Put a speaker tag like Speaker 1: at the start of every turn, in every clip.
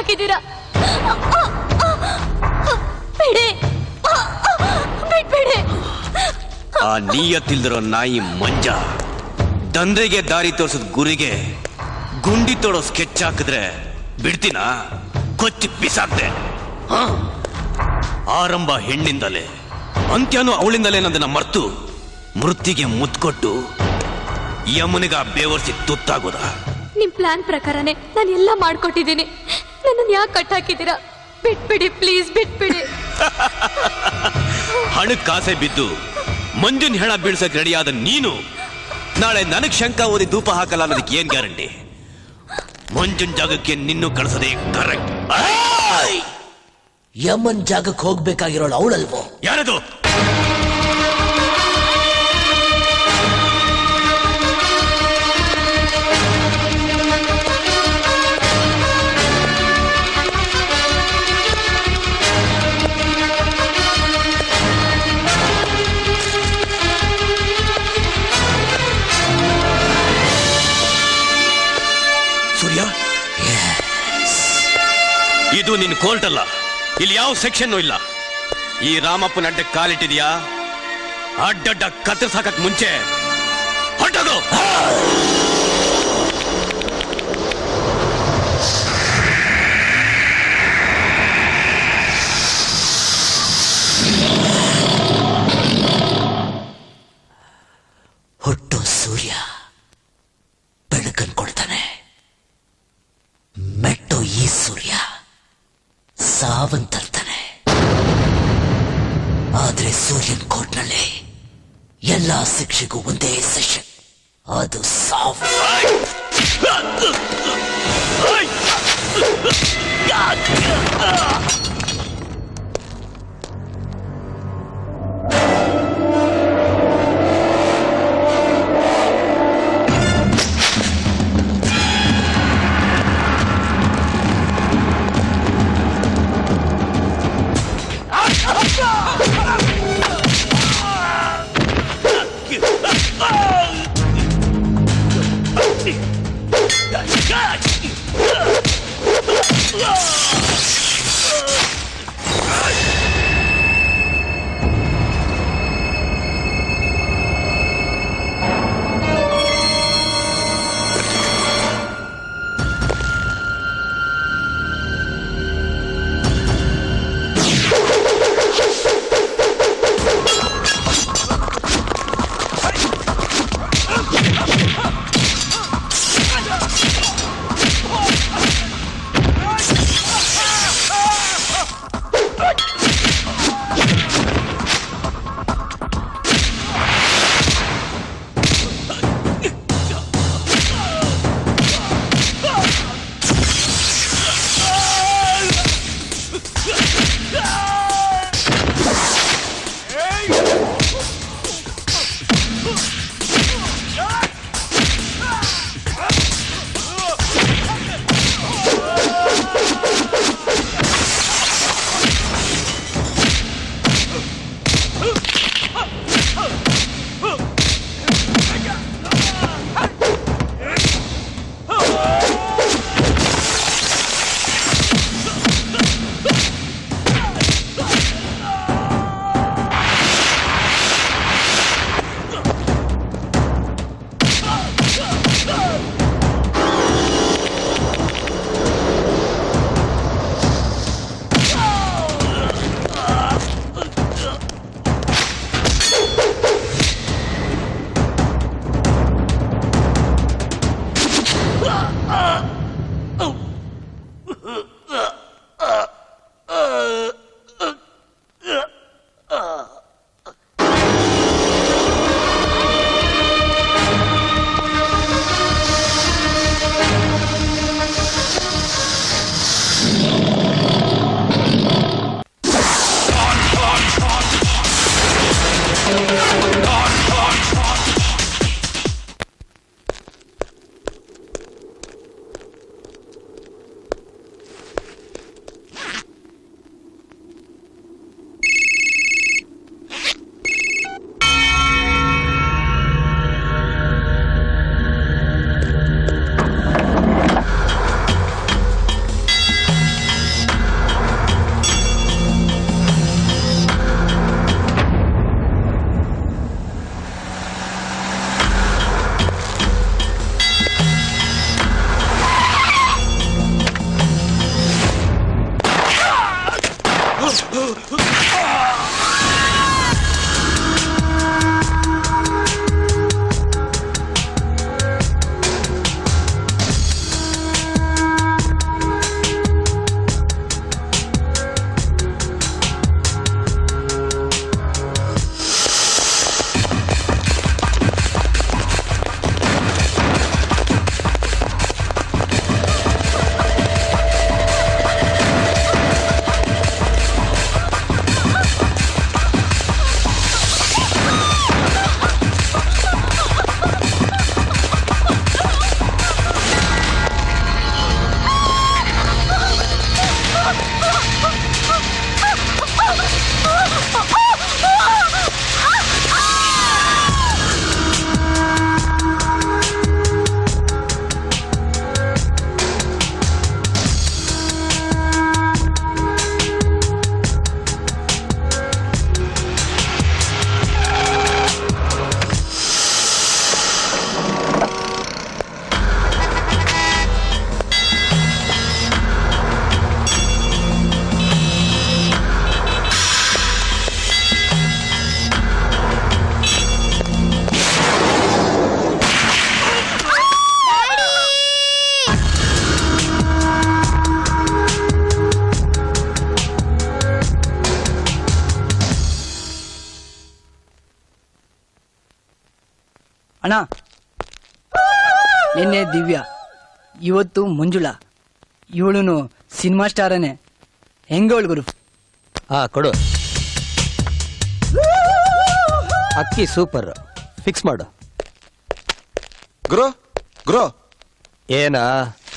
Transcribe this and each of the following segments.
Speaker 1: ಹಾಕಿದ್ದೀರಾ. ಬಿಟ್ಬಿಡಿ.
Speaker 2: ಆ ನೀಯತ್ತಿಲ್ದಿರೋ ನಾಯಿ ಮಂಜ ದಂಧೆಗೆ ದಾರಿ ತೋರಿಸಿದ ಗುರಿಗೆ ಗುಂಡಿ ತೋಡೋ ಸ್ಕೆಚ್ ಹಾಕಿದ್ರೆ ಬಿಡ್ತೀನಾ? ಕೊಚ್ಚಿ ಬಿಸಾಕ್ದೆ. ಆರಂಭ ಹೆಣ್ಣಿಂದಲೇ, ಅಂತ್ಯನೂ ಅವಳಿಂದಲೇ ನಂದನ್ನ ಮರ್ತು ಮೃತ್ತಿಗೆ ಮುತ್ಕೊಟ್ಟು ಯಮನಿಗ ಬೇವರ್ಸಿ ತುತ್ತಾಗೋದ?
Speaker 1: ನಿಮ್ ಪ್ಲಾನ್ ಪ್ರಕಾರನೇ ನಾನು ಎಲ್ಲ ಮಾಡ್ಕೊಟ್ಟಿದ್ದೀನಿ. ನನ್ನನ್ನು ಯಾಕೆ ಕಟ್ಟಾಕಿದ್ದೀರಾ? ಬಿಟ್ಬಿಡಿ ಪ್ಲೀಸ್, ಬಿಟ್ಬಿಡಿ.
Speaker 2: ಹಣಕ್ಕೆ ಕಾಸೆ ಬಿದ್ದು ಮಂಜುನ್ ಹೆಣ ಬೀಳ್ಸಕ್ ರೆಡಿಯಾದ ನೀನು ನಾಳೆ ನನಗ್ ಶಂಕ ಓದಿ ಧೂಪ ಹಾಕಲ್ಲ ಅನ್ನೋದಕ್ಕೆ ಏನ್ ಗ್ಯಾರಂಟಿ? ಮಂಜುನ್ ಜಾಗಕ್ಕೆ ನಿನ್ನೂ ಕಳಿಸದೆ ಕರೆಕ್ಟ್.
Speaker 3: ಯಮನ್ ಜಾಗಕ್ಕೆ ಹೋಗ್ಬೇಕಾಗಿರೋಳು ಅವಳಲ್ವೋ?
Speaker 2: ಯಾರದು? ಸೂರ್ಯ, ಇದು ನಿನ್ ಕೋರ್ಟ್ ಅಲ್ಲ. ಇಲ್ಲಿ ಯಾವ ಸೆಕ್ಷನ್ ಇಲ್ಲ. ಈ ರಾಮಪ್ಪನ ಅಡ್ಡ ಕಾಲಿಟ್ಟಿದ್ಯಾ? ಅಡ್ಡಡ್ಡ ಕತ್ತರಿಸಾಕಕ್ ಮುಂಚೆ ಹೊರಟೋಗು.
Speaker 3: ಹುಟ್ಟು ಸೂರ್ಯ ಬೆಳಕನ್ ಕೊಡ್ತಾನೆ, ಮೆಟ್ಟು ಈ ಸೂರ್ಯ ಸಾವಂತರ್ತಾನೆ. ಆದ್ರೆ ಸೂರ್ಯನ್ ಕೋರ್ಟ್ನಲ್ಲಿ ಎಲ್ಲಾ ಶಿಕ್ಷೆಗೂ ಒಂದೇ ಸೆಷನ್, ಅದು ಸಾವು.
Speaker 4: ಅಣ್ಣ, ನಿನ್ನೆ ದಿವ್ಯಾ, ಇವತ್ತು ಮಂಜುಳಾ. ಇವಳು ಸಿನಿಮಾ ಸ್ಟಾರನೇ. ಹೆಂಗೋಳ್ ಗುರು?
Speaker 5: ಕೊಡು. ಅಕ್ಕಿ ಸೂಪರ್, ಫಿಕ್ಸ್ ಮಾಡು.
Speaker 6: ಗುರು ಗುರು,
Speaker 5: ಏನ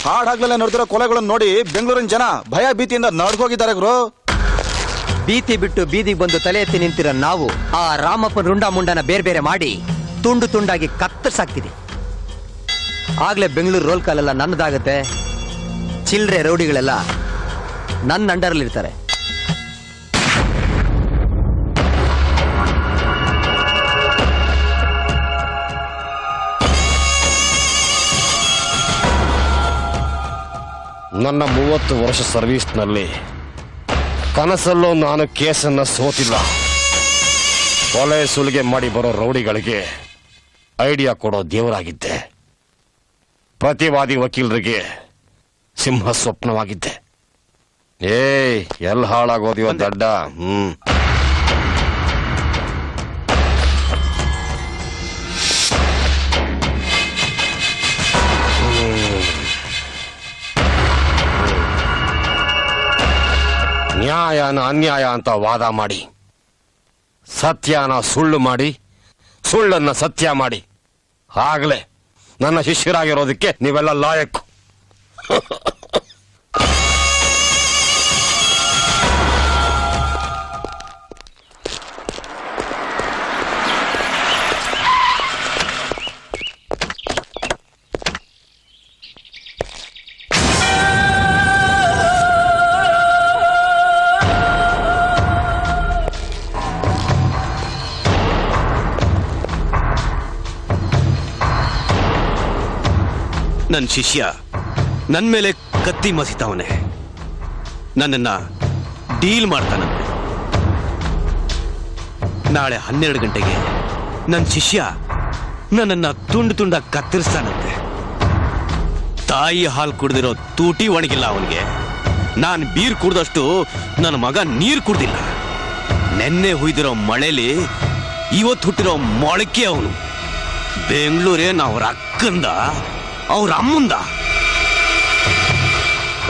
Speaker 6: ಹಾಡ್ ಹಾಗ್ಲೆಲ್ಲ ನೋಡ್ತಿರೋ ಕೊಲೆಗಳನ್ನು ನೋಡಿ ಬೆಂಗಳೂರಿನ ಜನ ಭಯ ಭೀತಿಯಿಂದ ನಡ್ಕೋಗಿದ್ದಾರೆ ಗುರು.
Speaker 5: ಬೀತಿ ಬಿಟ್ಟು ಬೀದಿಗೆ ಬಂದು ತಲೆ ಎತ್ತಿ ನಿಂತಿರೋ ನಾವು ಆ ರಾಮಪ್ಪನ ರುಂಡ ಮುಂಡನ ಬೇರೆ ಬೇರೆ ಮಾಡಿ ತುಂಡು ತುಂಡಾಗಿ ಕತ್ತರಿಸಾಕ್ತಿದೆ. ಆಗ್ಲೇ ಬೆಂಗಳೂರು ರೋಲ್ ಕಾಲೆಲ್ಲ ನನ್ನದಾಗತ್ತೆ. ಚಿಲ್ರೆ ರೌಡಿಗಳೆಲ್ಲ ನನ್ನ ಅಂಡರ್ಲಿರ್ತಾರೆ.
Speaker 7: ನನ್ನ 30 ವರ್ಷ ಸರ್ವೀಸ್ನಲ್ಲಿ ಕನಸಲ್ಲೂ ನಾನು ಕೇಸನ್ನ ಸೋತಿಲ್ಲ. ಕೊಲೆ ಸುಲಿಗೆ ಮಾಡಿ ಬರೋ ರೌಡಿಗಳಿಗೆ ಐಡಿಯಾ ಕೊಡೋ ದೇವರಾಗಿದ್ದೆ. ಪ್ರತಿವಾದಿ ವಕೀಲರಿಗೆ ಸಿಂಹ ಸ್ವಪ್ನವಾಗಿದ್ದೆ. ಎಲ್ಲಿ ಹಾಳಾಗೋದಿವ ದಡ್ಡ. ನ್ಯಾಯನ ಅನ್ಯಾಯ ಅಂತ ವಾದ ಮಾಡಿ, ಸತ್ಯನ ಸುಳ್ಳು ಮಾಡಿ, ಸುಳ್ಳನ್ನ ಸತ್ಯ ಮಾಡಿ, ಆಗ್ಲೇ ನನ್ನ ಶಿಷ್ಯರಾಗಿರೋದಕ್ಕೆ ನೀವೆಲ್ಲ ಲಾಯಕ್ಕು.
Speaker 2: ನನ್ನ ಶಿಷ್ಯ ನನ್ನ ಮೇಲೆ ಕತ್ತಿ ಮಸಿತಾವನೆ. ನನ್ನನ್ನ ಡೀಲ್ ಮಾಡ್ತಾನಂತೆ. ನಾಳೆ 12 ಗಂಟೆಗೆ ನನ್ನ ಶಿಷ್ಯ ನನ್ನನ್ನ ತುಂಡು ತುಂಡ ಕತ್ತರಿಸ್ತಾನಂತೆ. ತಾಯಿ ಹಾಲು ಕುಡ್ದಿರೋ ತೂಟಿ ಒಣಗಿಲ್ಲ ಅವನಿಗೆ. ನಾನು ಬೀರ್ ಕುಡ್ದಷ್ಟು ನನ್ನ ಮಗ ನೀರು ಕುಡ್ದಿಲ್ಲ. ನೆನ್ನೆ ಹುಯ್ದಿರೋ ಮಳೆಲಿ ಇವತ್ತು ಹುಟ್ಟಿರೋ ಮೊಳಕೆ ಅವನು. ಬೆಂಗಳೂರೇನು ಅವ್ರ ಅಕ್ಕಂದ ಅವ್ರ ಅಮ್ಮಂದ.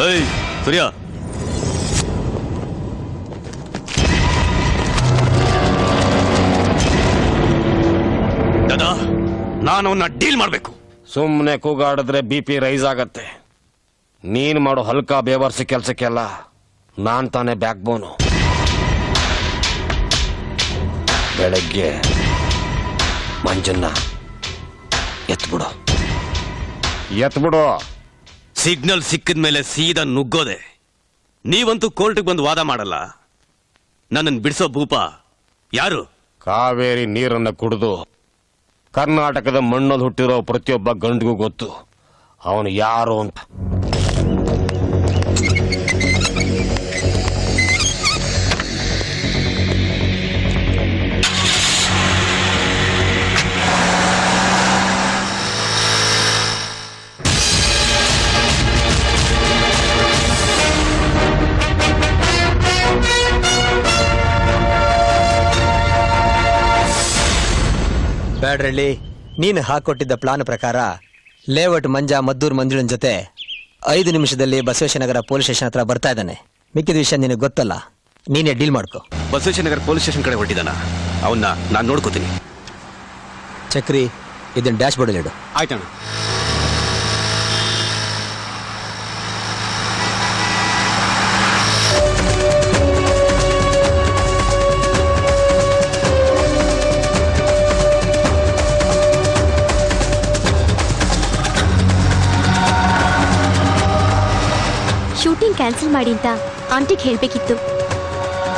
Speaker 2: ಏಯ್ ಸೂರ್ಯ, ದಾದಾ, ನಾನು ಅವನ್ನ ಡೀಲ್ ಮಾಡ್ಬೇಕು.
Speaker 7: ಸುಮ್ಮನೆ ಕೂಗಾಡಿದ್ರೆ BP ರೈಸ್ ಆಗತ್ತೆ. ನೀನ್ ಮಾಡೋ ಹಲ್ಕ ಬೇವರ್ಸಿ ಕೆಲ್ಸಕ್ಕೆಲ್ಲ ನಾನ್ ತಾನೇ ಬ್ಯಾಕ್ ಬೋನು. ಬೆಳಗ್ಗೆ ಮಂಜನ್ನ ಎತ್ಬಿಡು.
Speaker 2: ಸಿಗ್ನಲ್ ಸಿಕ್ಕಿದ ಮೇಲೆ ಸೀದಾ ನುಗ್ಗೋದೆ. ನೀವಂತೂ ಕೋರ್ಟ್ಗೆ ಬಂದು ವಾದ ಮಾಡಲ್ಲ. ನನ್ನನ್ನು ಬಿಡಿಸೋ ಭೂಪ ಯಾರು?
Speaker 7: ಕಾವೇರಿ ನೀರನ್ನ ಕುಡಿದು ಕರ್ನಾಟಕದ ಮಣ್ಣಲ್ಲಿ ಹುಟ್ಟಿರೋ ಪ್ರತಿಯೊಬ್ಬ ಗಂಡಿಗೂ ಗೊತ್ತು ಅವನು ಯಾರು ಅಂತ.
Speaker 5: ಬ್ಯಾಡ್ರಳ್ಳಿ, ನೀನು ಹಾಕೊಟ್ಟಿದ್ದ ಪ್ಲಾನ್ ಪ್ರಕಾರ ಲೇಔಟ್ ಮಂಜ ಮದ್ದೂರ್ ಮಂಜುಳನ್ ಜೊತೆ 5 ನಿಮಿಷದಲ್ಲಿ ಬಸವೇಶ್ವರನಗರ ಪೊಲೀಸ್ ಸ್ಟೇಷನ್ ಹತ್ರ ಬರ್ತಾ ಇದ್ದಾನೆ. ಮಿಕ್ಕಿದ ವಿಷಯ ನಿನಗೆ ಗೊತ್ತಲ್ಲ, ನೀನೇ ಡೀಲ್ ಮಾಡ್ಕೊ.
Speaker 2: ಬಸವೇಶ್ವರನಗರ ಪೊಲೀಸ್ ಸ್ಟೇಷನ್ ಕಡೆ ಹೊರಟಿದ್ದಾನ. ಅವನ್ನ ನಾನು ನೋಡ್ಕೋತೀನಿ.
Speaker 5: ಚಕ್ರಿ, ಇದನ್ನ ಡ್ಯಾಶ್ ಬೋರ್ಡ್ ಇಡು.
Speaker 2: ಆಯ್ತಣ್ಣ.
Speaker 1: ಶೂಟಿಂಗ್ ಕ್ಯಾನ್ಸಲ್ ಮಾಡಿ ಅಂತ ಆಂಟಿಗೆ ಹೇಳ್ಬೇಕಿತ್ತು.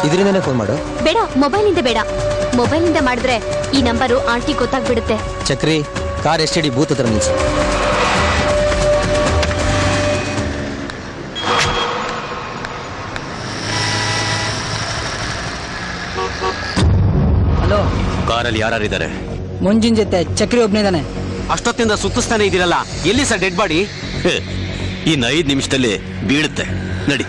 Speaker 5: ಇದರಿಂದನೇ ಫೋನ್ ಮಾಡು.
Speaker 1: ಬೇಡ, ಮೊಬೈಲಿಂದ ಬೇಡ. ಮೊಬೈಲಿಂದ ಮಾಡಿದ್ರೆ ಈ ನಂಬರು ಆಂಟಿ ಗೊತ್ತಾಗ್ಬಿಡುತ್ತೆ.
Speaker 5: ಚಕ್ರಿ, ಕಾರ್ STD ಬೂತ್ ಹತ್ರ ನಿಲ್ಸು.
Speaker 4: ಹಲೋ,
Speaker 2: ಕಾರಲ್ಲಿ ಯಾರಿದ್ದಾರೆ?
Speaker 4: ಮಂಜುನ್ ಜೊತೆ ಚಕ್ರಿ ಒಬ್ನಿದಾನೆ.
Speaker 8: ಅಷ್ಟೊತ್ತಿಂದ ಸುತ್ತಿಸ್ತಾನೆ ಇದ್ದೀರಲ್ಲ, ಎಲ್ಲಿ ಸರ್ ಡೆಡ್ ಬಾಡಿ?
Speaker 2: ಇನ್ನು 5 ನಿಮಿಷದಲ್ಲಿ ಬೀಳುತ್ತೆ. ನಡಿ.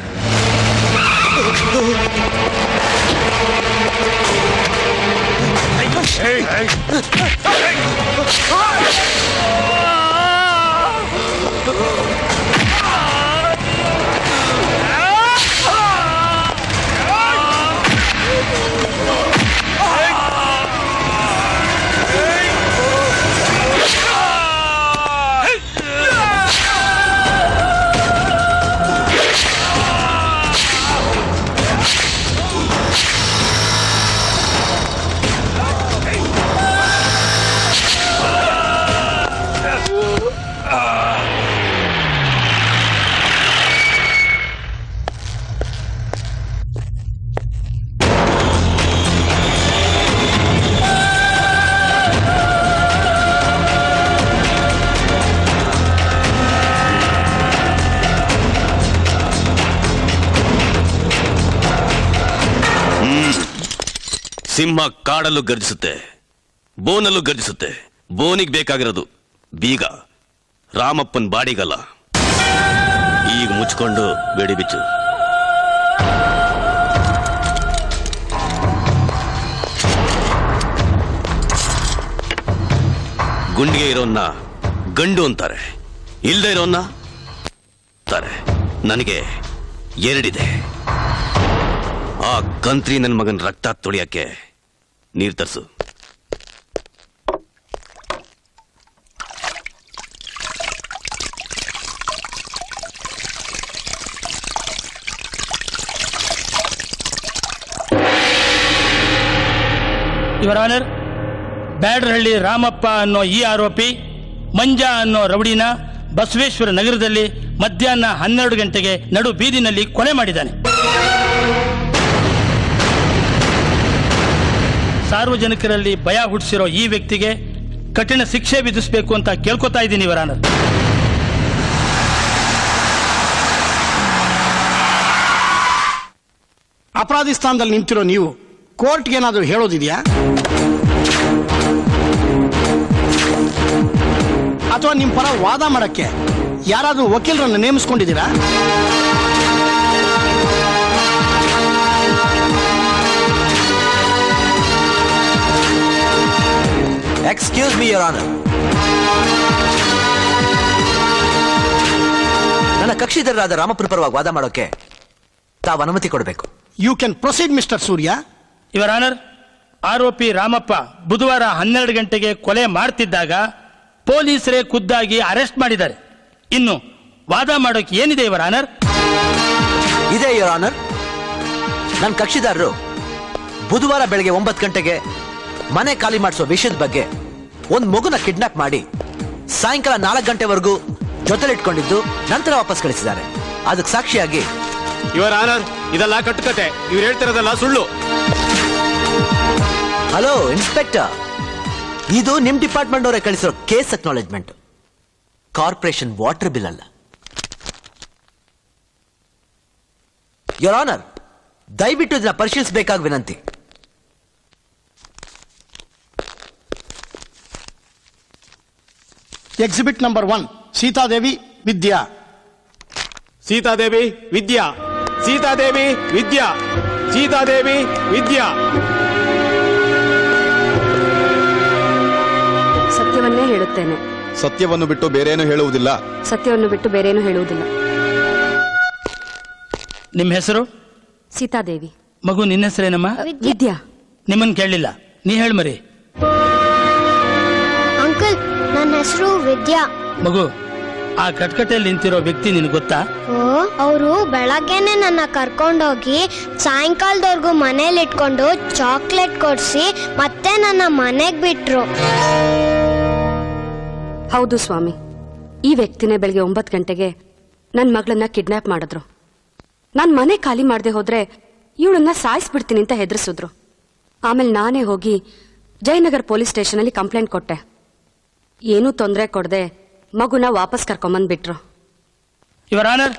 Speaker 2: ಸಿಂಹ ಕಾಡಲ್ಲೂ ಗರ್ಜಿಸುತ್ತೆ, ಬೋನಲ್ಲೂ ಗರ್ಜಿಸುತ್ತೆ. ಬೋನಿಗೆ ಬೇಕಾಗಿರೋದು ಬೀಗ, ರಾಮಪ್ಪನ್ ಬಾಡಿಗಲ್ಲ. ಈಗ ಮುಚ್ಕೊಂಡು ಬೇಡಿ ಬಿಚ್ಚು. ಗುಂಡಿಗೆ ಇರೋನ್ನ ಗಂಡು ಅಂತಾರೆ, ಇಲ್ದೇ ಇರೋನ್ನ ಅಂತಾರೆ. ನನಗೆ ಎರಡಿದೆ. ಆ ಕಂತ್ರಿ ನನ್ನ ಮಗನ ರಕ್ತ ತೊಳಿಯಕ್ಕೆ ನೀರು ತರಿಸು.
Speaker 9: ಯುವರ್ ಆನರ್, ಬ್ಯಾಡರಹಳ್ಳಿ ರಾಮಪ್ಪ ಅನ್ನೋ ಈ ಆರೋಪಿ ಮಂಜ ಅನ್ನೋ ರೌಡಿನ ಬಸವೇಶ್ವರ ನಗರದಲ್ಲಿ ಮಧ್ಯಾಹ್ನ 12 ಗಂಟೆಗೆ ನಡು ಬೀದಿನಲ್ಲಿ ಕೊಲೆ ಮಾಡಿದ್ದಾನೆ. ಸಾರ್ವಜನಿಕರಲ್ಲಿ ಭಯ ಹುಟ್ಟಿಸಿರೋ ಈ ವ್ಯಕ್ತಿಗೆ ಕಠಿಣ ಶಿಕ್ಷೆ ವಿಧಿಸಬೇಕು ಅಂತ ಕೇಳ್ಕೊತಾ ಇದ್ದೀನಿ ಯುವರ್ ಆನರ್.
Speaker 10: ಅಪರಾಧಿ ಸ್ಥಾನದಲ್ಲಿ ನಿಂತಿರೋ ನೀವು ಕೋರ್ಟ್ಗೆ ಏನಾದರೂ ಹೇಳೋದಿದೆಯಾ? ಅಥವಾ ನಿಮ್ಮ ಪರ ವಾದ ಮಾಡಕ್ಕೆ ಯಾರಾದರೂ ವಕೀಲರನ್ನು ನೇಮಿಸ್ಕೊಂಡಿದ್ದೀರಾ?
Speaker 5: ಎಕ್ಸ್ಕ್ಯೂಸ್ ಮಿ ಯುವರ್ ಆನರ್, ನನ್ನ ಕಕ್ಷಿದಾರರಾದ ರಾಮಪ್ಪನ ಪರವಾಗಿ ವಾದ ಮಾಡೋಕೆ ತಾವು ಅನುಮತಿ ಕೊಡಬೇಕು.
Speaker 10: You can proceed mister Surya.
Speaker 9: Your honour, ಆರೋಪಿ ರಾಮಪ್ಪ ಬುಧವಾರ 12 ಗಂಟೆಗೆ ಕೊಲೆ ಮಾಡ್ತಿದ್ದಾಗ ಪೊಲೀಸರೇ ಖುದ್ದಾಗಿ ಅರೆಸ್ಟ್ ಮಾಡಿದ್ದಾರೆ. ಇನ್ನು ವಾದ ಮಾಡೋಕೆ ಏನಿದೆ ಯುವರ್ ಆನರ್?
Speaker 5: ಇದೇ ಯುವರ್ ಆನರ್, ನನ್ನ ಕಕ್ಷಿದಾರರು ಬುಧವಾರ ಬೆಳಗ್ಗೆ 9 ಗಂಟೆಗೆ ಮನೆ ಖಾಲಿ ಮಾಡಿಸೋ ವಿಷಯದ ಬಗ್ಗೆ ಒಂದು ಮಗುನ ಕಿಡ್ನಾಪ್ ಮಾಡಿ ಸಾಯಂಕಾಲ 4 ಗಂಟೆವರೆಗೂ ಜೊತೆಲಿಟ್ಕೊಂಡಿದ್ದು ನಂತರ ವಾಪಸ್ ಕಳಿಸಿದ್ದಾರೆ. ಅದಕ್ಕೆ ಸಾಕ್ಷಿಯಾಗಿ
Speaker 8: ಯುವರ್ ಆನರ್, ಇದೆಲ್ಲ ಕಟ್ಟುಕತೆ. ಇವ್ರು ಹೇಳ್ತಿರೋದೆಲ್ಲ ಸುಳ್ಳು.
Speaker 5: ಹಲೋ ಇನ್ಸ್ಪೆಕ್ಟರ್, ಇದು ನಿಮ್ ಡಿಪಾರ್ಟ್ಮೆಂಟ್ ಅವರೇ ಕಳಿಸಿರೋ case acknowledgement, corporation water bill ಅಲ್ಲ. ಯುವರ್ ಆನರ್, ದಯವಿಟ್ಟು ಇದನ್ನ ಪರಿಶೀಲಿಸಬೇಕಾಗಿ ವಿನಂತಿ.
Speaker 10: Exhibit number 1, Sitadevi Vidya.
Speaker 8: ಸೀತಾದೇವಿ ವಿದ್ಯಾ, ಸೀತಾದೇವಿ ವಿದ್ಯಾ, ಸೀತಾದೇವಿ ವಿದ್ಯಾ.
Speaker 1: ಸತ್ಯವನ್ನೇ ಹೇಳುತ್ತೇನೆ.
Speaker 6: ಸತ್ಯವನ್ನು ಬಿಟ್ಟು ಬೇರೇನು ಹೇಳುವುದಿಲ್ಲ.
Speaker 1: ಸತ್ಯವನ್ನು ಬಿಟ್ಟು ಬೇರೇನು ಹೇಳುವುದಿಲ್ಲ.
Speaker 9: ನಿಮ್ಮ ಹೆಸರು?
Speaker 1: ಸೀತಾದೇವಿ.
Speaker 9: ಮಗು ನಿನ್ನ ಹೆಸರೇನಮ್ಮ?
Speaker 1: ವಿದ್ಯಾ.
Speaker 9: ನಿಮ್ಮನ್ ಕೇಳಲಿಲ್ಲ, ನೀ ಹೇಳ ಮರಿ.
Speaker 11: ಅಂಕಲ್, ನನ್ನ ಹೆಸರು ವಿದ್ಯಾ.
Speaker 9: ಮಗು, ಆ ಕಟ್ಕಟೆಯಲ್ಲಿ ನಿಂತಿರೋ ವ್ಯಕ್ತಿ ನಿನ್ ಗೊತ್ತಾ?
Speaker 11: ಅವರು ಬೆಳಗ್ಗೆನೆ ನನ್ನ ಕರ್ಕೊಂಡೋಗಿ ಸಾಯಂಕಾಲದವರೆಗೂ ಮನೇಲಿ ಇಟ್ಕೊಂಡು ಚಾಕ್ಲೇಟ್ ಕೊಡ್ಸಿ ಮತ್ತೆ ನನ್ನ ಮನೆಗ್ ಬಿಟ್ರು.
Speaker 1: ಹೌದು ಸ್ವಾಮಿ, ಈ ವ್ಯಕ್ತಿನೇ ಬೆಳಗ್ಗೆ 9 ಗಂಟೆಗೆ ನನ್ನ ಮಗಳನ್ನ ಕಿಡ್ನಾಪ್ ಮಾಡಿದ್ರು. ನಾನು ಮನೆ ಖಾಲಿ ಮಾಡದೆ ಹೋದ್ರೆ ಇವಳನ್ನ ಸಾಯಿಸ್ಬಿಡ್ತೀನಿ ಅಂತ ಹೆದರ್ಸಿದ್ರು. ಆಮೇಲೆ ನಾನೇ ಹೋಗಿ ಜಯನಗರ್ ಪೊಲೀಸ್ ಸ್ಟೇಷನಲ್ಲಿ ಕಂಪ್ಲೇಂಟ್ ಕೊಟ್ಟೆ. ಏನೂ ತೊಂದರೆ ಕೊಡದೆ ಮಗುನ ವಾಪಸ್ ಕರ್ಕೊಂಬಂದ್ಬಿಟ್ರು.
Speaker 9: ಯುವರ್ ಆನರ್,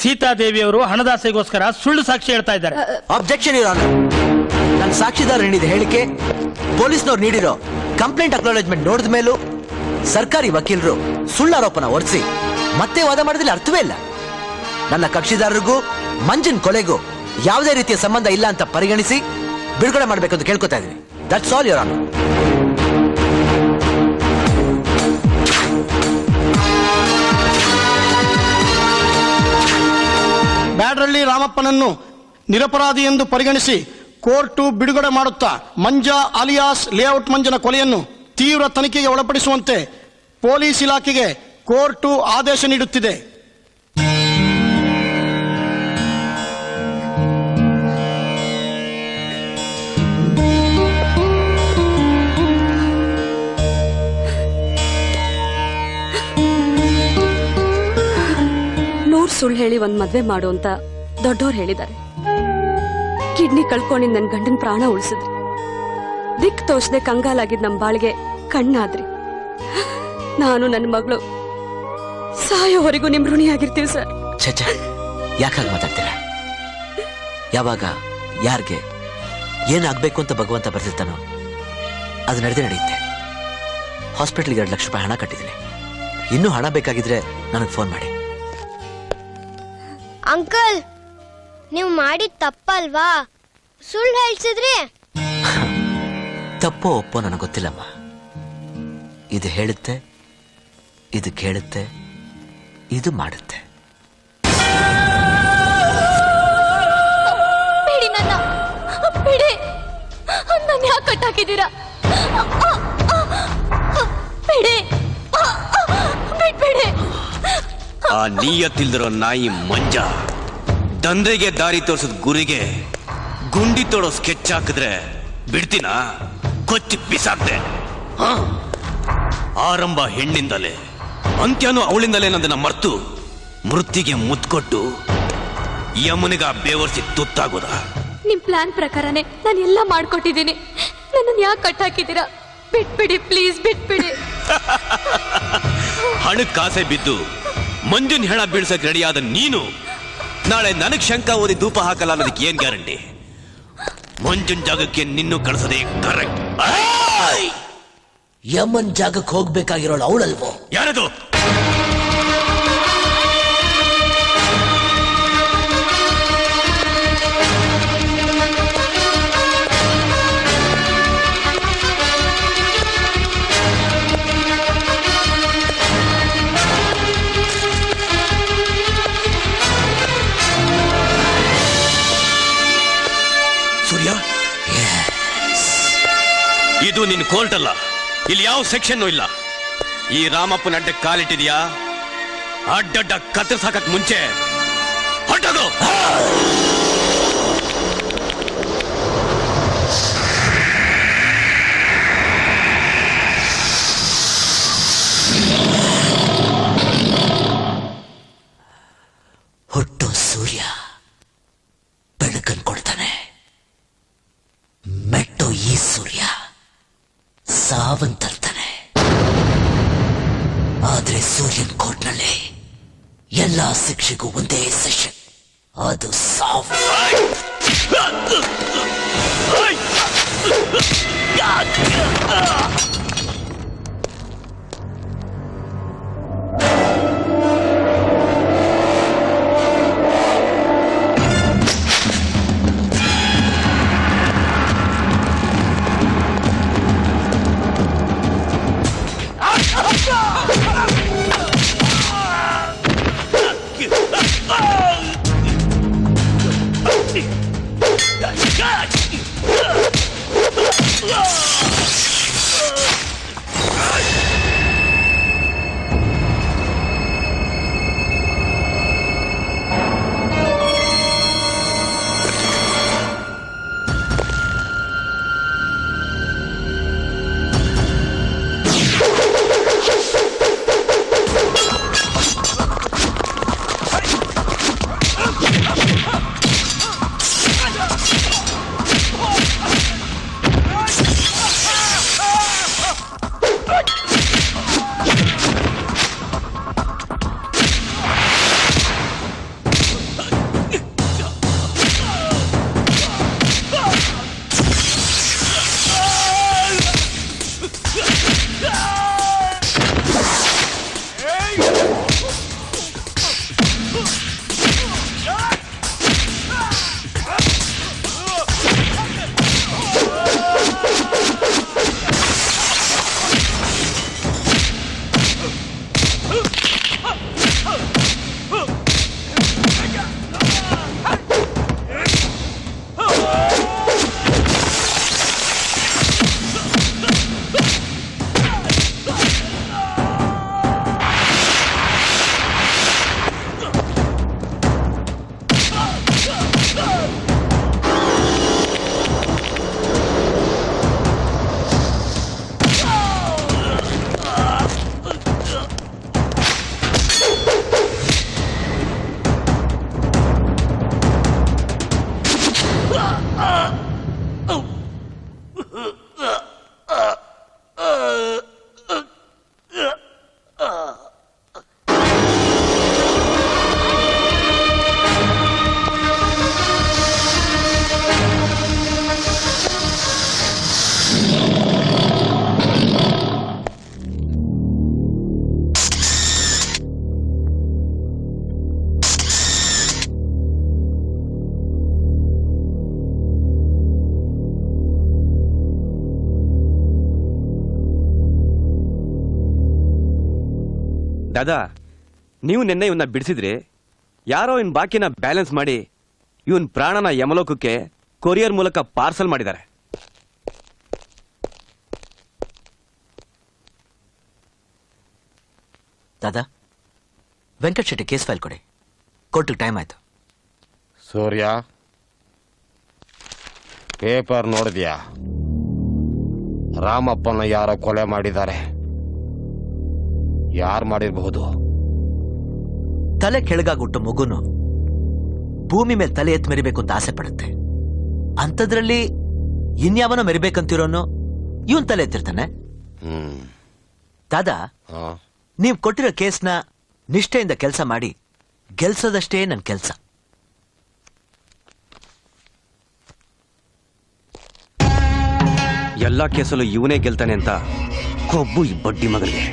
Speaker 9: ಸೀತಾದೇವಿ ಅವರು ಹಣದಾಸೆಗೋಸ್ಕರ ಸುಳ್ಳು ಸಾಕ್ಷಿ ಹೇಳ್ತಾ ಇದ್ದಾರೆ.
Speaker 5: ಅಬ್ಜೆಕ್ಷನ್ ಯುವರ್ ಆನರ್, ನನ್ನ ಸಾಕ್ಷಿದಾರ ನೀಡಿದ ಹೇಳಿಕೆ, ಪೊಲೀಸ್ನವ್ರು ನೀಡಿರೋ ಕಂಪ್ಲೇಂಟ್ ಅಕ್ನಾಲೆಜ್ಮೆಂಟ್ ನೋಡಿದ ಮೇಲೂ ಸರ್ಕಾರಿ ವಕೀಲರು ಸುಳ್ಳಾರೋಪನ ಹೊರಿಸಿ ಮತ್ತೆ ವಾದ ಮಾಡೋದ್ರಲ್ಲಿ ಅರ್ಥವೇ ಇಲ್ಲ. ನನ್ನ ಕಕ್ಷಿದಾರರಿಗೂ ಮಂಜಿನ್ ಕೊಲೆಗೂ ಯಾವುದೇ ರೀತಿಯ ಸಂಬಂಧ ಇಲ್ಲ ಅಂತ ಪರಿಗಣಿಸಿ ಬಿಡುಗಡೆ ಮಾಡಬೇಕು ಅಂತ ಕೇಳ್ಕೊತಾ ಇದ್ದೀನಿ. That's all your honour.
Speaker 10: Byadarahalli ರಾಮಪ್ಪನನ್ನು ನಿರಪರಾಧಿ ಎಂದು ಪರಿಗಣಿಸಿ ಕೋರ್ಟು ಬಿಡುಗಡೆ ಮಾಡುತ್ತಾ ಮಂಜಾ ಅಲಿಯಾಸ್ ಲೇಔಟ್ ಮಂಜನ ಕೊಲೆಯನ್ನು ತೀವ್ರ ತನಿಖೆಗೆ ಒಳಪಡಿಸುವಂತೆ ಪೊಲೀಸ್ ಇಲಾಖೆಗೆ ಕೋರ್ಟು ಆದೇಶ ನೀಡುತ್ತಿದೆ.
Speaker 1: ಸುಳ್ಳು ಹೇಳಿ ಒಂದ್ ಮದ್ವೆ ಮಾಡು ಅಂತ ದೊಡ್ಡೋರು ಹೇಳಿದ್ದಾರೆ. ಕಿಡ್ನಿ ಕಳ್ಕೊಂಡಿದ್ ನನ್ ಗಂಡನ್ ಪ್ರಾಣ ಉಳಿಸಿದ್ರಿ. ದಿಕ್ ತೋಚದೆ ಕಂಗಾಲಾಗಿದ್ ನಮ್ ಬಾಳಿಗೆ ಕಣ್ಣಾದ್ರಿ. ನಾನು ನನ್ನ ಮಗಳು ಸಾಯೋವರೆಗೂ ನಿಮ್ ಋಣಿಯಾಗಿರ್ತೀವಿ ಸರ್.
Speaker 3: ಛೆ, ಯಾಕಾಗ ಮಾತಾಡ್ತೀರಾ? ಯಾವಾಗ ಯಾರಿಗೆ ಏನಾಗ್ಬೇಕು ಅಂತ ಭಗವಂತ ಬರ್ತಿರ್ತಾನೋ ಅದು ನಡೆಯುತ್ತೆ. ಹಾಸ್ಪಿಟಲ್ಗೆ 2 ಲಕ್ಷ ರೂಪಾಯಿ ಹಣ ಕಟ್ಟಿದ್ದೀನಿ. ಇನ್ನೂ ಹಣ ಬೇಕಾಗಿದ್ರೆ ನನಗೆ ಫೋನ್ ಮಾಡಿ.
Speaker 11: ಅಂಕಲ್, ನೀವು ಮಾಡಿದ ತಪ್ಪಲ್ವಾ? ಸುಳ್ಳು ಹೇಳ್ಸಿದ್ರಿ.
Speaker 3: ತಪ್ಪೋ ಒಪ್ಪೋ ನನಗೆ ಗೊತ್ತಿಲ್ಲಮ್ಮ. ಇದು ಹೇಳುತ್ತೆ, ಇದು ಕೇಳುತ್ತೆ, ಇದು ಮಾಡುತ್ತೆ.
Speaker 1: ಬಿಡಿ ನನ್ನ, ಬಿಡಿ ನನ್ನ. ಯಾಕೆ ಕಟ್ಟಾಕಿದ್ದೀರಾ? ಬಿಡಿ, ಬಿಟ್ಬಿಡಿ.
Speaker 2: ಆ ನೀಯತ್ತಿಲ್ದಿರೋ ನಾಯಿ ಮಂಜ ದಂಧೆಗೆ ದಾರಿ ತೋರಿಸಿದ ಗುರಿಗೆ ಗುಂಡಿ ತೋಡೋ ಸ್ಕೆಚ್ ಹಾಕಿದ್ರೆ ಬಿಡ್ತೀನ? ಕೊಚ್ಚಿ ಬಿಸಾಕ್ದೆ. ಆರಂಭ ಹೆಣ್ಣಿಂದಲೇ, ಅಂತ್ಯನೂ ಅವಳಿಂದಲೇ ನಂದನ್ನ ಮರ್ತು ಮೃತ್ತಿಗೆ ಮುತ್ಕೊಟ್ಟು ಯಮನಿಗ ಬೇವರ್ಸಿ ತುತ್ತಾಗೋದ.
Speaker 1: ನಿಮ್ ಪ್ಲಾನ್ ಪ್ರಕಾರನೇ ನಾನು ಎಲ್ಲ ಮಾಡ್ಕೊಟ್ಟಿದ್ದೀನಿ. ನನ್ನನ್ನು ಯಾಕೆ ಕಟ್ಟಾಕಿದ್ದೀರಾ? ಬಿಟ್ಬಿಡಿ ಪ್ಲೀಸ್, ಬಿಟ್ಬಿಡಿ.
Speaker 2: ಹಣಕ್ಕಾಸೆ ಬಿದ್ದು ಮಂಜುನ್ ಹೆಣ ಬೀಳ್ಸಕ್ ರೆಡಿಯಾದ ನೀನು ನಾಳೆ ನನಗ್ ಶಂಕ ಓದಿ ಧೂಪ ಹಾಕಲ್ಲ ಅನ್ನೋದಕ್ಕೆ ಏನ್ ಗ್ಯಾರಂಟಿ? ಮಂಜುನ್ ಜಾಗಕ್ಕೆ ನಿನ್ನೂ ಕಳಿಸೋದೇ ಕರೆಕ್ಟ್.
Speaker 3: ಯಮನ್ ಜಾಗಕ್ಕೆ ಹೋಗ್ಬೇಕಾಗಿರೋಳು ಅವಳಲ್ವೋ?
Speaker 2: ಯಾರದು? ಸೂರ್ಯ, ಇದು ನಿನ್ ಕೋರ್ಟ್ ಅಲ್ಲ. ಇಲ್ಲಿ ಯಾವ ಸೆಕ್ಷನ್ ಇಲ್ಲ. ಈ ರಾಮಪ್ಪನ ಅಡ್ಡ ಕಾಲಿಟ್ಟಿದ್ಯಾ? ಅಡ್ಡಡ್ಡ ಕತ್ತರಿಸಾಕಕ್ ಮುಂಚೆ ಹೊರಟೋಗು.
Speaker 3: ಹುಟ್ಟು ಸೂರ್ಯ ಬೆಳಕನ್ನು ಕೊಡ್ತಾನೆ, ಮೆಟ್ಟೋ ಈ ಸೂರ್ಯ ಸಾವಂತರ್ತಾನೆ. ಆದ್ರೆ ಸೂರ್ಯನ್ ಕೋರ್ಟ್ನಲ್ಲಿ ಎಲ್ಲಾ ಶಿಕ್ಷೆಗೂ ಒಂದೇ ಸೆಷನ್, ಅದು ಸಾವು.
Speaker 2: God! ದಾದಾ, ನೀವು ನಿನ್ನೆ ಇವನ್ನ ಬಿಡಿಸಿದ್ರಿ. ಯಾರೋ ಇವನ್ ಬಾಕಿನ ಬ್ಯಾಲೆನ್ಸ್ ಮಾಡಿ ಇವನ್ ಪ್ರಾಣನ ಯಮಲೋಕಕ್ಕೆ ಕೊರಿಯರ್ ಮೂಲಕ ಪಾರ್ಸಲ್ ಮಾಡಿದ್ದಾರೆ.
Speaker 3: ದಾದಾ, ವೆಂಕಟ್ ಶೆಟ್ಟಿ ಕೇಸ್ ಫೈಲ್ ಕೊಡಿ. ಕೋರ್ಟಿಗೆ ಟೈಮ್ ಆಯ್ತು.
Speaker 7: ಸೂರ್ಯ, ಪೇಪರ್ ನೋಡಿದ್ಯಾ? ರಾಮಪ್ಪನ ಯಾರೋ ಕೊಲೆ ಮಾಡಿದ್ದಾರೆ. ಯಾರು ಮಾಡಿರಬಹುದು?
Speaker 3: ತಲೆ ಕೆಳಗಾಗುಟ್ಟು ಮಗುನು ಭೂಮಿ ಮೇಲೆ ತಲೆ ಎತ್ತು ಮೆರಿಬೇಕು ಅಂತ ಆಸೆ ಪಡುತ್ತೆ. ಅಂಥದ್ರಲ್ಲಿ ಇನ್ಯಾವನೋ ಮೆರಿಬೇಕಂತಿರೋನು ಇವನ್ ತಲೆ ಎತ್ತಿರ್ತಾನೆ. ದಾದಾ, ನೀವ್ ಕೊಟ್ಟಿರೋ ಕೇಸ್ನ ನಿಷ್ಠೆಯಿಂದ ಕೆಲಸ ಮಾಡಿ ಗೆಲ್ಸೋದಷ್ಟೇ ನನ್ನ ಕೆಲಸ.
Speaker 2: ಎಲ್ಲಾ ಕೇಸಲ್ಲೂ ಇವನೇ ಗೆಲ್ತಾನೆ ಅಂತ ಕೊಬ್ಬು ಈ ಬಡ್ಡಿ ಮಗನಿಗೆ.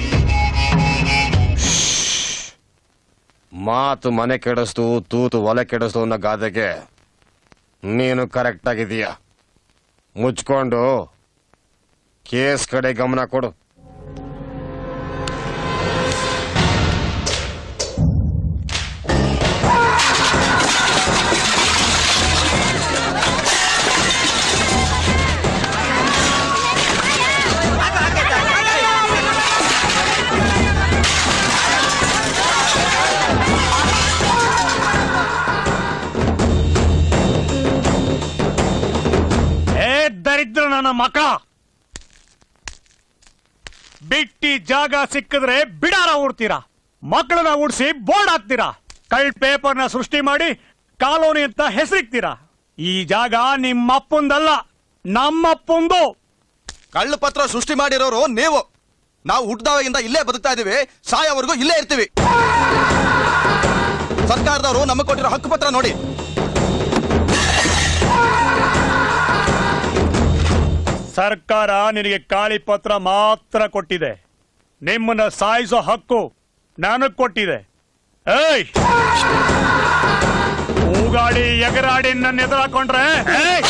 Speaker 7: ಮಾತು ಮನೆ ಕೆಡಿಸ್ತು, ತೂತು ಒಲೆ ಕೆಡಿಸ್ತು ಅನ್ನೋ ಗಾದೆಗೆ ನೀನು ಕರೆಕ್ಟ್ ಆಗಿದೀಯ. ಮುಚ್ಕೊಂಡು ಕೇಸ್ ಕಡೆ ಗಮನ ಕೊಡು.
Speaker 8: ದರಿದ್ರ ನನ್ನ ಮಕ್ಕಳ, ಬಿಟ್ಟಿ ಜಾಗ ಸಿಕ್ಕಿದ್ರೆ ಬಿಡಾರ ಊಡ್ತೀರಾ, ಮಕ್ಕಳನ್ನ ಉಡ್ಸಿ ಬೋರ್ಡ್ ಹಾಕ್ತೀರಾ, ಕಳ್ಳ ಪೇಪರ್ನ ಸೃಷ್ಟಿ ಮಾಡಿ ಕಾಲೋನಿ ಅಂತ ಹೆಸರಿಕ್ತೀರಾ. ಈ ಜಾಗ ನಿಮ್ಮಪ್ಪಂದಲ್ಲ, ನಮ್ಮಪ್ಪಂದು.
Speaker 6: ಕಳ್ಳ ಪತ್ರ ಸೃಷ್ಟಿ ಮಾಡಿರೋರು ನೀವು. ನಾವು ಹುಟ್ಟಿದವಾಗಿಂದ ಇಲ್ಲೇ ಬದುಕ್ತಾ ಇದೀವಿ, ಸಾಯೋವರೆಗೂ ಇಲ್ಲೇ ಇರ್ತೀವಿ. ಸರ್ಕಾರದವರು ನಮಗೆ ಕೊಟ್ಟಿರೋ ಹಕ್ಕು ಪತ್ರ ನೋಡಿ.
Speaker 8: ಸರ್ಕಾರ ನಿನಗೆ ಖಾಲಿ ಪತ್ರ ಮಾತ್ರ ಕೊಟ್ಟಿದೆ, ನಿಮ್ಮನ್ನ ಸಾಯಿಸೋ ಹಕ್ಕು ನನಗ್ ಕೊಟ್ಟಿದೆ. ಏಯ್, ಕೂಗಾಡಿ ಎಗರಾಡಿ ನನ್ನ ಎದುರಾಕೊಂಡ್ರೆ ಏಯ್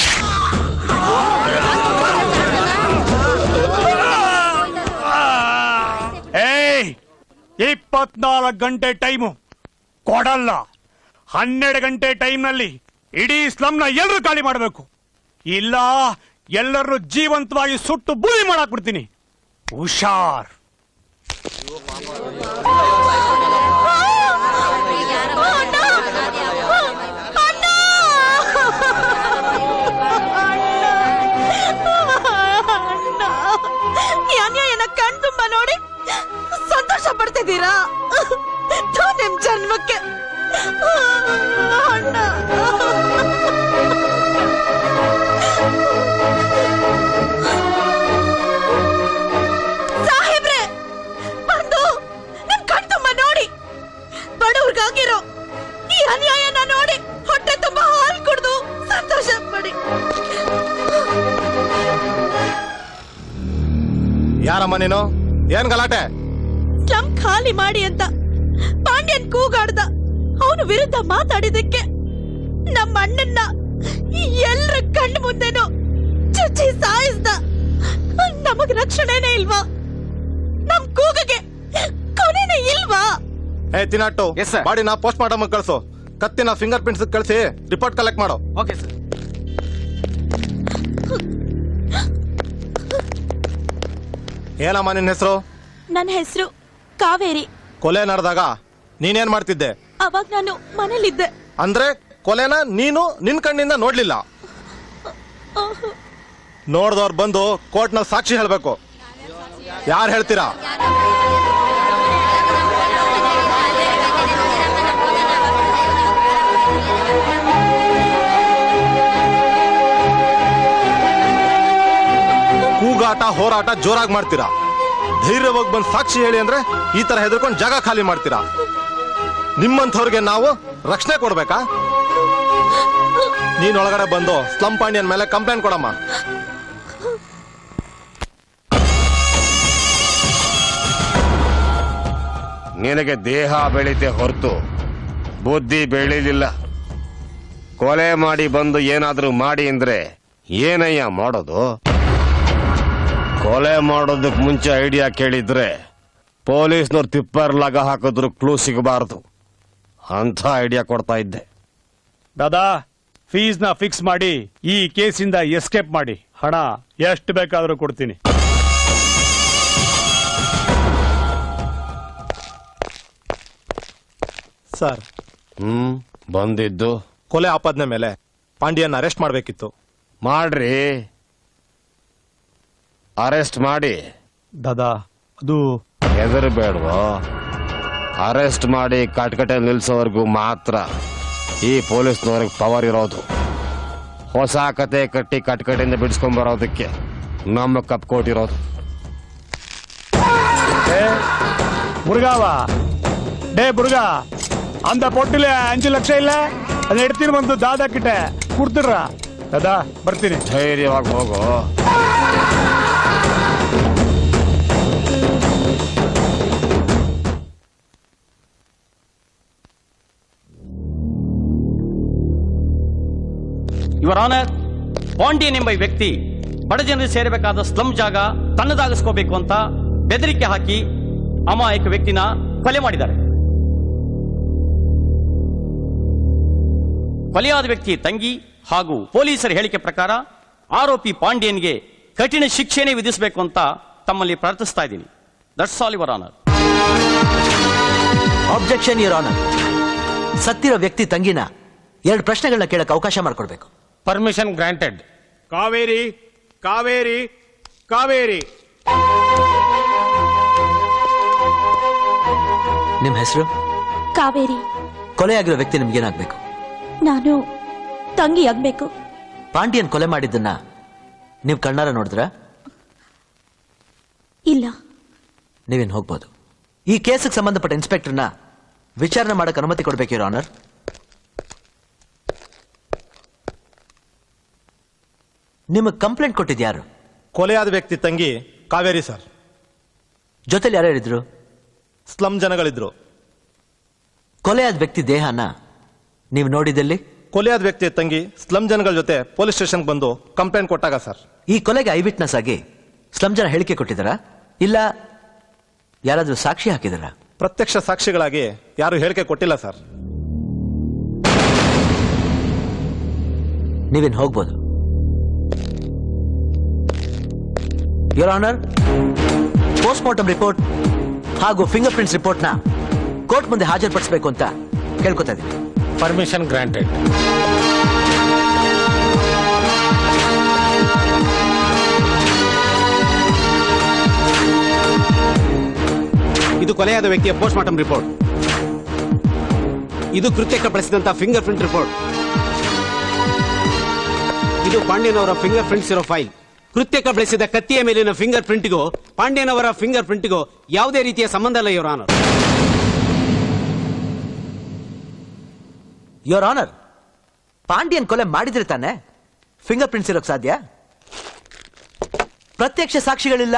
Speaker 8: 24 ಗಂಟೆ ಟೈಮು ಕೊಡಲ್ಲ. 12 ಗಂಟೆ ಟೈಮ್ನಲ್ಲಿ ಇಡೀ ಸ್ಲಮ್ನ ಎಲ್ಲರೂ ಖಾಲಿ ಮಾಡಬೇಕು, ಇಲ್ಲ ಎಲ್ಲರೂ ಜೀವಂತವಾಗಿ ಸುಟ್ಟು ಬೂದಿ ಮಾಡಾಕ್ಬಿಡ್ತೀನಿ. ಹುಷಾರ್.
Speaker 1: ಕಣ್ ತುಂಬ ನೋಡಿ ಸಂತೋಷ ಪಡ್ತಿದ್ದೀರಾ? ನಿಮ್ ಜನ್ಮಕ್ಕೆ ಅಣ್ಣ. ಸಾಹೇಬ್ರೆ, ಬಂದು ನಿಮ್ ಕಣ್ ತುಂಬ ನೋಡಿ ಬಡವ್ರಿಗಾಗಿರೋ ಈ ಅನ್ಯಾಯನ ನೋಡಿ ಹೊಟ್ಟೆ ತುಂಬ ಹಾಲು ಕುಡ್ದು ಸಂತೋಷ ಪಡಿ.
Speaker 6: ಯಾರಮ್ಮ ನೀನು? ಏನ್ ಗಲಾಟೆ?
Speaker 1: ಸ್ಲಮ್ ಖಾಲಿ ಮಾಡಿ ಅಂತ ಪಾಂಡ್ಯನ್ ಕೂಗಾಡ್ದ. ಅವನು ವಿರುದ್ಧ ಮಾತಾಡಿದಕ್ಕೆ ನಮ್ಮ ಅಣ್ಣನ್ನ ಎಲ್ರ ಕಣ್ಣು ಮುಂದೆನೋ ಚುಚ್ಚಿ ಸಾಯಿಸ್ದ. ನಮಗ್ ರಕ್ಷಣೆನೇ ಇಲ್ವಾ? ನಮ್ ಕೂಗಗೆ ಕೊನೆನೇ ಇಲ್ವಾ?
Speaker 6: ಏ ತಿನ್ನಟ್ಟು, ಬಾಡಿನ ಪೋಸ್ಟ್ ಮಾರ್ಟಮ್ ಕಳ್ಸು. ಕತ್ತಿನ ಫಿಂಗರ್ ಪ್ರಿಂಟ್ಸ್ ಕಳಿಸಿ ರಿಪೋರ್ಟ್ ಕಲೆಕ್ಟ್ ಮಾಡೋ.
Speaker 4: Okay sir.
Speaker 6: ಏನಮ್ಮ ನಿನ್ನ ಹೆಸರು?
Speaker 1: ನನ್ನ ಹೆಸರು ಕಾವೇರಿ.
Speaker 6: ಕೊಲೆ ನಡೆದಾಗ ನೀನೇನ್ ಮಾಡ್ತಿದ್ದೆ?
Speaker 1: ಅವಾಗ ನಾನು ಮನೇಲಿದ್ದೆ.
Speaker 6: ಅಂದ್ರೆ ಕೊಲೆನ ನೀನು ನಿನ್ ಕಣ್ಣಿಂದ ನೋಡ್ಲಿಲ್ಲ? ನೋಡ್ದವ್ರು ಬಂದು ಕೋರ್ಟ್ ನಲ್ಲಿ ಸಾಕ್ಷಿ ಹೇಳ್ಬೇಕು. ಯಾರು ಹೇಳ್ತೀರಾ? ಕೂಗಾಟ ಹೋರಾಟ ಜೋರಾಗಿ ಮಾಡ್ತೀರಾ. ಧೈರ್ಯವಾಗಿ ಬಂದು ಸಾಕ್ಷಿ ಹೇಳಿ ಅಂದ್ರೆ ಈ ತರ ಹೆದರ್ಕೊಂಡು ಜಾಗ ಖಾಲಿ ಮಾಡ್ತೀರಾ. ನಿಮ್ಮಂಥವ್ರಿಗೆ ನಾವು ರಕ್ಷಣೆ ಕೊಡ್ಬೇಕಾ? ನೀನ್ ಒಳಗಡೆ ಬಂದು ಸ್ಲಮ್ ಪಾಂಡ್ಯನ್ ಮೇಲೆ ಕಂಪ್ಲೇಂಟ್ ಕೊಡಮ್ಮ.
Speaker 7: ನಿನಗೆ ದೇಹ ಬೆಳೀತೆ ಹೊರತು ಬುದ್ಧಿ ಬೆಳೀಲಿಲ್ಲ. ಕೊಲೆ ಮಾಡಿ ಬಂದು ಏನಾದ್ರೂ ಮಾಡಿ ಅಂದ್ರೆ ಏನಯ್ಯ ಮಾಡೋದು? ಕೊಲೆ ಮಾಡೋದಕ್ಕೆ ಮುಂಚೆ ಐಡಿಯಾ ಕೇಳಿದ್ರೆ ಪೊಲೀಸ್ನವ್ರು ತಿಪ್ಪರ್ ಲಗ ಹಾಕಿದ್ರು ಕ್ಲೂ ಸಿಗಬಾರದು ಅಂತ ಐಡಿಯಾ ಕೊಡ್ತಾ ಇದ್ದೆ.
Speaker 8: ದಾದಾ, ಫೀಸ್ನ ಫಿಕ್ಸ್ ಮಾಡಿ ಈ ಕೇಸಿಂದ ಎಸ್ಕೇಪ್ ಮಾಡಿ. ಹಣ ಎಷ್ಟು ಬೇಕಾದರೂ ಕೊಡ್ತೀನಿ.
Speaker 6: ಸರ್,
Speaker 7: ಬಂದಿದ್ದು
Speaker 6: ಕೊಲೆ ಆಪಾದನೆ ಮೇಲೆ ಪಾಂಡ್ಯನ್ ಅರೆಸ್ಟ್ ಮಾಡಬೇಕಿತ್ತು.
Speaker 7: ಮಾಡ್ರಿ, ಅರೆಸ್ಟ್ ಮಾಡಿ.
Speaker 8: ದಾದಾ, ಅದು
Speaker 7: ಹೆದರ್ಬೇಡ್ವೋ. ಅರೆಸ್ಟ್ ಮಾಡಿ ಕಟ್ಕಟೆ ನಿಲ್ಸೋವರೆಗೂ ಮಾತ್ರ ಈ ಪೊಲೀಸ್ನವ್ರಿಗೆ ಪವರ್ ಇರೋದು. ಹೊಸ ಕತೆ ಕಟ್ಟಿ ಕಟ್ಕಟೆಯಿಂದ ಬಿಡಿಸ್ಕೊಂಬರೋದಕ್ಕೆ ನಮ್ಮ ಕಪ್ ಕೊಟ್ಟಿರೋದು.
Speaker 8: ಮುರುಗಾವಾ, ಡೇ ಮುರುಗಾ, அந்த பொட்டில 5 ಲಕ್ಷ ಇಲ್ಲ, ಅದು ಎಡ್ತೀನಿ ಬಂದು ದಾದಾ ಕಿಟ್ಟೆ ಕುಡ್ತಿರ. ದಾದಾ ಬರ್ತೀನಿ.
Speaker 7: ಧೈರ್ಯವಾಗಿ ಹೋಗು.
Speaker 12: ಯುವರ್ ಆನರ್, ಪಾಂಡ್ಯನ್ ಎಂಬ ವ್ಯಕ್ತಿ ಬಡ ಜನರಿಗೆ ಸೇರಬೇಕಾದ ಸ್ಲಂ ಜಾಗ ತನ್ನದಾಗಿಸ್ಕೋಬೇಕು ಅಂತ ಬೆದರಿಕೆ ಹಾಕಿ ಅಮಾಯಕ ವ್ಯಕ್ತಿನ ಕೊಲೆ ಮಾಡಿದ್ದಾರೆ. ಕೊಲೆಯಾದ ವ್ಯಕ್ತಿ ತಂಗಿ ಹಾಗೂ ಪೊಲೀಸರ ಹೇಳಿಕೆ ಪ್ರಕಾರ ಆರೋಪಿ ಪಾಂಡ್ಯನ್ಗೆ ಕಠಿಣ ಶಿಕ್ಷೆನೇ ವಿಧಿಸಬೇಕು ಅಂತ ತಮ್ಮಲ್ಲಿ ಪ್ರಾರ್ಥಿಸ್ತಾ ಇದ್ದೀನಿ. That's all your honour.
Speaker 3: Objection your honour. ಸತ್ತಿರೋ ವ್ಯಕ್ತಿ ತಂಗಿನ 2 ಪ್ರಶ್ನೆಗಳನ್ನ ಕೇಳಕ್ಕೆ ಅವಕಾಶ ಮಾಡಿಕೊಡ್ಬೇಕು.
Speaker 7: Permission granted.
Speaker 8: ಕಾವೇರಿ, ಕಾವೇರಿ, ಕಾವೇರಿ.
Speaker 3: ನಿಮ್ಮ ಹೆಸರು?
Speaker 13: ಕಾವೇರಿ.
Speaker 3: ಕೊಲೆಯಾಗಿರೋ ವ್ಯಕ್ತಿ ನಿಮ್ಗೇನಾಗ್ಬೇಕು?
Speaker 13: ನಾನು ತಂಗಿ ಆಗ್ಬೇಕು.
Speaker 3: ಪಾಂಡ್ಯನ್ ಕೊಲೆ ಮಾಡಿದ್ದನ್ನ ನೀವು ಕಣ್ಣಾರ ನೋಡಿದ್ರ?
Speaker 13: ಇಲ್ಲ.
Speaker 3: ನೀವೇನು ಹೋಗ್ಬೋದು. ಈ ಕೇಸಿಗೆ ಸಂಬಂಧಪಟ್ಟ ಇನ್ಸ್ಪೆಕ್ಟರ್ನ ವಿಚಾರಣೆ ಮಾಡಕ್ಕೆ ಅನುಮತಿ ಕೊಡಬೇಕು ಯುವರ್ ಆನರ್. ನಿಮಗೆ ಕಂಪ್ಲೇಂಟ್ ಕೊಟ್ಟಿದ್ಯಾರು?
Speaker 6: ಕೊಲೆಯಾದ ವ್ಯಕ್ತಿ ತಂಗಿ ಕಾವೇರಿ ಸರ್.
Speaker 3: ಜೊತೆಲಿ ಯಾರು ಹೇಳಿದ್ರು?
Speaker 6: ಸ್ಲಮ್ ಜನಗಳಿದ್ರು.
Speaker 3: ಕೊಲೆಯಾದ ವ್ಯಕ್ತಿ ದೇಹನ ನೀವು ನೋಡಿದಲ್ಲಿ?
Speaker 6: ಕೊಲೆಯಾದ ವ್ಯಕ್ತಿ ತಂಗಿ ಸ್ಲಮ್ ಜನಗಳ ಜೊತೆ ಪೊಲೀಸ್ ಸ್ಟೇಷನ್ಗೆ ಬಂದು ಕಂಪ್ಲೇಂಟ್ ಕೊಟ್ಟಾಗ ಸರ್.
Speaker 3: ಈ ಕೊಲೆಗೆ ಐ ವಿಟ್ನೆಸ್ ಆಗಿ ಸ್ಲಮ್ ಜನ ಹೇಳಿಕೆ ಕೊಟ್ಟಿದ್ದಾರಾ, ಇಲ್ಲ ಯಾರಾದ್ರೂ ಸಾಕ್ಷಿ ಹಾಕಿದಾರಾ?
Speaker 6: ಪ್ರತ್ಯಕ್ಷ ಸಾಕ್ಷಿಗಳಾಗಿ ಯಾರು ಹೇಳಿಕೆ ಕೊಟ್ಟಿಲ್ಲ ಸರ್.
Speaker 3: ನೀವೇನು ಹೋಗ್ಬೋದು. Your honour, post mortem report ಹಾಗೂ ಫಿಂಗರ್ ಪ್ರಿಂಟ್ಸ್ ರಿಪೋರ್ಟ್ನ ಕೋರ್ಟ್ ಮುಂದೆ ಹಾಜರುಪಡಿಸಬೇಕು ಅಂತ ಕೇಳ್ಕೊತಾ ಇದ್ದೀನಿ.
Speaker 7: Permission granted.
Speaker 14: ಇದು ಕೊಲೆಯಾದ ವ್ಯಕ್ತಿಯ ಪೋಸ್ಟ್ ಮಾರ್ಟಮ್ ರಿಪೋರ್ಟ್. ಇದು ಕೃತ್ಯಕ್ಕೆ ಬಳಸಿದಂತಹ ಫಿಂಗರ್ ಪ್ರಿಂಟ್ ರಿಪೋರ್ಟ್. ಇದು ಪಾಂಡ್ಯನ್ ಅವರ ಫಿಂಗರ್ ಪ್ರಿಂಟ್ಸ್ ಇರೋ ಫೈಲ್. ಕೃತ್ಯಕ್ಕೆ ಬಳಸಿದ ಕತ್ತಿಯ ಮೇಲಿನ ಫಿಂಗರ್ ಪ್ರಿಂಟ್ಗೂ ಪಾಂಡ್ಯನ್ ಅವರ ಫಿಂಗರ್ ಪ್ರಿಂಟ್ಗೂ ಯಾವುದೇ ರೀತಿಯ ಸಂಬಂಧ ಇಲ್ಲ your honour.
Speaker 3: Your honour, Pandyan ಕೊಲೆ ಮಾಡಿದ್ರೆ ತಾನೆ ಫಿಂಗರ್ ಪ್ರಿಂಟ್ಸ್ ಇರೋಕ್ ಸಾಧ್ಯ? ಪ್ರತ್ಯಕ್ಷ ಸಾಕ್ಷಿಗಳಿಲ್ಲ,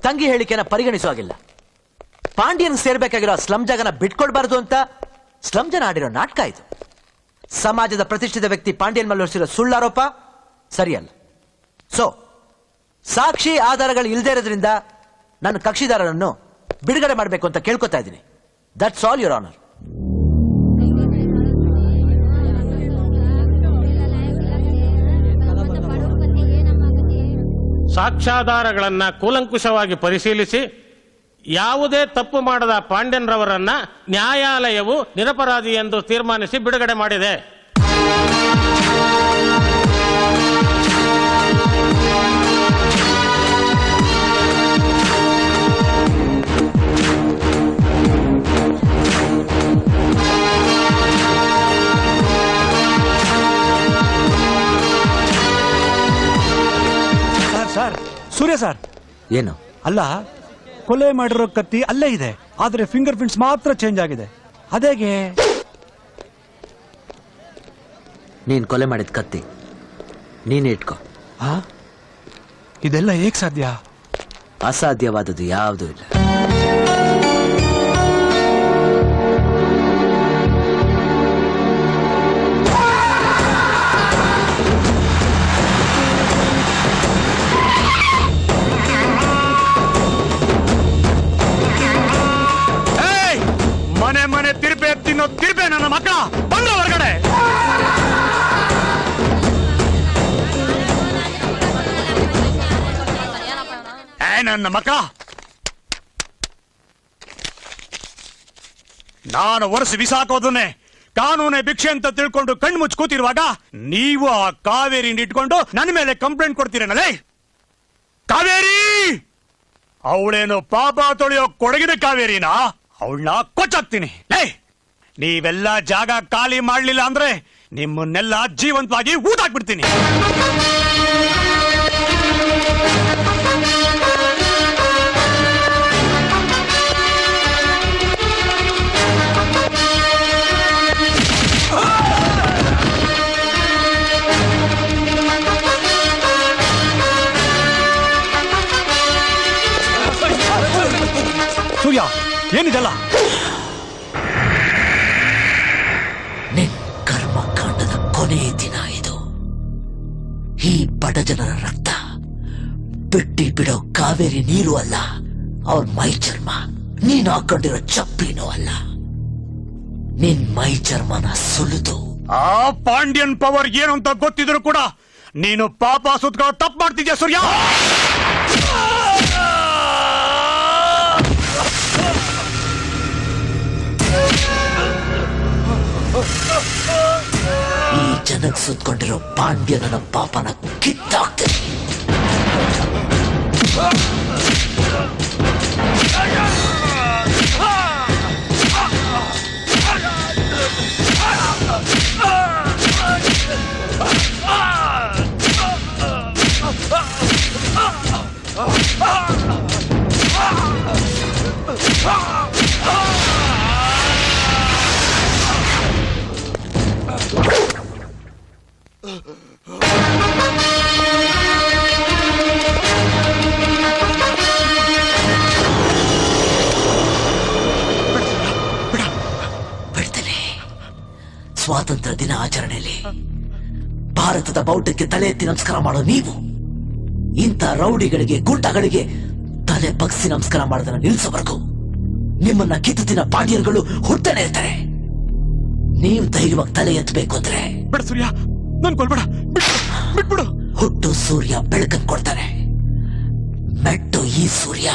Speaker 3: ತಂಗಿ ಹೇಳಿಕೆನ ಪರಿಗಣಿಸುವಾಗಿಲ್ಲ. ಪಾಂಡ್ಯನ್ ಸೇರ್ಬೇಕಾಗಿರೋ ಸ್ಲಂ ಜಾಗನ ಬಿಟ್ಕೊಡ್ಬಾರ್ದು ಅಂತ ಸ್ಲಂ ಜನ ಆಡಿರೋ ನಾಟಕ ಇದು. ಸಮಾಜದ ಪ್ರತಿಷ್ಠಿತ ವ್ಯಕ್ತಿ ಪಾಂಡ್ಯನ್ ಮೇಲೆ ಹೊರಿಸಿರೋ ಸುಳ್ಳಾರೋಪ ಸರಿಯಲ್ಲ. ಸೊ ಸಾಕ್ಷಿ ಆಧಾರಗಳು ಇಲ್ಲದೆ ಇರೋದ್ರಿಂದ ನನ್ನ ಕಕ್ಷಿದಾರರನ್ನು ಬಿಡುಗಡೆ ಮಾಡಬೇಕು ಅಂತ ಕೇಳ್ಕೊತಾ ಇದ್ದೀನಿ. That's all your honour.
Speaker 9: ಸಾಕ್ಷ್ಯಾಧಾರಗಳನ್ನ ಕೂಲಂಕುಷವಾಗಿ ಪರಿಶೀಲಿಸಿ ಯಾವುದೇ ತಪ್ಪು ಮಾಡದ ಪಾಂಡ್ಯನ್ ರವರನ್ನ ನ್ಯಾಯಾಲಯವು ನಿರಪರಾಧಿ ಎಂದು ತೀರ್ಮಾನಿಸಿ ಬಿಡುಗಡೆ ಮಾಡಿದೆ.
Speaker 8: ಸರ್, ಸೂರ್ಯ ಸರ್,
Speaker 3: ಏನು?
Speaker 8: ಅಲ್ಲ, ಕೊಲೆ ಮಾಡಿರೋ ಕತ್ತಿ ಅಲ್ಲೇ ಇದೆ, ಆದ್ರೆ ಫಿಂಗರ್ ಪ್ರಿಂಟ್ಸ್ ಮಾತ್ರ ಚೇಂಜ್ ಆಗಿದೆ. ಅದೇಗೆ?
Speaker 3: ನೀನ್ ಕೊಲೆ ಮಾಡಿದ ಕತ್ತಿ ನೀನೇ ಇಟ್ಕೋ.
Speaker 8: ಇದೆಲ್ಲ ಹೇಗ್ ಸಾಧ್ಯ?
Speaker 3: ಅಸಾಧ್ಯವಾದದ್ದು ಯಾವುದೂ ಇಲ್ಲ.
Speaker 8: ನನ್ನ ಮಕ್ಕಳ, ನಾನು ವರ್ಷ ಬಿಸಾಕೋದನ್ನೇ ಕಾನೂನೇ ಭಿಕ್ಷೆ ಅಂತ ತಿಳ್ಕೊಂಡು ಕಣ್ಣು ಮುಚ್ಚಿ ಕೂತಿರುವಾಗ ನೀವು ಆ ಕಾವೇರಿನ ಇಟ್ಕೊಂಡು ನನ್ನ ಮೇಲೆ ಕಂಪ್ಲೇಂಟ್ ಕೊಡ್ತೀರೇನಲ್ಲೇ? ಕಾವೇರಿ ಅವಳೇನು ಪಾಪ ತೊಳೆಯೋ ಕೊಡಗಿನ ಕಾವೇರಿನ, ಅವಳನ್ನ ಕೊಚ್ಚಾಕ್ತೀನಿ. ನೀವೆಲ್ಲ ಜಾಗ ಖಾಲಿ ಮಾಡ್ಲಿಲ್ಲ ಅಂದ್ರೆ ನಿಮ್ಮನ್ನೆಲ್ಲ ಜೀವಂತವಾಗಿ ಊದಾಕ್ಬಿಡ್ತೀನಿ. ಸೂರ್ಯ, ಏನಿದೆಲ್ಲ?
Speaker 3: ನಿನ್ ಕರ್ಮಕಾಂಡದ ಕೊನೆಯ ದಿನ ಇದು. ಈ ಬಡ ಜನರ ರಕ್ತ ಬಿಟ್ಟಿ ಬಿಡೋ ಕಾವೇರಿ ನೀರು ಅಲ್ಲ, ಅವ್ರ ಮೈ ಚರ್ಮ. ನೀನ್ ಹಾಕೊಂಡಿರೋ ಚಪ್ಲಿನೂ ಅಲ್ಲ, ನಿನ್ ಮೈ ಚರ್ಮನ ಸುಲಿದು.
Speaker 8: ಆ ಪಾಂಡ್ಯನ್ ಪವರ್ ಏನು ಅಂತ ಗೊತ್ತಿದ್ರು ಕೂಡ ನೀನು ಪಾಪ ಸುತ್ಕೊಳ್ಳೋ ತಪ್ಪು ಮಾಡ್ತಿದ್ಯಾ ಸೂರ್ಯ.
Speaker 3: ಈ ಜನಕ್ ಸುತ್ಕೊಂಡಿರೋ ಪಾಂಡ್ಯನ ಪಾಪನ ಕಿತ್ತಾಕ್ತೀನಿ. ಬಿಡ್ತೇನೆ. ಸ್ವಾತಂತ್ರ್ಯ ದಿನ ಆಚರಣೆಯಲ್ಲಿ ಭಾರತದ ಬಾವುಟಕ್ಕೆ ತಲೆ ಎತ್ತಿ ನಮಸ್ಕಾರ ಮಾಡೋ ನೀವು ಇಂಥ ರೌಡಿಗಳಿಗೆ, ಗುಂಡಗಳಿಗೆ ತಲೆ ಬಗ್ಸಿ ನಮಸ್ಕಾರ ಮಾಡೋದನ್ನ ನಿಲ್ಸೋವರೆಗೂ ನಿಮ್ಮನ್ನ ಕಿತ್ತು ತಿನ್ನ ಪಾಂಡ್ಯರುಗಳು ಹುಟ್ಟನೆ ಇರ್ತಾರೆ. ನೀವು ಧೈರ್ಯವಾಗಿ ತಲೆ ಎತ್ತಬೇಕು ಅಂದ್ರೆ
Speaker 8: ಬೇಡ ಸೂರ್ಯ, ನನ್ ಕೊಲ್ಬೇಡ, ಬಿಟ್ಬಿಡು.
Speaker 3: ಹುಟ್ಟು ಸೂರ್ಯ ಬೆಳಕನ್ನು ಕೊಡ್ತಾನೆ, ಮೆಟ್ಟು ಈ ಸೂರ್ಯ.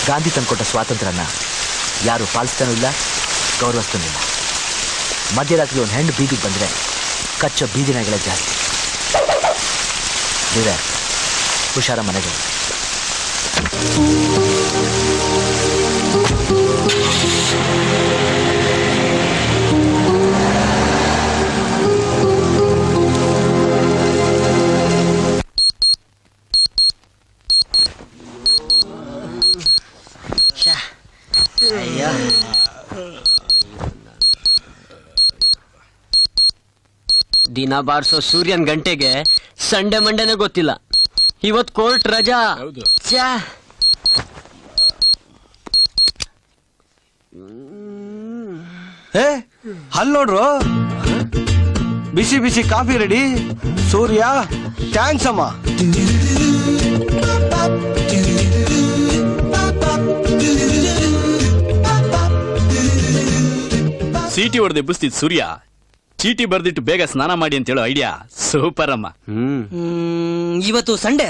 Speaker 3: ಗಾಂಧಿ ತಂದುಕೊಟ್ಟ ಸ್ವಾತಂತ್ರ್ಯನ ಯಾರು ಪಾಲಿಸ್ತಾನೂ ಇಲ್ಲ, ಗೌರವಿಸ್ತಾನೂ ಇಲ್ಲ. ಮಧ್ಯರಾತ್ರಿ ಒಂದು ಹೆಣ್ಣು ಬೀದಿಗೆ ಬಂದರೆ ಕಚ್ಚೋ ಬೀದಿನಾಗಳೇ ಜಾಸ್ತಿ. ಹುಷಾರ ಮನೆಗೆ.
Speaker 12: ದಿನ ಬಾರಿಸೋ ಸೂರ್ಯನ್ ಗಂಟೆಗೆ ಸಂಡೆ ಮಂಡೆನೆ ಗೊತ್ತಿಲ್ಲ. ಇವತ್ ಕೋರ್ಟ್ ರಜಾ. ಛೆ.
Speaker 2: ಅಲ್ಲಿ ನೋಡ್ರು, ಬಿಸಿ ಬಿಸಿ ಕಾಫಿ ರೆಡಿ. ಸೂರ್ಯ, ಥ್ಯಾಂಕ್ಸ್ ಅಮ್ಮ.
Speaker 12: ಚೀಟಿ ಹೊಡೆದು ಎಬ್ಬಿಸ್ತಿದ್ ಸೂರ್ಯ ಚೀಟಿ ಬರ್ದಿಟ್ಟು ಬೇಗ ಸ್ನಾನ ಮಾಡಿ ಅಂತ ಹೇಳೋ ಐಡಿಯಾ ಸೂಪರ್ ಅಮ್ಮ.
Speaker 4: ಇವತ್ತು ಸಂಡೆ,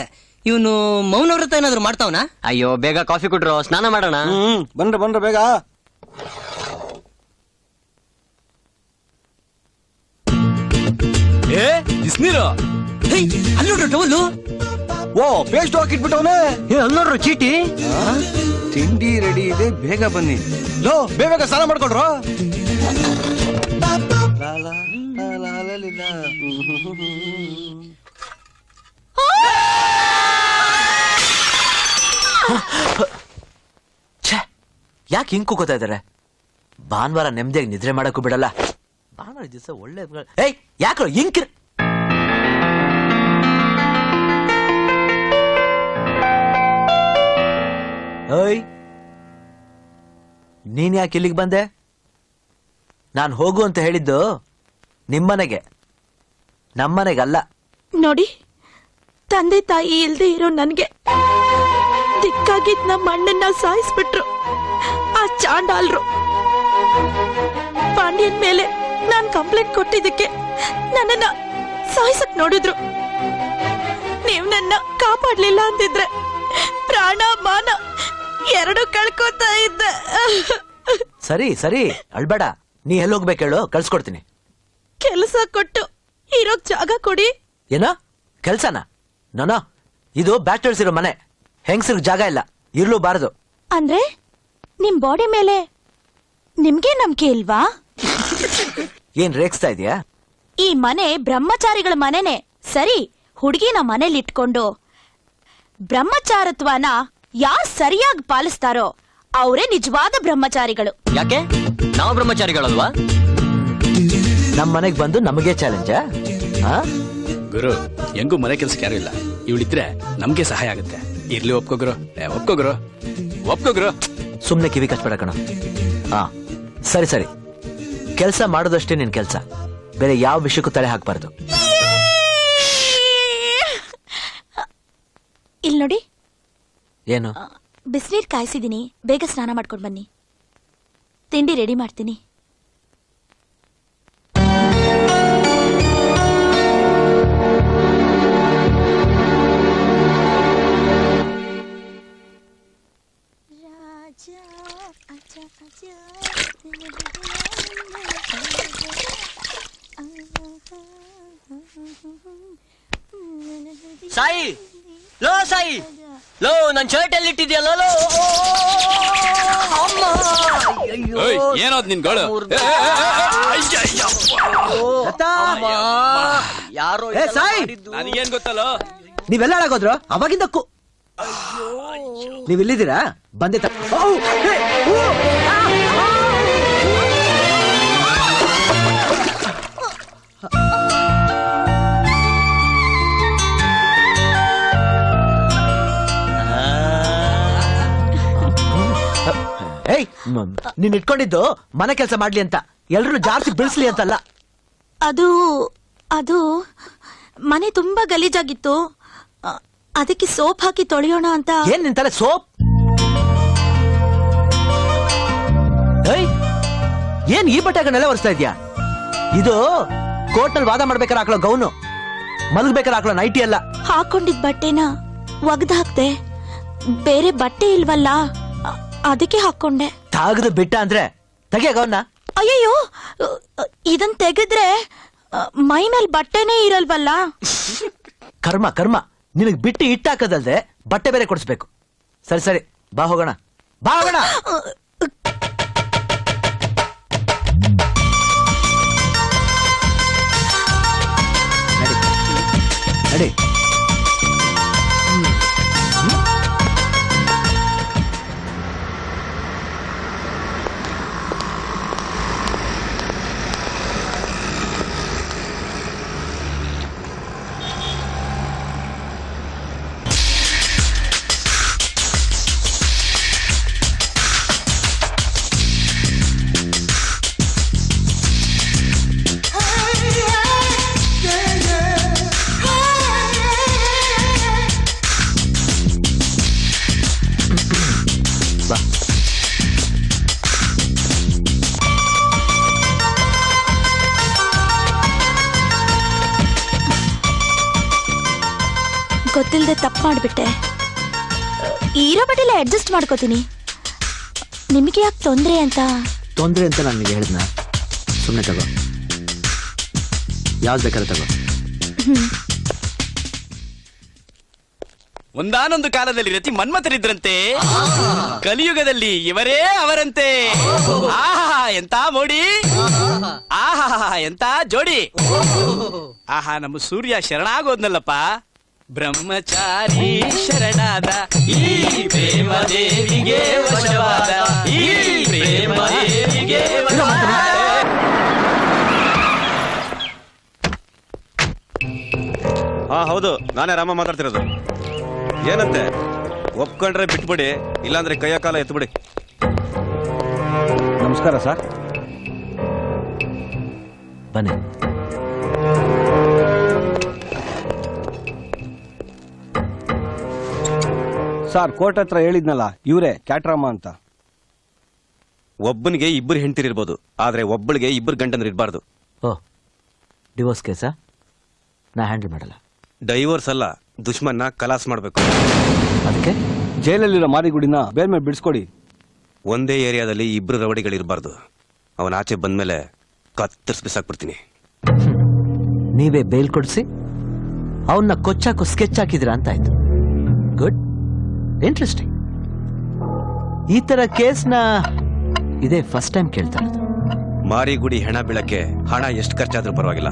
Speaker 4: ಇವನು ಮೌನ ವ್ರತ ಏನಾದ್ರು ಮಾಡ್ತಾವನ?
Speaker 12: ಅಯ್ಯೋ ಬೇಗ ಕಾಫಿ ಕೊಟ್ರು, ಸ್ನಾನ ಮಾಡೋಣ.
Speaker 2: ಬಂದ್ರೆ ಬೇಗ.
Speaker 12: ಬಿಸ್ನೀರು.
Speaker 4: ಅಲ್ಲಿ ನೋಡ್ರು ಟವಲ್ಲು.
Speaker 2: ಓ, ಪೇಸ್ಟ್ ಹಾಕಿಟ್ಬಿಟ್ಟವನೇ.
Speaker 12: ಅಲ್ಲಿ ನೋಡ್ರು ಚೀಟಿ.
Speaker 2: ತಿಂಡಿ ರೆಡಿ ಇದೆ, ಬೇಗ ಬನ್ನಿ. ಲೋ, ಬೇಗ ಸ್ನಾನ ಮಾಡ್ಕೊಳ್ರು.
Speaker 3: ಯಾಕೆ ಹಿಂಗ್ ಕೂಕೋತಾ ಇದಾರೆ? ಭಾನುವಾರ ನೆಮ್ಮದಿಯಾಗಿ ನಿದ್ರೆ ಮಾಡಕ್ಕೂ ಬಿಡಲ್ಲ. ಭಾನುವಾರ ದಿವಸ ಒಳ್ಳೆ ಏಯ್ ಯಾಕೆ ಹಿಂಗ್ ಓಯ್, ನೀನ್ ಯಾಕೆ ಇಲ್ಲಿಗೆ ಬಂದೆ? ನಾನು ಹೋಗು ಅಂತ ಹೇಳಿದ್ದು ನಿಮ್ಮನೆಗೆ, ನಮ್ಮನೆಗಲ್ಲ.
Speaker 13: ನೋಡಿ, ತಂದೆ ತಾಯಿ ಇಲ್ದೆ ಇರೋ ನನ್ಗೆ ದಿಕ್ಕಾಗಿದ್ ನಮ್ಮ ಅಣ್ಣನ್ನ ಸಾಯಿಸ್ಬಿಟ್ರು ಆ ಚಾಂಡಾಲ್ರು. ಪಾಂಡ್ಯನ್ ಮೇಲೆ ನಾನ್ ಕಂಪ್ಲೇಂಟ್ ಕೊಟ್ಟಿದ್ದಕ್ಕೆ ನನ್ನನ್ನ ಸಾಯಿಸಕ್ ನೋಡಿದ್ರು. ನೀವ್ ನನ್ನ ಕಾಪಾಡ್ಲಿಲ್ಲ ಅಂತಿದ್ರೆ ಪ್ರಾಣ ಮಾನ ಎರಡು ಕಳ್ಕೊತಾ ಇದ್ದೆ.
Speaker 3: ಸರಿ ಸರಿ, ಅಳ್ಬೇಡ. ನೀ ಎಲ್ಲೋಗ್ಬೇಕು ಹೇಳು, ಕಳ್ಸ್ಕೊಡ್ತೀನಿ.
Speaker 13: ಕೆಲಸ ಕೊಟ್ಟು ಇರೋಕ್ ಜಾಗ ಕೊಡಿ.
Speaker 3: ಏನೋ ಕೆಲ್ಸನ? ನೋನೋ, ಇದು ಬ್ಯಾಚಲರ್ಸ್ ಇರೋ ಮನೆ, ಹೆಂಗಸ್ರಿಗೆ ಜಾಗ ಇಲ್ಲ, ಇರ್ಲೂಬಾರದು.
Speaker 13: ಅಂದ್ರೆ ನಿಮ್ ಬಾಡಿ ಮೇಲೆ ನಿಮ್ಗೆ ನಂಬಿಕೆ ಇಲ್ವಾ?
Speaker 3: ಏನ್ ರೇಗಿಸ್ತಾ ಇದೀಯಾ?
Speaker 13: ಈ ಮನೆ ಬ್ರಹ್ಮಚಾರಿಗಳ ಮನೆನೆ. ಸರಿ, ಹುಡುಗಿನ ಮನೇಲಿ ಇಟ್ಕೊಂಡು ಬ್ರಹ್ಮಚಾರತ್ವನ ಯಾರು ಸರಿಯಾಗಿ ಪಾಲಿಸ್ತಾರೋ ಅವರೇ ನಿಜವಾದ ಬ್ರಹ್ಮಚಾರಿಗಳು.
Speaker 12: ಯಾಕೆ ನಾವು ಬ್ರಹ್ಮಚಾರಿಗಳಲ್ವಾ?
Speaker 3: ನಮ್ ಮನೆಗ್ ಬಂದು ನಮಗೆ ಚಾಲೆಂಜ್.
Speaker 12: ಗುರು, ಹೆಂಗೂ ಮನೆ ಕೆಲ್ಸಕ್ಕೆ ಯಾರು ಇಲ್ಲ, ಇವಳಿದ್ರೆ ನಮ್ಗೆ ಸಹಾಯ ಆಗುತ್ತೆ. ಇರ್ಲಿ, ಒಪ್ಕೋಗ್ರು.
Speaker 3: ಸುಮ್ನೆ ಕಿವಿ ಕಚ್ಬೇಡ ಕಣ. ಸರಿ ಸರಿ, ಕೆಲ್ಸ ಮಾಡೋದಷ್ಟೇ ನಿನ್ ಕೆಲ್ಸ, ಬೇರೆ ಯಾವ ವಿಷಯಕ್ಕೂ ತಲೆ ಹಾಕ್ಬಾರ್ದು.
Speaker 13: ಇಲ್ಲಿ ನೋಡಿ,
Speaker 3: ಏನು?
Speaker 13: ಬಿಸಿನೀರ್ ಕಾಯಿಸಿದೀನಿ, ಬೇಗ ಸ್ನಾನ ಮಾಡ್ಕೊಂಡು ಬನ್ನಿ. ತಿಂಡಿ ರೆಡಿ ಮಾಡ್ತೀನಿ.
Speaker 12: ಸಾಯಿ, ಲೋ ಸಾಯಿ, ಲೋ ನನ್ ಶರ್ಟ್ ಎಲ್ಲಿ ಇಟ್ಟಿದ್ಯಲ್ಲ? ಏನೋದ್ ನಿನ್ ಗೋಳು? ಯಾರೋ ನನಗೇನ್ ಗೊತ್ತಲ್ಲ.
Speaker 3: ನೀವೆಲ್ಲ ಹಾಳಾಗೋದ್ರು ಅವಾಗಿಂದಕ್ಕೂ. ನೀವಿಲ್ಲಿದ್ದೀರಾ? ಬಂದೆ. ಏಯ್, ನೀನ್ ಇಟ್ಕೊಂಡಿದ್ದು ಮನೆ ಕೆಲಸ ಮಾಡ್ಲಿ ಅಂತ, ಎಲ್ರು ಜಾಸ್ತಿ ಬಿಡಿಸ್ಲಿ ಅಂತಲ್ಲ.
Speaker 13: ಅದು ಮನೆ ತುಂಬಾ ಗಲೀಜಾಗಿತ್ತು, ಅದಕ್ಕೆ ಸೋಪ್ ಹಾಕಿ ತೊಳೆಯೋಣ ಅಂತ.
Speaker 3: ಏನ್ ನಿಂತಲ್ಲ ಸೋಪ್? ಏನ್ ಈ ಬಟ್ಟೆಗಳನ್ನೆಲ್ಲ ಒರೆಸ್ತಾ ಇದ್ಯಾ? ಇದು ಕೋರ್ಟ್ನಲ್ಲಿ ವಾದ ಮಾಡ್ಬೇಕಾದ್ರೆ ಹಾಕೊಳ್ಳೋ ಗೌನು, ಮಲಗ್ಬೇಕಾದ್ರೆ ಹಾಕೊಳ್ಳೋ ನೈಟಿ ಅಲ್ಲ.
Speaker 13: ಹಾಕೊಂಡಿದ್ ಬಟ್ಟೆನ ಒಗ್ದು ಹಾಕ್ದೆ, ಬೇರೆ ಬಟ್ಟೆ ಇಲ್ವಲ್ಲ, ಅದಕ್ಕೆ ಹಾಕೊಂಡೆ.
Speaker 3: ತಾಗದು ಬಿಟ್ಟ ಅಂದ್ರೆ ತೆಗಿಯ ಗೌನ.
Speaker 13: ಅಯ್ಯಯ್ಯೋ, ಇದನ್ ತೆಗೆದ್ರೆ ಮೈ ಮೇಲ್ ಬಟ್ಟೆನೇ ಇರಲ್ವಲ್ಲ.
Speaker 3: ಕರ್ಮ ಕರ್ಮ, ನಿನಗ್ ಬಿಟ್ಟು ಇಟ್ಟಾಕದಲ್ದೆ ಬಟ್ಟೆ ಬೇರೆ ಕೊಡಿಸ್ಬೇಕು. ಸರಿ ಸರಿ, ಬಾ ಹೋಗೋಣ, ಬಾ ಹೋಗೋಣ. ನಡಿ.
Speaker 13: ಗೊತ್ತಿಲ್ಲದೆ ತಪ್ಪು ಮಾಡಿಬಿಟ್ಟೆ. ಇರೋ ಬಟ್ಟೆಲ್ಲ ಅಡ್ಜಸ್ಟ್ ಮಾಡ್ಕೋತೀನಿ. ನಿಮಗೆ ಯಾಕೆ ತೊಂದರೆ ಅಂತ
Speaker 3: ನನಗೆ ಹೇಳಿದ್ನ. ಸುಮ್ಮನೆ ತಗೋ, ಯಾವ್ದು ಬೇಕಾದ್ರೆ ತಗೋ.
Speaker 2: ಒಂದಾನೊಂದು ಕಾಲದಲ್ಲಿ ರತಿ ಮನ್ಮಥರಿದ್ರಂತೆ, ಕಲಿಯುಗದಲ್ಲಿ ಇವರೇ ಅವರಂತೆ. ಆಹಾ ಎಂತ ಮೋಡಿ, ಆಹಾ ಎಂತ ಜೋಡಿ. ಆಹಾ ನಮ್ಮ ಸೂರ್ಯ ಶರಣಾಗೋದ್ನಲ್ಲಪ್ಪ. ಬ್ರಹ್ಮಚಾರಿ ಶರಣಾದ ಈ ಪ್ರೇಮ ದೇವಿಗೆ ವಶವಾದ, ಈ ಪ್ರೇಮ ದೇವಿಗೆ ವಶವಾದ.
Speaker 6: ಹಾ ಹೌದು, ನಾನೇ ರಾಮ ಮಾತಾಡ್ತಿರೋದು. ಏನಂತೆ? ಒಪ್ಕೊಂಡ್ರೆ ಬಿಟ್ಬಿಡಿ, ಇಲ್ಲಾಂದ್ರೆ ಕೈಯ ಕಾಲ ಎತ್ಬಿಡಿ.
Speaker 8: ನಮಸ್ಕಾರ ಸರ್.
Speaker 3: ಬನ್ನಿ.
Speaker 8: ಸರ್, ಕೋರ್ಟ್ ಹತ್ರ ಹೇಳಿದ್ನಲ್ಲ, ಇವರೇ ಕ್ಯಾಟ್ರಾಮ ಅಂತ.
Speaker 2: ಒಬ್ಬನಿಗೆ ಇಬ್ಬರು ಹೆಂಡತಿರಿರ್ಬೋದು, ಆದ್ರೆ ಒಬ್ಬಳಿಗೆ ಇಬ್ಬರು ಗಂಡಂದ್ರು ಇರಬಾರ್ದು.
Speaker 3: ಓ, ಡಿವೋರ್ಸ್ ಕೇಸಾ? ನಾ ಹ್ಯಾಂಡಲ್ ಮಾಡಲ್ಲ.
Speaker 2: ಡೈವೋರ್ಸ್ ಅಲ್ಲ, ದುಶ್ಮನ್ನ ಕಲಾಸ್ ಮಾಡ್ಬೇಕು.
Speaker 3: ಅದಕ್ಕೆ
Speaker 8: ಜೈಲಲ್ಲಿರೋ ಮಾರಿಗುಡಿನ ಬೇರೆ ಮೇಲೆ ಬಿಡಿಸ್ಕೊಡಿ.
Speaker 2: ಒಂದೇ ಏರಿಯಾದಲ್ಲಿ ಇಬ್ರು ರವಡಿಗಳಿರಬಾರ್ದು. ಅವನ ಆಚೆ ಬಂದ್ಮೇಲೆ ಕತ್ತರಿಸಿ ಬಿಸಾಕ್ಬಿಡ್ತೀನಿ.
Speaker 3: ನೀವೇ ಬೇಲ್ ಕೊಡಿಸಿ ಅವನ್ನ ಕೊಚ್ಚಾಕೋ ಸ್ಕೆಚ್ ಹಾಕಿದ್ರ ಅಂತ ಆಯ್ತು. Good, interesting. ಈ ತರ ಕೇಸ್ನ ಇದೇ ಫಸ್ಟ್ ಟೈಮ್ ಕೇಳ್ತಾ ಇರೋದು.
Speaker 2: ಮಾರಿಗುಡಿ ಹೆಣ ಬೀಳಕ್ಕೆ ಹಣ ಎಷ್ಟು ಖರ್ಚಾದ್ರೂ ಪರವಾಗಿಲ್ಲ,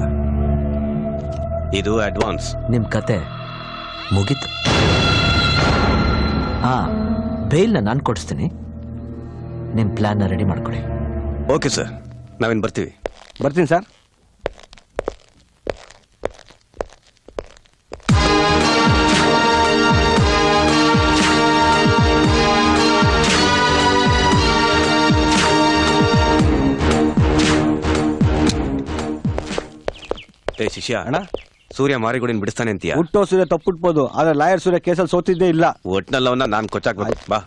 Speaker 2: ಇದು ಅಡ್ವಾನ್ಸ್.
Speaker 3: ನಿಮ್ ಕತೆ ಮುಗೀತು. ಬೇಲ್ನ ನಾನು ಕೊಡಿಸ್ತೀನಿ, ನಿಮ್ ಪ್ಲಾನ್ನ ರೆಡಿ ಮಾಡ್ಕೊಡಿ.
Speaker 2: ಓಕೆ ಸರ್, ನಾವೇನು ಬರ್ತೀವಿ.
Speaker 8: ಬರ್ತೀನಿ ಸರ್.
Speaker 2: ಏ ಶಿಷ್ಯ, ಅಣ್ಣ ಸೂರ್ಯ ಮಾರಿಗುಡಿನ ಬಿಡಿಸ್ತಾನೆ ಅಂತೀಯ?
Speaker 8: ಹುಟ್ಟೋ ಸೂರ್ಯ ತಪ್ಪುಟ್ಬೋದು, ಆದ್ರೆ ಲಾಯರ್ ಸೂರ್ಯ ಕೇಸಲ್ಲಿ ಸೋತಿದ್ದೇ ಇಲ್ಲ.
Speaker 2: ಒಟ್ನಲ್ಲವನ್ನ ನಾನು ಕೊಚ್ಚಾಕ್ಬೇಕು. ಬಾ.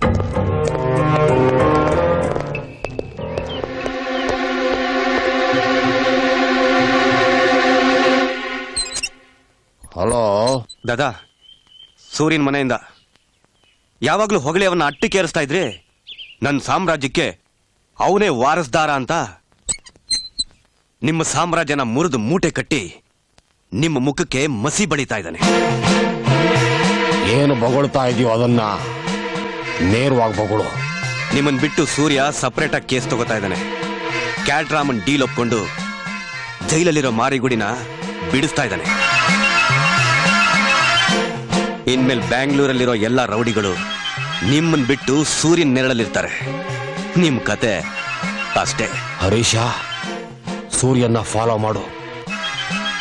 Speaker 7: ಹಲೋ
Speaker 2: ದಾದಾ, ಸೂರ್ಯನ ಮನೆಯಿಂದ ಯಾವಾಗ್ಲೂ ಹೊಗಳಿ ಅವನ್ನ ಅಟ್ಟಿಕೇರಿಸ್ತಾ ಇದ್ರಿ. ನನ್ನ ಸಾಮ್ರಾಜ್ಯಕ್ಕೆ ಅವನೇ ವಾರಸ್ದಾರ ಅಂತ ನಿಮ್ಮ ಸಾಮ್ರಾಜ್ಯನ ಮುರಿದು ಮೂಟೆ ಕಟ್ಟಿ ನಿಮ್ಮ ಮುಖಕ್ಕೆ ಮಸಿ ಬಳಿತಾ ಇದ್ದಾನೆ.
Speaker 7: ಏನು ಬೊಗಳ್ತಾ ಇದೆಯೋ ಅದನ್ನ ನೇರವಾಗಿ ಬೊಗಳು.
Speaker 2: ನಿಮ್ಮನ್ ಬಿಟ್ಟು ಸೂರ್ಯ ಸಪರೇಟ್ ಆಗಿ ಕೇಸ್ ತಗೋತಾ ಇದ್ದಾನೆ. ಕ್ಯಾಟ್ರಾಮನ್ ಡೀಲ್ ಒಪ್ಕೊಂಡು ಜೈಲಲ್ಲಿರೋ ಮಾರಿಗುಡಿನ ಬಿಡಿಸ್ತಾ ಇದ್ದಾನೆ. ಇನ್ಮೇಲೆ ಬ್ಯಾಂಗ್ಳೂರಲ್ಲಿರೋ ಎಲ್ಲಾ ರೌಡಿಗಳು ನಿಮ್ಮನ್ ಬಿಟ್ಟು ಸೂರ್ಯನ ನೆರಳಲ್ಲಿರ್ತಾರೆ. ನಿಮ್ ಕತೆ ಅಷ್ಟೇ.
Speaker 7: ಹರೀಶ, ಸೂರ್ಯನ ಫಾಲೋ ಮಾಡು.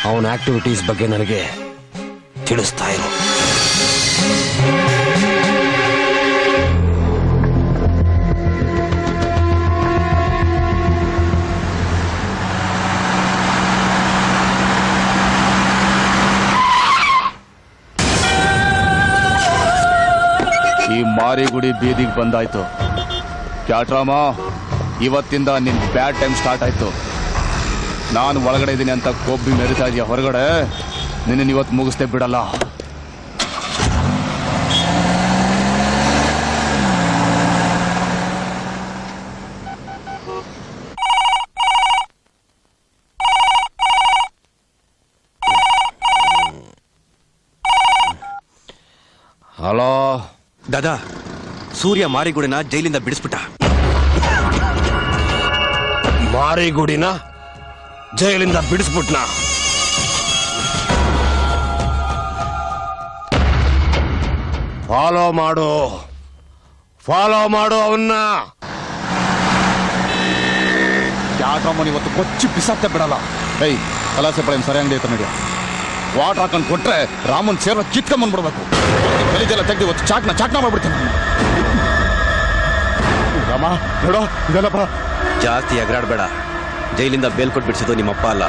Speaker 7: ಅವನ ಆಕ್ಟಿವಿಟೀಸ್ ಬಗ್ಗೆ ನನಗೆ ತಿಳಿಸ್ತಾ ಇರು.
Speaker 15: ಈ ಮಾರಿಗುಡಿ ಬೀದಿಗೆ ಬಂದಾಯ್ತು. ಕ್ಯಾಟ್ರಾಮ, ಇವತ್ತಿಂದ ನಿನ್ ಬ್ಯಾಡ್ ಟೈಮ್ ಸ್ಟಾರ್ಟ್ ಆಯ್ತು. ನಾನು ಒಳಗಡೆ ಇದ್ದೀನಿ ಅಂತ ಕೊಬ್ಬಿ ಮೆರಿತಾ ಇದೆಯಾ ಹೊರಗಡೆ, ನಿನ್ನ ಇವತ್ತು ಮುಗಿಸ್ತೇ ಬಿಡಲ್ಲ.
Speaker 7: ಹಲೋ
Speaker 2: ದಾದಾ, ಸೂರ್ಯ ಮಾರಿಗುಡಿನ ಜೈಲಿಂದ ಬಿಡಿಸ್ಬಿಟ್ಟ.
Speaker 7: ಮಾರಿಗುಡಿನ ಜೈಲಿಂದ ಬಿಡಿಸ್ಬಿಟ್ನ? ಫಾಲೋ ಮಾಡು ಅವನ್ನ.
Speaker 15: ಕ್ಯಾಟ್ರಾಮನ್ ಇವತ್ತು ಕೊಚ್ಚಿ ಬಿಸಾಕ್ತೆ ಬಿಡಲ್ಲ. ಏಯ್, ಕಲಾಸೆ ಪಡೆ ಸರಿ ಅಂಗಡಿ ಐತೆ ನೋಡಿ. ವಾಟರ್ ಹಾಕೊಂಡು ಕೊಟ್ರೆ ರಾಮನ್ ಸೇರ್ನ ಕಿತ್ಕೊಂಡ್ಬಂದ್ಬಿಡ್ಬೇಕು. ಬೆಳಿದೆಲ್ಲ ತೆಗ್ದು ಇವತ್ತು ಚಾಟ್ನ ಮಾಡ್ಬಿಡ್ತೀನಿ. ರಾಮ ನೋಡೋ, ಇದೆಲ್ಲಪ್ಪ.
Speaker 2: ಜಾಸ್ತಿ ಎಗರಾಡ್ಬೇಡ. ಜೈಲಿಂದ ಬೇಲ್ ಕೊಟ್ಟು ಬಿಡಿಸಿದ್ದು ನಿಮ್ಮಪ್ಪ ಅಲ್ಲ.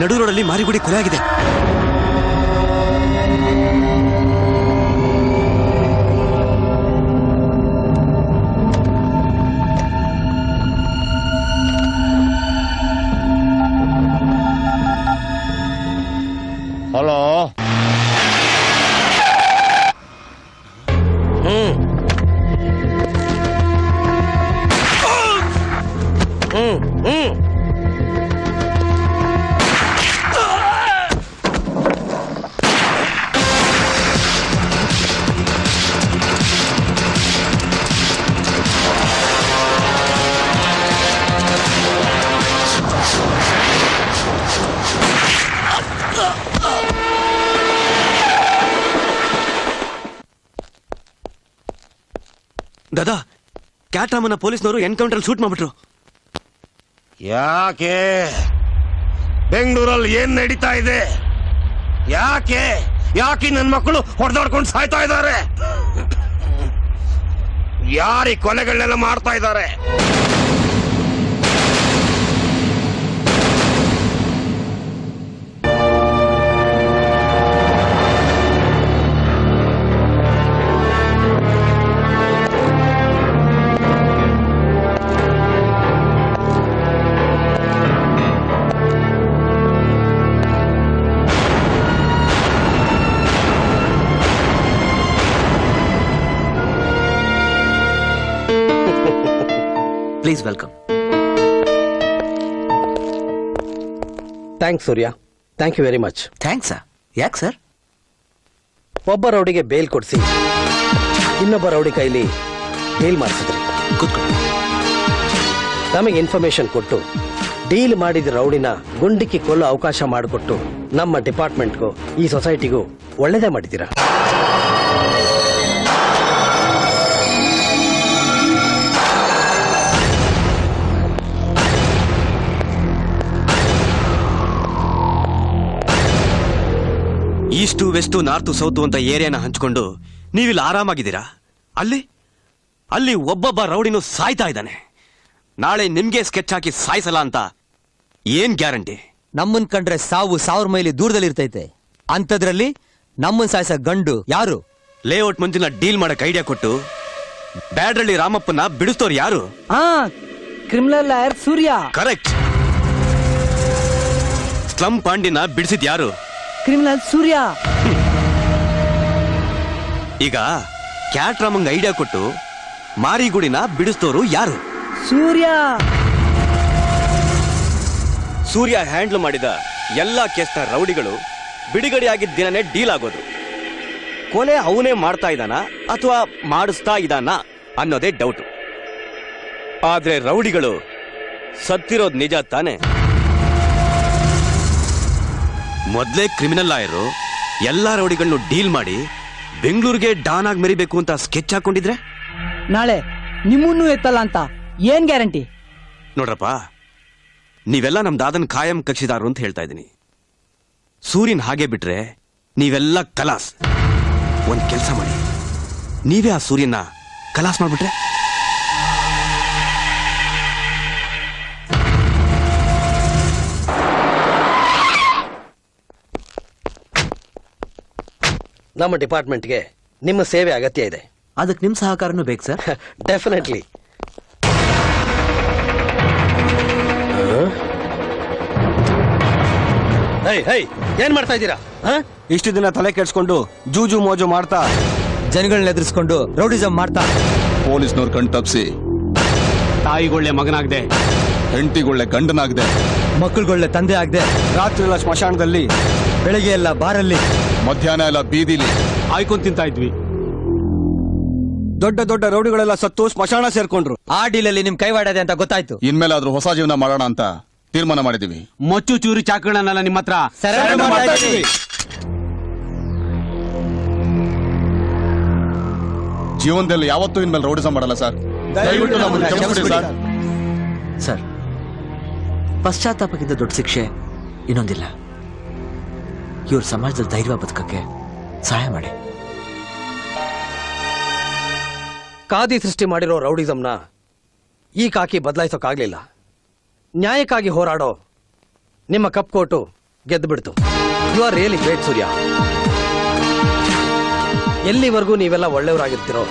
Speaker 2: ನಡು ರೋಡಲ್ಲಿ ಮಾರಿಗುಡಿ ಕೊಲೆ ಆಗಿದೆ.
Speaker 7: ಹಲೋ.
Speaker 2: ದಾದಾ, ಕ್ಯಾಟ್ರಾಮನ ಪೊಲೀಸ್ನವರು ಎನ್ಕೌಂಟರ್ ಶೂಟ್ ಮಾಡ್ಬಿಟ್ರು.
Speaker 7: ಯಾಕೆ? ಬೆಂಗಳೂರಲ್ಲಿ ಏನ್ ನಡೀತಾ ಇದೆ? ಯಾಕೆ ಯಾಕೆ ನನ್ನ ಮಕ್ಕಳು ಹೊಡೆದಾಡ್ಕೊಂಡು ಸಾಯ್ತಾ ಇದ್ದಾರೆ? ಯಾರಿ ಕೊಲೆಗಳನ್ನೆಲ್ಲ ಮಾಡ್ತಾ ಇದ್ದಾರೆ?
Speaker 3: Please welcome.
Speaker 10: Thanks Surya, thank you very much.
Speaker 3: ಥ್ಯಾಂಕ್ಸಾ? ಯಾಕೆ ಸರ್?
Speaker 10: ಒಬ್ಬ ರೌಡಿಗೆ ಬೇಲ್ ಕೊಡಿಸಿ ಇನ್ನೊಬ್ಬ ರೌಡಿ ಕೈಲಿ ಡೀಲ್ ಮಾಡಿಸಿದ್ರಿ.
Speaker 3: ಕೂತ್ಕೊಳ್ಳಿ.
Speaker 10: ನಮಗೆ ಇನ್ಫಾರ್ಮೇಶನ್ ಕೊಟ್ಟು ಡೀಲ್ ಮಾಡಿದ ರೌಡಿನ ಗುಂಡಿಕ್ಕಿ ಕೊಲ್ಲೋ ಅವಕಾಶ ಮಾಡಿಕೊಟ್ಟು ನಮ್ಮ ಡಿಪಾರ್ಟ್ಮೆಂಟ್ಗೂ ಈ ಸೊಸೈಟಿಗೂ ಒಳ್ಳೇದೇ ಮಾಡಿದ್ದೀರಾ.
Speaker 2: ಈಸ್ಟು ವೆಸ್ಟು ನಾರ್ತು ಸೌತು ಅಂತ ಏರಿಯಾನ ಹಂಚ್ಕೊಂಡು ನೀವಿಲ್ಲಿ ಆರಾಮಾಗಿದ್ದೀರಾ. ಅಲ್ಲಿ ಒಬ್ಬೊಬ್ಬ ರೌಡಿನೂ ಸಾಯ್ತಾ ಇದ್ದಾನೆ. ನಾಳೆ ನಿಮ್ಗೆ ಸ್ಕೆಚ್ ಹಾಕಿ ಸಾಯಿಸಲ್ಲ ಅಂತ ಏನ್ ಗ್ಯಾರಂಟಿ?
Speaker 5: ನಮ್ಮನ್ ಕಂಡ್ರೆ ಸಾವು 1000 ಮೈಲಿ ದೂರದಲ್ಲಿ ಇರ್ತೈತೆ. ಅಂಥದ್ರಲ್ಲಿ ನಮ್ಮನ್ ಸಾಯಿಸ ಗಂಡು ಯಾರು?
Speaker 2: ಲೇಔಟ್ ಮಂಜಿನ ಡೀಲ್ ಮಾಡಕ್ ಐಡಿಯಾ ಕೊಟ್ಟು ಬ್ಯಾಡ್ರಳ್ಳಿ ರಾಮಪ್ಪನ ಬಿಡಿಸ್ತೋರು ಯಾರು?
Speaker 5: ಕ್ರಿಮಿನಲ್ ಲಾಯರ್ ಸೂರ್ಯ.
Speaker 2: ಕರೆಕ್ಟ್. ಸ್ಲಂ ಪಾಂಡಿನ ಬಿಡಿಸಿದ್ ಯಾರು?
Speaker 5: ಕ್ರಿಮಿನಲ್ ಸೂರ್ಯ.
Speaker 2: ಈಗ ಕ್ಯಾಟ್ರಾಮಂಗ್ ಐಡಿಯಾ ಕೊಟ್ಟು ಮಾರಿಗುಡಿನ ಬಿಡಿಸ್ತೋರು ಯಾರು?
Speaker 5: ಸೂರ್ಯ.
Speaker 2: ಸೂರ್ಯ ಹ್ಯಾಂಡ್ಲ್ ಮಾಡಿದ ಎಲ್ಲಾ ಕೇಸ್ನ ರೌಡಿಗಳು ಬಿಡುಗಡೆಯಾಗಿದ್ದ ದಿನನೇ ಡೀಲ್ ಆಗೋದು. ಕೊಲೆ ಅವನೇ ಮಾಡ್ತಾ ಇದ್ದಾನ ಅಥವಾ ಮಾಡಿಸ್ತಾ ಇದ್ದಾನ ಅನ್ನೋದೇ ಡೌಟು. ಆದ್ರೆ ರೌಡಿಗಳು ಸತ್ತಿರೋದ್ ನಿಜ ತಾನೆ? ಮೊದ್ಲೇ ಕ್ರಿಮಿನಲ್ ಲಾಯರು ಎಲ್ಲಾ ರೌಡಿಗಳನ್ನು ಡೀಲ್ ಮಾಡಿ ಬೆಂಗಳೂರಿಗೆ ಡಾನ್ ಆಗಿ ಮೆರಿಬೇಕು ಅಂತ ಸ್ಕೆಚ್ ಹಾಕೊಂಡಿದ್ರೆ
Speaker 5: ನಾಳೆ ನಿಮ್ಮನ್ನೂ ಎತ್ತಲ್ಲ ಅಂತ ಏನ್ ಗ್ಯಾರಂಟಿ?
Speaker 2: ನೋಡ್ರಪ್ಪ, ನೀವೆಲ್ಲ ನಮ್ ದಾದನ್ ಖಾಯಂ ಕಕ್ಷಿದಾರರು ಅಂತ ಹೇಳ್ತಾ ಇದ್ದೀನಿ. ಸೂರ್ಯನ್ ಹಾಗೆ ಬಿಟ್ರೆ ನೀವೆಲ್ಲ ಕಲಾಸ್. ಒಂದ್ ಕೆಲಸ ಮಾಡಿ, ನೀವೇ ಆ ಸೂರ್ಯನ ಕಲಾಸ್ ಮಾಡ್ಬಿಟ್ರೆ?
Speaker 10: ನಮ್ಮ ಡಿಪಾರ್ಟ್ಮೆಂಟ್ಗೆ ನಿಮ್ಮ ಸೇವೆ ಅಗತ್ಯ ಇದೆ.
Speaker 3: ಅದಕ್ಕೆ ನಿಮ್ಮ ಸಹಕಾರನೂ ಬೇಕು ಸರ್.
Speaker 10: ಡೆಫಿನೆಟ್ಲಿ. ಏನ್ ಮಾಡ್ತಾ ಇದ್ದೀರಾ?
Speaker 14: ಇಷ್ಟು ದಿನ ತಲೆ ಕೆಡ್ಸ್ಕೊಂಡು ಜೂಜು ಮೋಜು ಮಾಡ್ತಾ
Speaker 5: ಜನಗಳನ್ನ ಎದುರಿಸ್ಕೊಂಡು ರೌಡಿಸಂ ಮಾಡ್ತಾ
Speaker 15: ಪೊಲೀಸ್ನವ್ರ ಕಣ್ ತಪ್ಸಿ
Speaker 14: ತಾಯಿಗೊಳ್ಳೆ ಮಗನಾಗ್ದೆ,
Speaker 15: ಹೆಂಡತಿಗೊಳ್ಳೆ ಗಂಡನಾಗ್ದೆ,
Speaker 5: ಮಕ್ಕಳುಗೊಳ್ಳೆ ತಂದೆ ಆಗದೆ,
Speaker 14: ರಾತ್ರಿ ಎಲ್ಲ ಸ್ಮಶಾನದಲ್ಲಿ,
Speaker 5: ಬೆಳಗ್ಗೆ ಎಲ್ಲ ಬಾರಲ್ಲಿ,
Speaker 15: ಮಧ್ಯಾಹ್ನ ಎಲ್ಲ ಬೀದಿಲಿ
Speaker 14: ಆಯ್ಕೊಂಡ್ ತಿಂತಾ ಇದ್ವಿ. ದೊಡ್ಡ ದೊಡ್ಡ ರೌಡಿಗಳೆಲ್ಲ ಸತ್ತು ಸ್ಮಶಾನ ಸೇರ್ಕೊಂಡ್ರು.
Speaker 5: ಆ ಡೀಲಲ್ಲಿ ನಿಮ್ ಕೈವಾಡದೆ ಅಂತ ಗೊತ್ತಾಯ್ತು.
Speaker 15: ಇನ್ಮೇಲಾದ್ರೂ ಹೊಸ ಜೀವನ ಮಾಡೋಣ ಅಂತ ತೀರ್ಮಾನ ಮಾಡಿದೀವಿ.
Speaker 14: ಮೊಚ್ಚು ಚೂರಿ ಚಾಕುಗಳನ್ನೆಲ್ಲ ನಿಮ್ಮ ಹತ್ರ
Speaker 15: ಜೀವನದಲ್ಲಿ ಯಾವತ್ತೂ ಇನ್ಮೇಲೆ ರೌಡಿಸಂ ಮಾಡಲ್ಲ ಸರ್. ದಯವಿಟ್ಟು ನಮ್ಮನ್ನು ಕ್ಷಮಿಸ್ಬಿಡಿ ಸರ್.
Speaker 3: ಸರ್, ಪಶ್ಚಾತ್ತಾಪಕ್ಕಿಂತ ದೊಡ್ಡ ಶಿಕ್ಷೆ ಇನ್ನೊಂದಿಲ್ಲ. ಇವ್ರ ಸಮಾಜದಲ್ಲಿ ಧೈರ್ಯ ಬದುಕಕ್ಕೆ ಸಹಾಯ ಮಾಡಿ.
Speaker 10: ಕಾದಿ ಸೃಷ್ಟಿ ಮಾಡಿರೋ ರೌಡಿಸಂನ ಈ ಕಾಕಿ ಬದಲಾಯಿಸೋಕ್ಕಾಗ್ಲಿಲ್ಲ. ನ್ಯಾಯಕ್ಕಾಗಿ ಹೋರಾಡೋ ನಿಮ್ಮ ಕಪ್ ಕೋಟು
Speaker 5: ಗೆದ್ದು ಬಿಡ್ತು. ಯು ಆರ್ ರಿಯಲಿ ಗ್ರೇಟ್ ಸೂರ್ಯ. ಎಲ್ಲಿವರೆಗೂ ನೀವೆಲ್ಲ ಒಳ್ಳೆಯವರಾಗಿರ್ತೀರೋ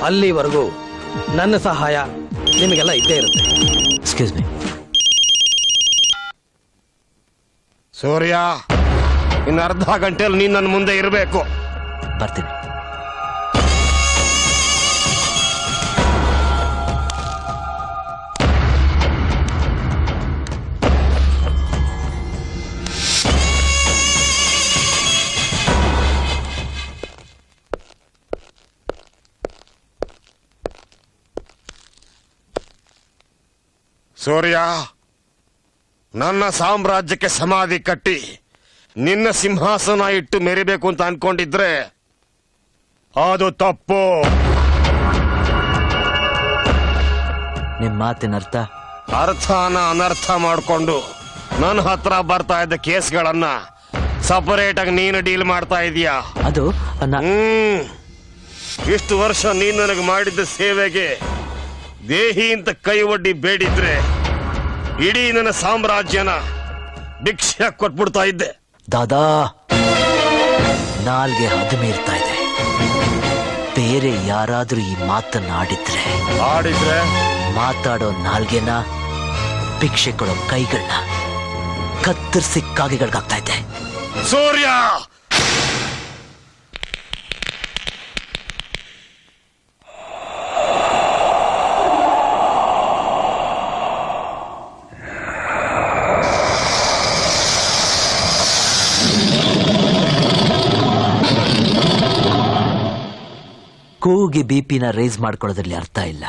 Speaker 5: ಅಲ್ಲಿವರೆಗೂ ನನ್ನ ಸಹಾಯ ನಿಮಗೆಲ್ಲ ಇದ್ದೇ ಇರುತ್ತೆ.
Speaker 3: Excuse me.
Speaker 7: ಸೂರ್ಯ, ಇನ್ನು ಅರ್ಧ ಗಂಟೆಯಲ್ಲಿ ನೀನ್ ನನ್ನ ಮುಂದೆ ಇರಬೇಕು.
Speaker 3: ಬರ್ತೀನಿ.
Speaker 7: ಸೂರ್ಯ, ನನ್ನ ಸಾಮ್ರಾಜ್ಯಕ್ಕೆ ಸಮಾಧಿ ಕಟ್ಟಿ ನಿನ್ನ ಸಿಂಹಾಸನ ಇಟ್ಟು ಮೆರಿಬೇಕು ಅಂತ ಅನ್ಕೊಂಡಿದ್ರೆ ಅದು ತಪ್ಪು.
Speaker 3: ನಿಮ್ ಮಾತಿನ ಅರ್ಥ?
Speaker 7: ಅರ್ಥನ ಅನರ್ಥ ಮಾಡಿಕೊಂಡು ನನ್ನ ಹತ್ರ ಬರ್ತಾ ಇದ್ದ ಕೇಸ್ಗಳನ್ನ ಸಪರೇಟ್ ಆಗಿ ನೀನು ಡೀಲ್ ಮಾಡ್ತಾ ಇದೀಯಾ.
Speaker 3: ಅದು
Speaker 7: ಇಷ್ಟು ವರ್ಷ ನೀನು ನನಗೆ ಮಾಡಿದ್ದ ಸೇವೆಗೆ ದೇಹಿ ಅಂತ ಕೈ ಒಡ್ಡಿ ಬೇಡಿದ್ರೆ ಇಡೀ ನನ್ನ ಸಾಮ್ರಾಜ್ಯನ ಭಿಕ್ಷೆ ಕೊಟ್ಬಿಡ್ತಾ ಇದ್ದೆ.
Speaker 3: ದಾದಾ, ನಾಲ್ಗೆ ಹದ ಮೀರ್ತಾ ಇದೆ. ಬೇರೆ ಯಾರಾದ್ರೂ ಈ ಮಾತನ್ನ ಆಡಿದ್ರೆ ಮಾತಾಡೋ ನಾಲ್ಗೆನ, ಭಿಕ್ಷೆ ಕೊಡೋ ಕೈಗಳನ್ನ ಕತ್ತರಿಸಿ ಕಾಗೆಗಳಿಗಾಗ್ತಾ ಇದೆ.
Speaker 7: ಸೂರ್ಯ,
Speaker 3: ಕೂಗಿ ಬಿಪಿನ ರೇಸ್ ಮಾಡ್ಕೊಳ್ಳೋದ್ರಲ್ಲಿ ಅರ್ಥ ಇಲ್ಲ.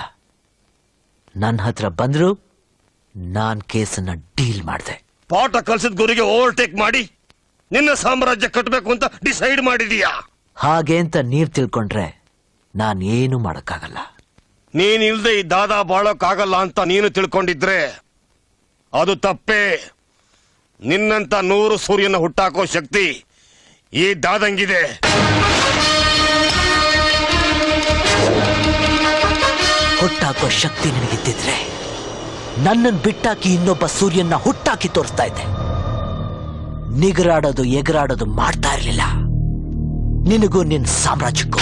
Speaker 3: ನನ್ನ ಹತ್ರ ಬಂದ್ರು ನಾನ್ ಕೇಸನ್ನ ಡೀಲ್ ಮಾಡಿದೆ.
Speaker 7: ಪಾಠ ಕಲ್ಸಿದ ಗುರಿಗೆ ಓವರ್ಟೇಕ್ ಮಾಡಿ ನಿನ್ನ ಸಾಮ್ರಾಜ್ಯ ಕಟ್ಟಬೇಕು ಅಂತ ಡಿಸೈಡ್ ಮಾಡಿದೀಯಾ.
Speaker 3: ಹಾಗೆ ಅಂತ ನೀವ್ ತಿಳ್ಕೊಂಡ್ರೆ ನಾನ್ ಏನು ಮಾಡಕ್ಕಾಗಲ್ಲ.
Speaker 7: ನೀನ್ ಇಲ್ದೆ ಈ ದಾದಾ ಬಾಳೋಕ್ಕಾಗಲ್ಲ ಅಂತ ನೀನು ತಿಳ್ಕೊಂಡಿದ್ರೆ ಅದು ತಪ್ಪೇ. ನಿನ್ನಂತ 100 ಸೂರ್ಯನ ಹುಟ್ಟಾಕೋ ಶಕ್ತಿ ಈ ದಾದಂಗಿದೆ.
Speaker 3: ಹುಟ್ಟಾಕೋ ಶಕ್ತಿ ನಿನಗಿದ್ದಿದ್ರೆ ನನ್ನನ್ನು ಬಿಟ್ಟಾಕಿ ಇನ್ನೊಬ್ಬ ಸೂರ್ಯನ ಹುಟ್ಟಾಕಿ ತೋರಿಸ್ತಾ ಇದ್ದೆ. ನಿಗರಾಡೋದು ಎಗರಾಡೋದು ಮಾಡ್ತಾ ಇರಲಿಲ್ಲ. ನಿನಗೂ ನಿನ್ನ ಸಾಮ್ರಾಜ್ಯಕ್ಕೂ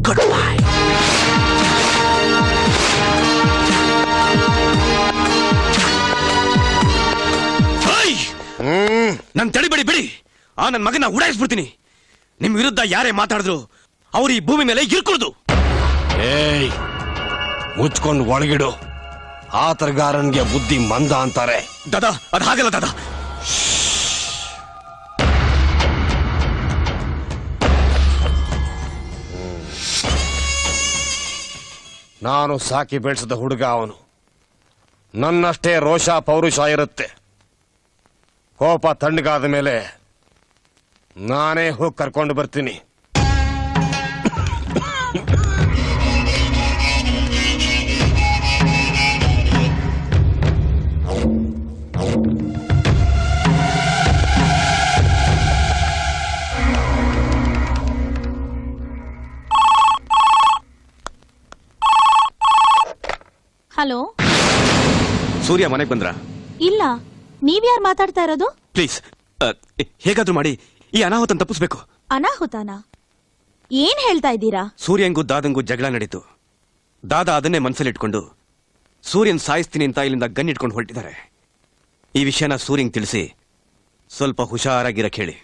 Speaker 3: ಗುಡ್ ಬೈ.
Speaker 2: ನನ್ ತಡಿಬೇಡಿ, ಬಿಡಿ. ಆ ನನ್ ಮಗನ ಉಡಾಯಿಸ್ಬಿಡ್ತೀನಿ. ನಿಮ್ ವಿರುದ್ಧ ಯಾರೇ ಮಾತಾಡಿದ್ರು ಅವ್ರು ಈ ಭೂಮಿ ಮೇಲೆ ಇರ್ಕೊಳ್ಳೋದು.
Speaker 7: ಏಯ್, ಮುಚ್ಕೊಂಡು ಒಳಗಿಡು. ಆತರಗಾರನ್ಗೆ ಬುದ್ಧಿ ಮಂದ ಅಂತಾರೆ.
Speaker 2: ದಾದಾ, ಅದು ಹಾಗಲ್ಲ ದಾದಾ.
Speaker 7: ನಾನು ಸಾಕಿ ಬೆಳೆಸಿದ ಹುಡುಗ ಅವನು. ನನ್ನಷ್ಟೇ ರೋಷ ಪೌರುಷ ಇರುತ್ತೆ. ಕೋಪ ತಣ್ಣಗಾದ ಮೇಲೆ ನಾನೇ ಹೋಗಿ ಕರ್ಕೊಂಡು ಬರ್ತೀನಿ.
Speaker 13: ಹಲೋ,
Speaker 2: ಸೂರ್ಯ ಮನೆಗೆ ಬಂದ್ರ?
Speaker 13: ಇಲ್ಲ. ನೀವ್ಯಾರು ಮಾತಾಡ್ತಾ ಇರೋದು?
Speaker 2: ಪ್ಲೀಸ್, ಹೇಗಾದ್ರೂ ಮಾಡಿ ಈ ಅನಾಹುತನ ತಪ್ಪಿಸ್ಬೇಕು.
Speaker 13: ಅನಾಹುತನ? ಏನ್ ಹೇಳ್ತಾ ಇದ್ದೀರಾ?
Speaker 2: ಸೂರ್ಯಂಗೂ ದಾದಂಗೂ ಜಗಳ ನಡೀತು. ದಾದಾ ಅದನ್ನೇ ಮನಸ್ಸಲ್ಲಿಟ್ಕೊಂಡು ಸೂರ್ಯನ್ ಸಾಯಿಸ್ತೀನಿ ಅಂತ ಇಲ್ಲಿಂದ ಗನ್ ಇಟ್ಕೊಂಡು ಹೊರಟಿದ್ದಾರೆ. ಈ ವಿಷಯನ ಸೂರ್ಯಂಗ್ ತಿಳಿಸಿ ಸ್ವಲ್ಪ ಹುಷಾರಾಗಿರಕ್ ಹೇಳಿ.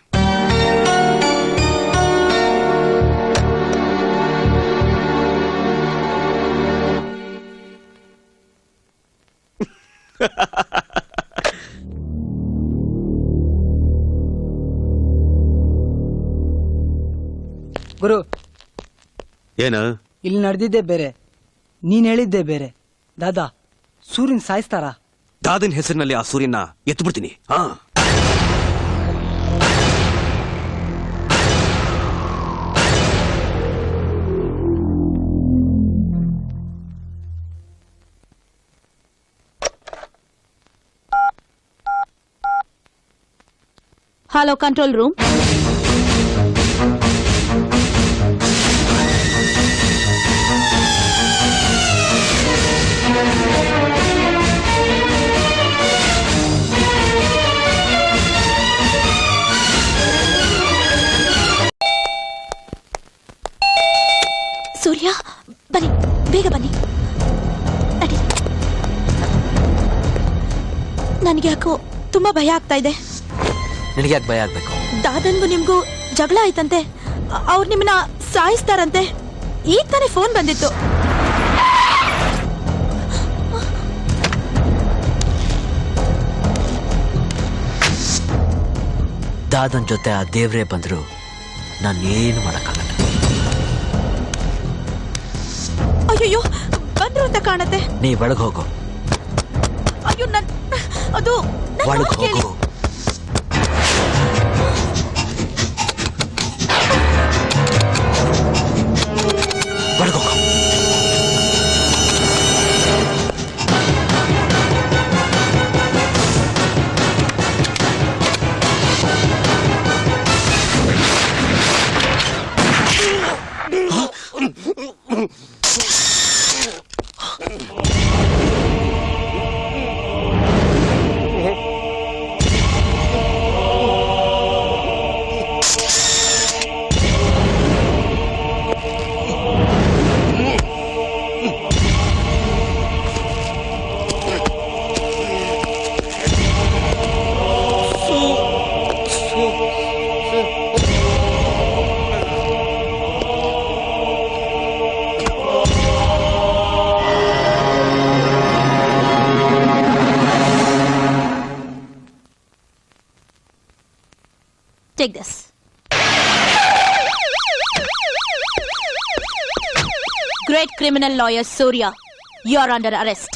Speaker 4: ಗುರು,
Speaker 2: ಏನ
Speaker 4: ಇಲ್ಲಿ ನಡೆದಿದ್ದೆ ಬೇರೆ, ನೀನ್ ಹೇಳಿದ್ದೆ ಬೇರೆ. ದಾದಾ ಸೂರ್ಯನ್ ಸಾಯಿಸ್ತಾರ?
Speaker 2: ದಾದನ್ ಹೆಸರಿನಲ್ಲಿ ಆ ಸೂರ್ಯನ ಎತ್ತು ಬಿಡ್ತೀನಿ. ಹಾ,
Speaker 13: ಹಲೋ, ಕಂಟ್ರೋಲ್ ರೂಮ್. ಸೂರ್ಯ ಬನ್ನಿ, ಬೇಗ ಬನ್ನಿ. ನಡಿ. ನನಗೆ ಯಾಕೋ ತುಂಬಾ ಭಯ ಆಗ್ತಾ ಇದೆ.
Speaker 3: ನಿನಗೆ ಯಾಕೆ ಭಯ ಆಗ್ಬೇಕು?
Speaker 13: ದಾದನ್ಗೂ ನಿಮ್ಗೂ ಜಗಳ ಆಯ್ತಂತೆ. ಅವ್ರು ನಿಮ್ಮನ್ನ ಸಾಯಿಸ್ತಾರಂತೆ. ಈಗ ತಾನೇ ಫೋನ್ ಬಂದಿತ್ತು.
Speaker 3: ದಾದನ್ ಜೊತೆ ಆ ದೇವ್ರೇ ಬಂದ್ರು ನಾನು ಏನು ಮಾಡಕ್ಕಾಗಲ್ಲ.
Speaker 13: ಅಯ್ಯೋ, ಬಂದ್ರು ಅಂತ ಕಾಣತ್ತೆ.
Speaker 3: ನೀ ಒಳಗೆ ಹೋಗು.
Speaker 13: ಅಯ್ಯೋ, ಅದು
Speaker 3: ಒಳಗೆ ಹೋಗು. ಒಳಗೆ ಹೋಗು.
Speaker 13: Take this. Great criminal lawyer Surya, you are under arrest.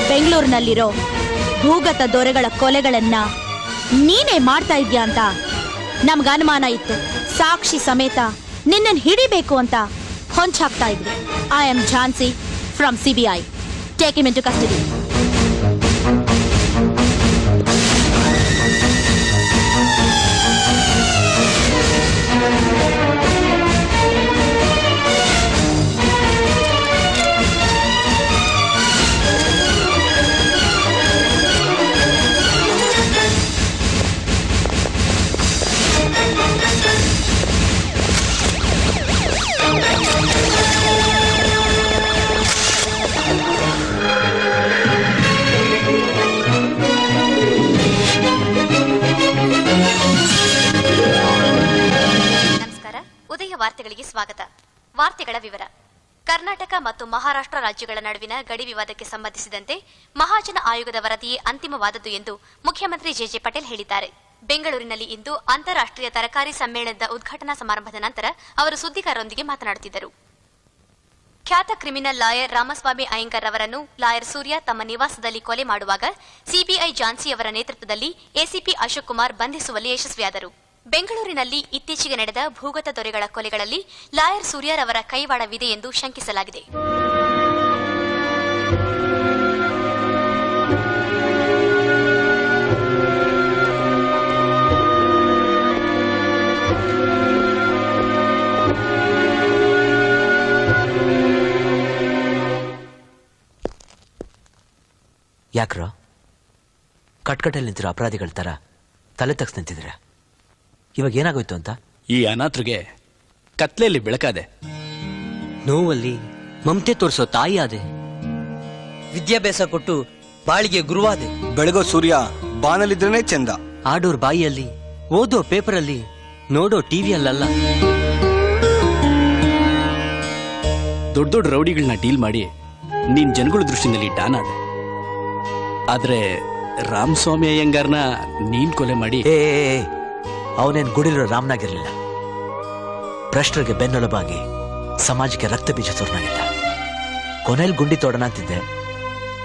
Speaker 13: ಬೆಂಗಳೂರಿನಲ್ಲಿರೋ ಭೂಗತ ದೊರೆಗಳ ಕೊಲೆಗಳನ್ನ ನೀನೇ ಮಾಡ್ತಾ ಇದ್ಯಾ ಅಂತ ನಮ್ಗೆ ಅನುಮಾನ ಇತ್ತು. ಸಾಕ್ಷಿ ಸಮೇತ ನಿನ್ನನ್ನು ಹಿಡಿಬೇಕು ಅಂತ ಹೊಂಚಾಗ್ತಾ ಇದ್ವಿ. I am Jhansi from CBI. Take him into custody.
Speaker 16: ವಾರ್ತೆಗಳಿಗೆ ಸ್ವಾಗತ. ವಾರ್ತೆಗಳ ವಿವರ. ಕರ್ನಾಟಕ ಮತ್ತು ಮಹಾರಾಷ್ಟ್ರ ರಾಜ್ಯಗಳ ನಡುವಿನ ಗಡಿ ವಿವಾದಕ್ಕೆ ಸಂಬಂಧಿಸಿದಂತೆ ಮಹಾಜನ ಆಯೋಗದ ವರದಿಯೇ ಅಂತಿಮವಾದದ್ದು ಎಂದು ಮುಖ್ಯಮಂತ್ರಿ ಜೆ ಪಟೇಲ್ ಹೇಳಿದ್ದಾರೆ. ಬೆಂಗಳೂರಿನಲ್ಲಿ ಇಂದು ಅಂತಾರಾಷ್ಟ್ರೀಯ ತರಕಾರಿ ಸಮ್ಮೇಳನದ ಉದ್ಘಾಟನಾ ಸಮಾರಂಭದ ನಂತರ ಅವರು ಸುದ್ದಿಗಾರರೊಂದಿಗೆ ಮಾತನಾಡುತ್ತಿದ್ದರು. ಖ್ಯಾತ ಕ್ರಿಮಿನಲ್ ಲಾಯರ್ ರಾಮಸ್ವಾಮಿ ಅಯ್ಯಂಗರ್ ಅವರನ್ನು ಲಾಯರ್ ಸೂರ್ಯ ತಮ್ಮ ನಿವಾಸದಲ್ಲಿ ಕೊಲೆ ಮಾಡುವಾಗ ಸಿಬಿಐ ಝಾನ್ಸಿ ಅವರ ನೇತೃತ್ವದಲ್ಲಿ ಎಸಿಪಿ ಅಶೋಕ್ ಕುಮಾರ್ ಬಂಧಿಸುವಲ್ಲಿ ಯಶಸ್ವಿಯಾದರು. ಬೆಂಗಳೂರಿನಲ್ಲಿ ಇತ್ತೀಚೆಗೆ ನಡೆದ ಭೂಗತ ದೊರೆಗಳ ಕೊಲೆಗಳಲ್ಲಿ ಲಾಯರ್ ಸೂರ್ಯರವರ ಕೈವಾಡವಿದೆ ಎಂದು ಶಂಕಿಸಲಾಗಿದೆ.
Speaker 3: ಯಾಕ್ರೋ ಕಟ್ಕಟ್ಟಲ್ಲಿ ನಿಂತಿರೋ ಅಪರಾಧಿಗಳ ತರ ತಲೆ ತಗ್ಸ್ ನಿಂತಿದ್ರೆ ಇವಾಗ ಏನಾಗೋಯ್ತು ಅಂತ?
Speaker 17: ಈ ಅನಾಥರಿಗೆ ಕತ್ಲೆಯಲ್ಲಿ ಬೆಳಕಾದೆ,
Speaker 5: ನೋವಲ್ಲಿ ಮಮತೆ ತೋರಿಸೋ ತಾಯಿ ಆದೆ, ವಿದ್ಯಾಭ್ಯಾಸ ಕೊಟ್ಟು ಬಾಳಿಗೆ ಗುರುವಾದೆ.
Speaker 18: ಬೆಳಗೋ ಸೂರ್ಯ ಬಾನಲ್ಲಿದ್ರೇನೆ ಚಂದ.
Speaker 5: ಆಡೋರ್ ಬಾಯಿಯಲ್ಲಿ, ಓದೋ ಪೇಪರಲ್ಲಿ, ನೋಡೋ ಟಿವಿಯಲ್ಲ.
Speaker 17: ದೊಡ್ಡ ದೊಡ್ಡ ರೌಡಿಗಳನ್ನ ಡೀಲ್ ಮಾಡಿ ನೀನ್ ಜನಗಳ ದೃಷ್ಟಿನಲ್ಲಿ ಡಾನ್ ಆದೆ. ಆದ್ರೆ ರಾಮಸ್ವಾಮಿ ಅಯ್ಯಂಗಾರ್ನ ನೀನ್ ಕೊಲೆ ಮಾಡಿ.
Speaker 3: ಅವನೇನ್ ಗುಡಿರೋ ರಾಮನಾಗಿರ್ಲಿಲ್ಲ. ಭ್ರಷ್ಟರಿಗೆ ಬೆನ್ನೆಲುಬಾಗಿ ಸಮಾಜಕ್ಕೆ ರಕ್ತ ಬೀಜ ಸುರ್ನಾಗಿದ್ದ. ಕೊನೆಯಲ್ಲಿ ಗುಂಡಿ ತೋಡಣ ಅಂತಿದ್ದೆ,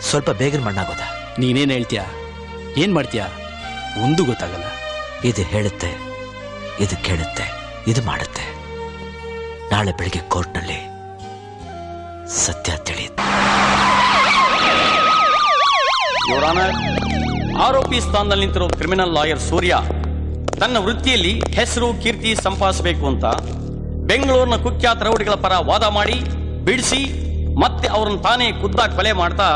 Speaker 3: ಸ್ವಲ್ಪ ಬೇಗನೆ ಮಣ್ಣಾಗೋದ.
Speaker 17: ನೀನೇನ್ ಹೇಳ್ತೀಯ, ಏನ್ ಮಾಡ್ತೀಯ ಒಂದು ಗೊತ್ತಾಗಲ್ಲ.
Speaker 3: ಇದು ಹೇಳುತ್ತೆ, ಇದು ಕೇಳುತ್ತೆ, ಇದು ಮಾಡುತ್ತೆ. ನಾಳೆ ಬೆಳಿಗ್ಗೆ ಕೋರ್ಟ್ನಲ್ಲಿ ಸತ್ಯ ತಿಳಿಯುತ್ತೆ.
Speaker 12: ಆರೋಪಿ ಸ್ಥಾನದಲ್ಲಿ ನಿಂತಿರೋ ಕ್ರಿಮಿನಲ್ ಲಾಯರ್ ಸೂರ್ಯ ತನ್ನ ವೃತ್ತಿಯಲ್ಲಿ ಹೆಸರು ಕೀರ್ತಿ ಸಂಪಾದಿಸಬೇಕು ಅಂತ ಬೆಂಗಳೂರಿನ ಕುಖ್ಯಾತ ರೌಡಿಗಳ ಪರ ವಾದ ಮಾಡಿ ಬಿಡಿಸಿ ಮತ್ತೆ ಅವರನ್ನು ತಾನೇ ಖುದ್ದಾಗಿ ಕೊಲೆ ಮಾಡ್ತಾ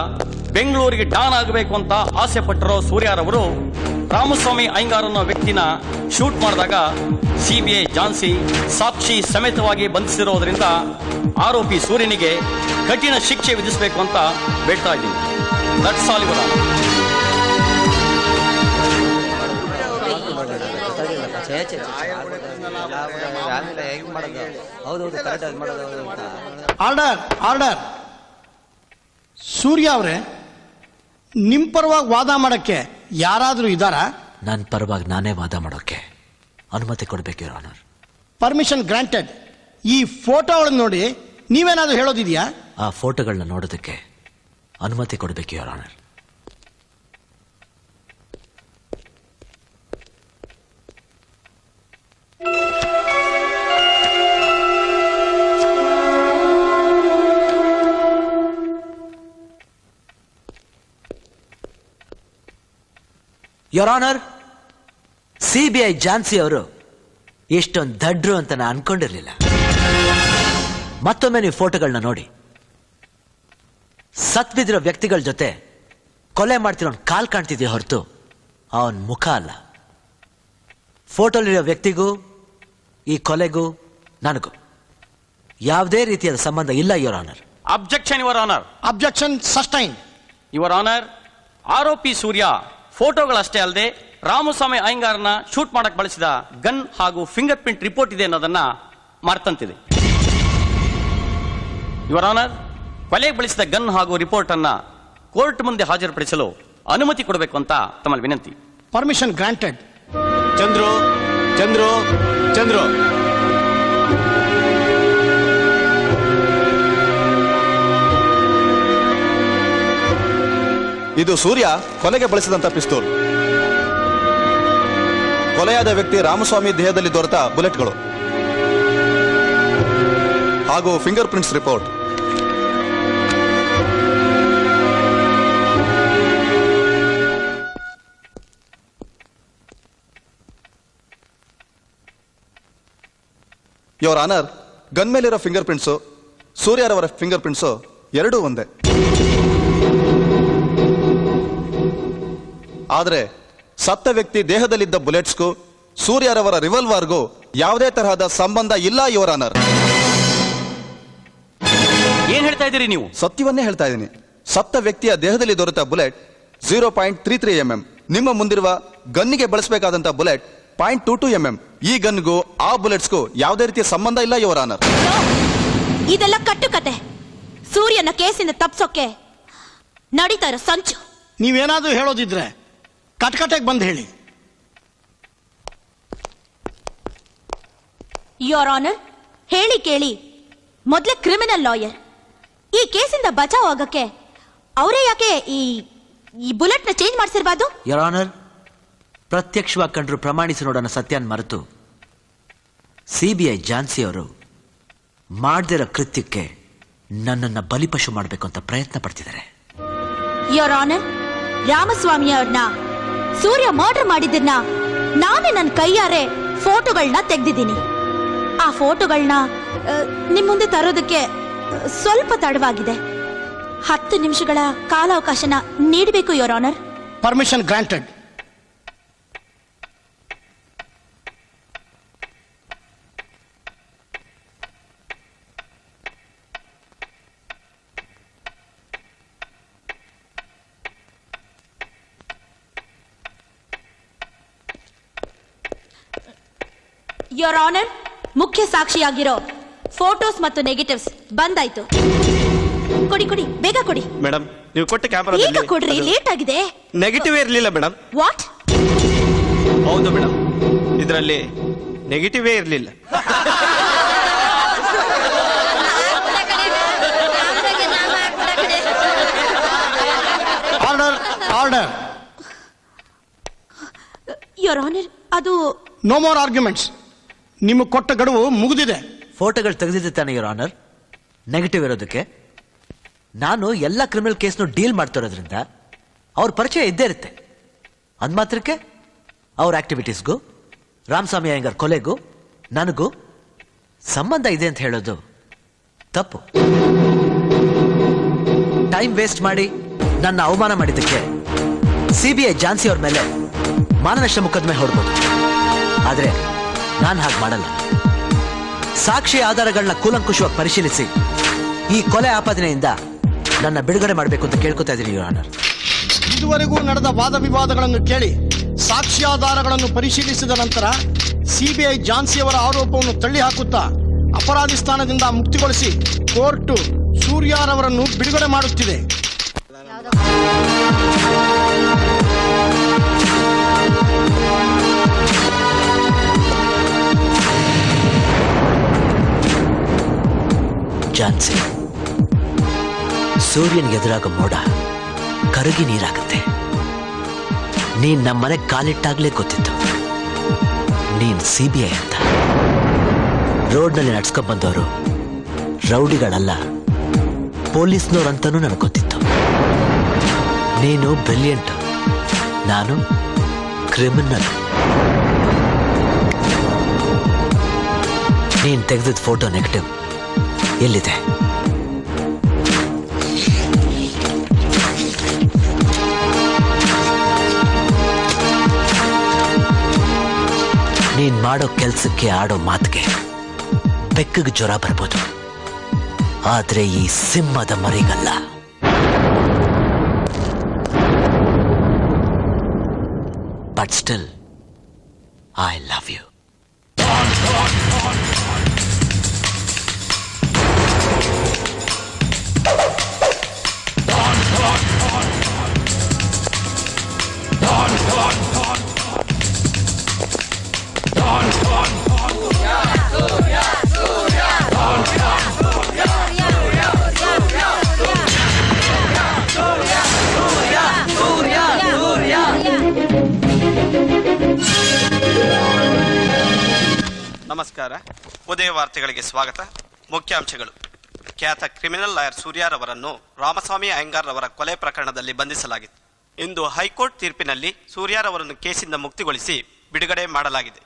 Speaker 12: ಬೆಂಗಳೂರಿಗೆ ಡಾನ್ ಆಗಬೇಕು ಅಂತ ಆಸೆ ಪಟ್ಟಿರೋ ಸೂರ್ಯರವರು ರಾಮಸ್ವಾಮಿ ಅಯ್ಯಂಗಾರ್ ಅನ್ನೋ ವ್ಯಕ್ತಿನ ಶೂಟ್ ಮಾಡಿದಾಗ ಸಿಬಿಐ ಝಾನ್ಸಿ ಸಾಕ್ಷಿ ಸಮೇತವಾಗಿ ಬಂಧಿಸಿರೋದ್ರಿಂದ ಆರೋಪಿ ಸೂರ್ಯನಿಗೆ ಕಠಿಣ ಶಿಕ್ಷೆ ವಿಧಿಸಬೇಕು ಅಂತ ಬೇಡ್ತಾ ಇದ್ದೀನಿ. That's all your honour.
Speaker 10: Order order. Surya ಅವರೇ, ನಿಮ್ ಪರವಾಗಿ ವಾದ ಮಾಡಕ್ಕೆ ಯಾರಾದ್ರೂ ಇದ್ದಾರಾ?
Speaker 3: ನನ್ನ ಪರವಾಗಿ ನಾನೇ ವಾದ ಮಾಡೋಕೆ ಅನುಮತಿ ಕೊಡಬೇಕು ಯುವರ್ ಆನರ್.
Speaker 10: Permission granted. ಈ ಫೋಟೋಗಳನ್ನ ನೋಡಿ ನೀವೇನಾದ್ರೂ ಹೇಳೋದಿದೆಯಾ?
Speaker 3: ಆ ಫೋಟೋಗಳನ್ನ ನೋಡೋದಕ್ಕೆ ಅನುಮತಿ ಕೊಡಬೇಕು your honour. Your honour, CBI Jhansi ಅವರು ಎಷ್ಟೊಂದು ದಡ್ರು ಅಂತ ನಾನು ಅನ್ಕೊಂಡಿರ್ಲಿಲ್ಲ. ಮತ್ತೊಮ್ಮೆ ನೀವು ಫೋಟೋಗಳನ್ನ ನೋಡಿ. ಸತ್ ಬಿದ್ದಿರೋ ವ್ಯಕ್ತಿಗಳ ಜೊತೆ ಕೊಲೆ ಮಾಡ್ತಿರೋ ಕಾಲ್ ಕಾಣ್ತಿದೆಯೋ ಹೊರತು ಅವನ ಮುಖ ಅಲ್ಲ. ಫೋಟೋಲಿರೋ ವ್ಯಕ್ತಿಗೂ ಈ ಕೊಲೆಗೂ ನನಗೂ ಯಾವುದೇ ರೀತಿಯಾದ ಸಂಬಂಧ ಇಲ್ಲ your honour.
Speaker 12: Objection your honour.
Speaker 10: Objection sustain.
Speaker 12: Your honour, ಆರೋಪಿ ಸೂರ್ಯ ಫೋಟೋಗಳಷ್ಟೇ ಅಲ್ಲದೆ ರಾಮಸ್ವಾಮಿ ಅಯ್ಯಂಗಾರ್ನ ಶೂಟ್ ಮಾಡಕ್ ಬಳಸಿದ ಗನ್ ಹಾಗೂ ಫಿಂಗರ್ ಪ್ರಿಂಟ್ ರಿಪೋರ್ಟ್ ಇದೆ ಅನ್ನೋದನ್ನ ಮರ್ತಂತಿದೆ. ಯುವರ್ ಆನರ್, ಕೊಲೆಗೆ ಬಳಸಿದ ಗನ್ ಹಾಗೂ ರಿಪೋರ್ಟ್ ಅನ್ನ ಕೋರ್ಟ್ ಮುಂದೆ ಹಾಜರುಪಡಿಸಲು ಅನುಮತಿ ಕೊಡಬೇಕು ಅಂತ ತಮ್ಮಲ್ಲಿ ವಿನಂತಿ.
Speaker 10: Permission granted.
Speaker 18: ಚಂದ್ರು ಚಂದ್ರು ಚಂದ್ರು ಇದು ಸೂರ್ಯ ಕೊಲೆಗೆ ಬಳಸಿದಂತ ಪಿಸ್ತೂಲ್. ಕೊಲೆಯಾದ ವ್ಯಕ್ತಿ ರಾಮಸ್ವಾಮಿ ದೇಹದಲ್ಲಿ ದೊರೆತ ಬುಲೆಟ್ಗಳು ಹಾಗೂ finger prints report. Your honour, gun ಮೇಲಿರೋ ಫಿಂಗರ್ ಪ್ರಿಂಟ್ಸು ಸೂರ್ಯರವರ ಫಿಂಗರ್ ಪ್ರಿಂಟ್ಸು ಎರಡೂ ಒಂದೇ. ಆದರೆ ಸತ್ತ ವ್ಯಕ್ತಿ ದೇಹದಲ್ಲಿದ್ದ ಬುಲೆಟ್ಸ್ಗೂ ಸೂರ್ಯರವರ ರಿವಾಲ್ವರ್ಗೂ ಯಾವುದೇ ತರಹದ ಸಂಬಂಧ ಇಲ್ಲ ಯುವರ್ ಆನರ್.
Speaker 12: ಏನ್ ಹೇಳ್ತಾ ಇದ್ದೀರಿ ನೀವು?
Speaker 18: ಸತ್ಯವನ್ನೇ ಹೇಳ್ತಾ ಇದ್ದೀನಿ. ಸತ್ತ ವ್ಯಕ್ತಿಯ ದೇಹದಲ್ಲಿ ದೊರೆತ ಬುಲೆಟ್ 0.33 mm. ನಿಮ್ಮ ಮುಂದಿರುವ ಗನ್ನಿಗೆ ಬಳಸಬೇಕಾದಂತ ಬುಲೆಟ್ 0.22 mm. ಈ ಗನ್ಗೂ ಆ ಬುಲೆಟ್ಸ್ಗೂ ಯಾವುದೇ ರೀತಿಯ ಸಂಬಂಧ ಇಲ್ಲ ಯುವರ್ ಆನರ್.
Speaker 13: ಇದೆಲ್ಲ ಕಟ್ಟುಕತೆ. ಸೂರ್ಯನ ಕೇಸಿಂದ ತಪ್ಸೋಕೆ ನಡೀತಾ ಇರೋ ಸಂಚು.
Speaker 10: ನೀವೇನಾದ್ರೂ ಹೇಳೋದಿದ್ರೆ ಕಟ್ಕಟೆಗೆ ಬಂದು ಹೇಳಿ.
Speaker 13: ಯೋರ್ ಆನರ್, ಹೇಳಿ ಕೇಳಿ. ಮೊದಲೇ ಕ್ರಿಮಿನಲ್ ಲಾಯರ್. ಈ ಕೇಸಿಂದ ಬಚಾವ್ ಆಗಕ್ಕೆ ಅವರೇ ಯಾಕೆ ಈ ಬುಲೆಟ್ನ ಚೇಂಜ್ ಮಾಡಿಸಿರ್ಬಾರ್ದು?
Speaker 3: ಯುವರ್ ಆನರ್, ಪ್ರತ್ಯಕ್ಷವಾಗಿ ಕಂಡ್ರು ಪ್ರಮಾಣಿಸಿ ನೋಡೋಣ ಸತ್ಯನ್ ಮರೆತು ಸಿಬಿಐ ಝಾನ್ಸಿ ಅವರು ಮಾಡದಿರೋ ಕೃತ್ಯಕ್ಕೆ ನನ್ನನ್ನು ಬಲಿಪಶು ಮಾಡಬೇಕು ಅಂತ ಪ್ರಯತ್ನ ಪಡ್ತಿದ್ದಾರೆ.
Speaker 13: ಯೋರ್ ಆನರ್, ರಾಮಸ್ವಾಮಿ ಅವ್ರನ್ನ ಸೂರ್ಯ ಮರ್ಡರ್ ಮಾಡಿದ್ದನ್ನ ನಾನೇ ನನ್ನ ಕೈಯಾರೆ ಫೋಟೋಗಳನ್ನ ತೆಗೆದಿದ್ದೀನಿ. ಆ ಫೋಟೋಗಳನ್ನ ನಿಮ್ ಮುಂದೆ ತರೋದಕ್ಕೆ ಸ್ವಲ್ಪ ತಡವಾಗಿದೆ. 10 ನಿಮಿಷಗಳ ಕಾಲಾವಕಾಶನ ನೀಡಬೇಕು your honour.
Speaker 10: Permission granted.
Speaker 13: Your honour, ಮುಖ್ಯ ಸಾಕ್ಷಿಯಾಗಿರೋ ಫೋಟೋಸ್ ಮತ್ತು ನೆಗೆಟಿವ್ಸ್ ಬಂದಾಯ್ತು. ಕೊಡಿ ಕೊಡಿ, ಬೇಗ ಕೊಡಿ.
Speaker 18: ಮೇಡಮ್, ನೀವು ಕೊಟ್ಟ ಕ್ಯಾಮೆರಾ
Speaker 13: ಈಗ ಕೊಡ್ರಿ, ಲೇಟ್ ಆಗಿದೆ.
Speaker 18: ನೆಗೆಟಿವ್ ಇರಲಿಲ್ಲ ಮೇಡಮ್.
Speaker 13: ವಾಟ್?
Speaker 18: ಹೌದು ಮೇಡಮ್, ಇದರಲ್ಲಿ ನೆಗೆಟಿವೇ ಇರಲಿಲ್ಲ.
Speaker 10: Order order.
Speaker 13: ಯೋರ್ ಆನರ್, ಅದು
Speaker 10: ನೋ ಮೋರ್ ಆರ್ಗ್ಯುಮೆಂಟ್ಸ್. ನಿಮಗೆ ಕೊಟ್ಟ ಗಡುವು ಮುಗಿದಿದೆ.
Speaker 3: ಫೋಟೋಗಳು ತೆಗೆದಿದ್ದೆ ತಾನೆ ಯುವರ್ ಆನರ್ ನೆಗೆಟಿವ್ ಇರೋದಕ್ಕೆ? ನಾನು ಎಲ್ಲ ಕ್ರಿಮಿನಲ್ ಕೇಸ್ನು ಡೀಲ್ ಮಾಡ್ತಿರೋದ್ರಿಂದ ಅವ್ರ ಪರಿಚಯ ಇದ್ದೇ ಇರುತ್ತೆ. ಅಂದ್ ಮಾತ್ರಕ್ಕೆ ಅವ್ರ ಆಕ್ಟಿವಿಟೀಸ್ಗೂ ರಾಮಸ್ವಾಮಿ ಅಯ್ಯಂಗಾರ್ ಕೊಲೆಗೂ ನನಗೂ ಸಂಬಂಧ ಇದೆ ಅಂತ ಹೇಳೋದು ತಪ್ಪು. ಟೈಮ್ ವೇಸ್ಟ್ ಮಾಡಿ ನನ್ನ ಅವಮಾನ ಮಾಡಿದ್ದಕ್ಕೆ ಸಿಬಿಐ ಝಾನ್ಸಿ ಅವ್ರ ಮೇಲೆ ಮಾನನಷ್ಟ ಮೊಕದ್ದಮೆ ಹೊರಬಹುದು. ಆದ್ರೆ ನಾನು ಹಾಗೆ ಮಾಡಲ್ಲ. ಸಾಕ್ಷಿ ಆಧಾರಗಳನ್ನ ಕೂಲಂಕುಷವಾಗಿ ಪರಿಶೀಲಿಸಿ ಈ ಕೊಲೆ ಆಪಾದನೆಯಿಂದ ನನ್ನ ಬಿಡುಗಡೆ ಮಾಡಬೇಕು ಅಂತ ಕೇಳ್ಕೊತಾ ಇದ್ದೀನಿ ಯುವರ್ ಆನರ್.
Speaker 10: ಇದುವರೆಗೂ ನಡೆದ ವಾದ ವಿವಾದಗಳನ್ನು ಕೇಳಿ ಸಾಕ್ಷ್ಯಾಧಾರಗಳನ್ನು ಪರಿಶೀಲಿಸಿದ ನಂತರ ಸಿಬಿಐ ಝಾನ್ಸಿಯವರ ಆರೋಪವನ್ನು ತಳ್ಳಿ ಹಾಕುತ್ತಾ ಅಪರಾಧಿ ಸ್ಥಾನದಿಂದ ಮುಕ್ತಿಗೊಳಿಸಿ ಕೋರ್ಟ್ ಸೂರ್ಯಾರವರನ್ನು ಬಿಡುಗಡೆ ಮಾಡುತ್ತಿದೆ.
Speaker 3: ಝಾನ್ಸಿ, ಸೂರ್ಯನಿಗೆ ಎದುರಾಗೋ ಮೋಡ ಕರಗಿ ನೀರಾಗುತ್ತೆ. ನೀನ್ ನಮ್ಮನೆ ಕಾಲಿಟ್ಟಾಗ್ಲೇ ಗೊತ್ತಿತ್ತು ನೀನ್ ಸಿಬಿಐ ಅಂತ. ರೋಡ್ನಲ್ಲಿ ನಡ್ಸ್ಕೊಂಡ್ ಬಂದವರು ರೌಡಿಗಳಲ್ಲ, ಪೊಲೀಸ್ನವ್ರಂತನೂ ನನಗೆ ಗೊತ್ತಿತ್ತು. ನೀನು ಬ್ರಿಲಿಯಂಟ್, ನಾನು ಕ್ರಿಮಿನಲ್. ನೀನ್ ತೆಗೆದಿದ್ದ ಫೋಟೋ ನೆಗೆಟಿವ್ ಎಲ್ಲಿದೆ? ನೀನ್ ಮಾಡೋ ಕೆಲ್ಸಕ್ಕೆ ಆಡೋ ಮಾತಿಗೆ ಬೆಕ್ಕಗೆ ಜ್ವರ ಬರ್ಬೋದು, ಆದ್ರೆ ಈ ಸಿಂಹದ ಮರಿಗಲ್ಲ. But still I love you.
Speaker 19: ನಮಸ್ಕಾರ. ಉದಯ ವಾರ್ತೆಗಳಿಗೆ ಸ್ವಾಗತ. ಮುಖ್ಯಾಂಶಗಳು. ಖ್ಯಾತ ಕ್ರಿಮಿನಲ್ ಲಾಯರ್ ಸೂರ್ಯಾರವರನ್ನು ರಾಮಸ್ವಾಮಿ ಅಯ್ಯಂಗಾರ್ ರವರ ಕೊಲೆ ಪ್ರಕರಣದಲ್ಲಿ ಬಂಧಿಸಲಾಗಿತ್ತು. ಇಂದು ಹೈಕೋರ್ಟ್ ತೀರ್ಪಿನಲ್ಲಿ ಸೂರ್ಯಾರವರನ್ನು ಕೇಸಿಂದ ಮುಕ್ತಿಗೊಳಿಸಿ ಬಿಡುಗಡೆ ಮಾಡಲಾಗಿದೆ.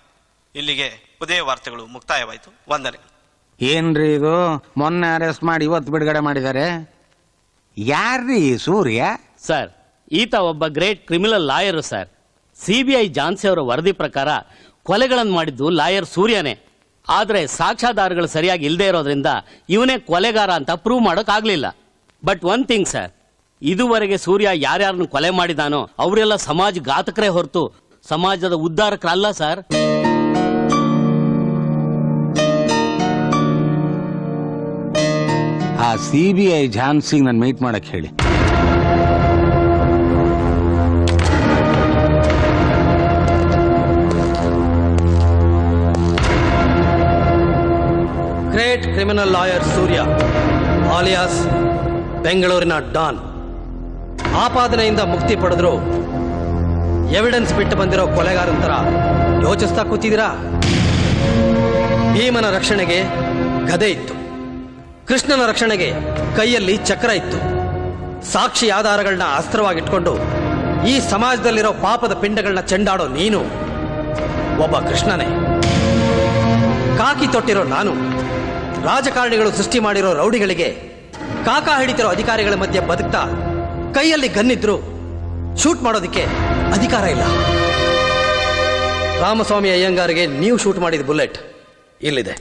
Speaker 19: ಇಲ್ಲಿಗೆ ಉದಯ ವಾರ್ತೆಗಳು ಮುಕ್ತಾಯವಾಯಿತು. ವಂದನೆಗಳು.
Speaker 20: ಏನ್ರಿ ಇದು? ಮೊನ್ನೆ ಅರೆಸ್ಟ್ ಮಾಡಿ ಇವತ್ತು ಬಿಡುಗಡೆ ಮಾಡಿದ್ದಾರೆ. ಯಾರ್ರೀ ಸೂರ್ಯ?
Speaker 12: ಸರ್, ಈತ ಒಬ್ಬ great criminal lawyer sir. CBI Jhansi ಅವರ ವರದಿ ಪ್ರಕಾರ ಕೊಲೆಗಳನ್ನು ಮಾಡಿದ್ದು ಲಾಯರ್ ಸೂರ್ಯನೇ. ಆದ್ರೆ ಸಾಕ್ಷ್ಯಾಧಾರಗಳು ಸರಿಯಾಗಿ ಇಲ್ಲದೆ ಇರೋದ್ರಿಂದ ಇವನೇ ಕೊಲೆಗಾರ ಅಂತ ಪ್ರೂವ್ ಮಾಡೋಕ್ಕಾಗ್ಲಿಲ್ಲ. ಬಟ್ ಒನ್ ಥಿಂಗ್ ಸರ್, ಇದುವರೆಗೆ ಸೂರ್ಯ ಯಾರ್ಯಾರನ್ನು ಕೊಲೆ ಮಾಡಿದಾನೋ ಅವರೆಲ್ಲ ಸಮಾಜ ಘಾತಕರೇ ಹೊರತು ಸಮಾಜದ ಉದ್ಧಾರಕರಲ್ಲ ಸರ್.
Speaker 20: ಆ ಸಿಬಿಐ ಝಾನ್ಸಿಗೆ ನಾನು ಮೀಟ್ ಮಾಡಕ್ ಹೇಳಿ.
Speaker 21: ಗ್ರೇಟ್ ಕ್ರಿಮಿನಲ್ ಲಾಯರ್ ಸೂರ್ಯ ಆಲಿಯಾಸ್ ಬೆಂಗಳೂರಿನ ಡಾನ್ ಆಪಾದನೆಯಿಂದ ಮುಕ್ತಿ ಪಡೆದ್ರು ಎವಿಡೆನ್ಸ್ ಬಿಟ್ಟು ಬಂದಿರೋ ಕೊಲೆಗಾರಂತರ ಯೋಚಿಸ್ತಾ ಕೂತಿದ್ದೀರಾ? ಭೀಮನ ರಕ್ಷಣೆಗೆ ಗದೆ ಇತ್ತು, ಕೃಷ್ಣನ ರಕ್ಷಣೆಗೆ ಕೈಯಲ್ಲಿ ಚಕ್ರ ಇತ್ತು. ಸಾಕ್ಷಿ ಆಧಾರಗಳನ್ನ ಅಸ್ತ್ರವಾಗಿಟ್ಕೊಂಡು ಈ ಸಮಾಜದಲ್ಲಿರೋ ಪಾಪದ ಪಿಂಡಗಳನ್ನ ಚೆಂಡಾಡೋ ನೀನು ಒಬ್ಬ ಕೃಷ್ಣನೇ. ಕಾಕಿ ತೊಟ್ಟಿರೋ ನಾನು ರಾಜಕಾರಣಿಗಳು ಸೃಷ್ಟಿ ಮಾಡಿರೋ ರೌಡಿಗಳಿಗೆ ಕಾಕ ಹಿಡಿತಿರೋ ಅಧಿಕಾರಿಗಳ ಮಧ್ಯೆ ಬದುಕ್ತಾ ಕೈಯಲ್ಲಿ ಗನ್ನಿದ್ರು ಶೂಟ್ ಮಾಡೋದಕ್ಕೆ ಅಧಿಕಾರ ಇಲ್ಲ. ರಾಮಸ್ವಾಮಿ ಅಯ್ಯಂಗಾರ್ಗೆ ನೀವು ಶೂಟ್ ಮಾಡಿದ ಬುಲೆಟ್ ಇಲ್ಲಿದೆ.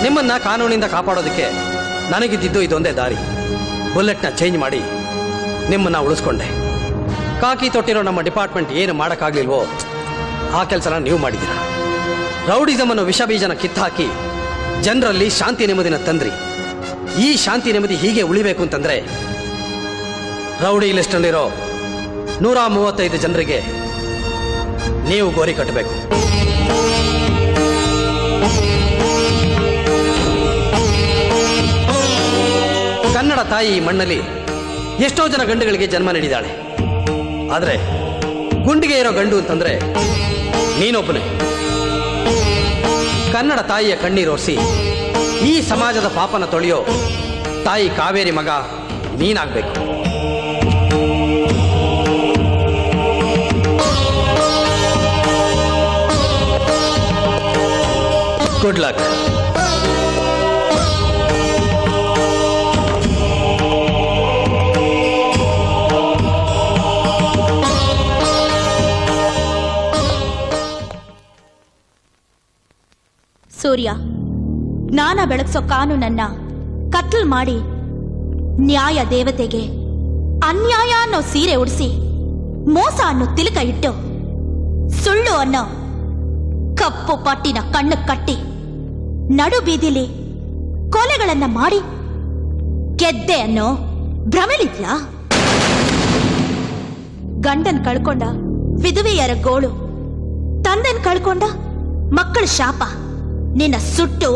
Speaker 21: ನಿಮ್ಮನ್ನ ಕಾನೂನಿಂದ ಕಾಪಾಡೋದಕ್ಕೆ ನನಗಿದ್ದಿದ್ದು ಇದೊಂದೇ ದಾರಿ. ಬುಲೆಟ್ನ ಚೇಂಜ್ ಮಾಡಿ ನಿಮ್ಮನ್ನ ಉಳಿಸ್ಕೊಂಡೆ. ಕಾಕಿ ತೊಟ್ಟಿರೋ ನಮ್ಮ ಡಿಪಾರ್ಟ್ಮೆಂಟ್ ಏನು ಮಾಡೋಕ್ಕಾಗ್ಲಿಲ್ವೋ ಆ ಕೆಲಸನ ನೀವು ಮಾಡಿದ್ದೀರ. ರೌಡಿಸಮ್ ಅನ್ನೋ ವಿಷ ಬೀಜನ ಕಿತ್ತಾಕಿ ಜನರಲ್ಲಿ ಶಾಂತಿ ನೆಮ್ಮದಿನ ತಂದ್ರಿ. ಈ ಶಾಂತಿ ನೆಮ್ಮದಿ ಹೀಗೆ ಉಳಿಬೇಕು ಅಂತಂದ್ರೆ ರೌಡಿ ಲಿಸ್ಟ್ನಲ್ಲಿರೋ 135 ಜನರಿಗೆ ನೀವು ಗೋರಿ ಕಟ್ಟಬೇಕು. ಕನ್ನಡ ತಾಯಿ ಈ ಮಣ್ಣಲ್ಲಿ ಎಷ್ಟೋ ಜನ ಗಂಡುಗಳಿಗೆ ಜನ್ಮ ನೀಡಿದಾಳೆ. ಆದ್ರೆ ಗುಂಡಿಗೆ ಇರೋ ಗಂಡು ಅಂತಂದ್ರೆ ನೀನೊಬ್ಬನೇ. ಕನ್ನಡ ತಾಯಿಯ ಕಣ್ಣೀರೋರ್ಸಿ ಈ ಸಮಾಜದ ಪಾಪನ ತೊಳೆಯೋ ತಾಯಿ ಕಾವೇರಿ ಮಗ ನೀನಾಗ್ಬೇಕು.
Speaker 17: Good luck.
Speaker 13: ಸೂರ್ಯ, ಜ್ಞಾನ ಬೆಳಗ್ಸೋ ಕಾನೂನನ್ನ ಕತ್ಲ್ ಮಾಡಿ ನ್ಯಾಯ ದೇವತೆಗೆ ಅನ್ಯಾಯ ಅನ್ನೋ ಸೀರೆ ಉಡಿಸಿ ಮೋಸ ಅನ್ನೋ ತಿಲಕ ಇಟ್ಟು ಸುಳ್ಳು ಅನ್ನೋ ಕಪ್ಪು ಪಟ್ಟಿನ ಕಣ್ಣು ಕಟ್ಟಿ ನಡು ಬೀದಿಲಿ ಕೊಲೆಗಳನ್ನ ಮಾಡಿ ಗೆದ್ದೆ ಅನ್ನೋ ಭ್ರಮೆಲಿದ್ಯಾ? ಗಂಡನ್ ಕಳ್ಕೊಂಡ ವಿಧವೆಯರ ಗೋಳು, ತಂದೆನ್ ಕಳ್ಕೊಂಡ ಮಕ್ಕಳ ಶಾಪ ನಿನ್ನ ಸುಟ್ಟು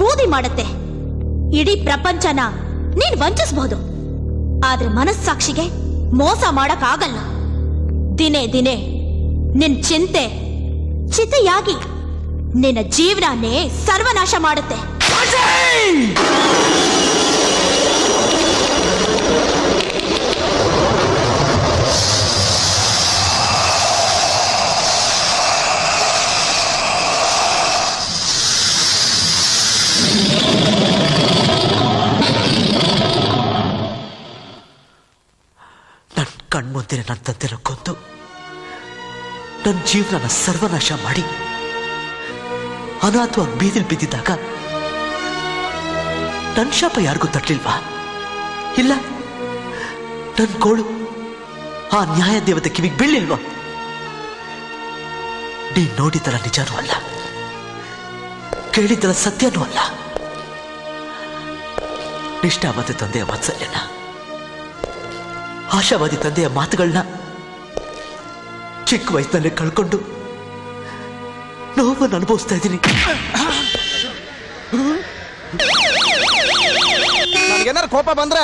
Speaker 13: ಬೂದಿ ಮಾಡತ್ತೆ. ಇಡೀ ಪ್ರಪಂಚನ ನೀನ್ ವಂಚಿಸಬಹುದು, ಆದ್ರೆ ಮನಸ್ಸಾಕ್ಷಿಗೆ ಮೋಸ ಮಾಡಕ್ ಆಗಲ್ಲ. ದಿನೇ ದಿನೇ ನಿನ್ ಚಿಂತೆ ಚಿತೆಯಾಗಿ ನಿನ್ನ ಜೀವನನೇ ಸರ್ವನಾಶ ಮಾಡುತ್ತೆ.
Speaker 3: ನನ್ನ ಕಣ್ಮುಂದೆ ನನ್ನ ತಂದೆನ ಕೊಂದು ನನ್ನ ಜೀವನನ ಸರ್ವನಾಶ ಮಾಡಿ ಅನಾಥವಾಗಿ ಬೀದಿಲ್ ಬಿದ್ದಿದ್ದಾಗ ನನ್ನ ಶಾಪ ಯಾರಿಗೂ ತಟ್ಟಲಿಲ್ವಾ? ಇಲ್ಲ, ನನ್ನ ಗೋಳು ಆ ನ್ಯಾಯ ದೇವತೆ ಕಿವಿಗೆ ಬೀಳಿಲ್ವಾ? ನೀನ್ ನೋಡಿದರ ನಿಜನೂ ಅಲ್ಲ, ಕೇಳಿದ್ದರ ಸತ್ಯನೂ ಅಲ್ಲ. ನಿಷ್ಠಾವಾದಿ ತಂದೆಯ ವಾತ್ಸಲ್ಯನ, ಆಶಾವಾದಿ ತಂದೆಯ ಮಾತುಗಳನ್ನ ಚಿಕ್ಕ ವಯಸ್ಸಿನಲ್ಲೇ ಕಳ್ಕೊಂಡು ನೋವನ್ನು ಅನುಭವಿಸ್ತಾ ಇದ್ದೀನಿ.
Speaker 18: ನನಗೇನಾರು ಕೋಪ ಬಂದ್ರೆ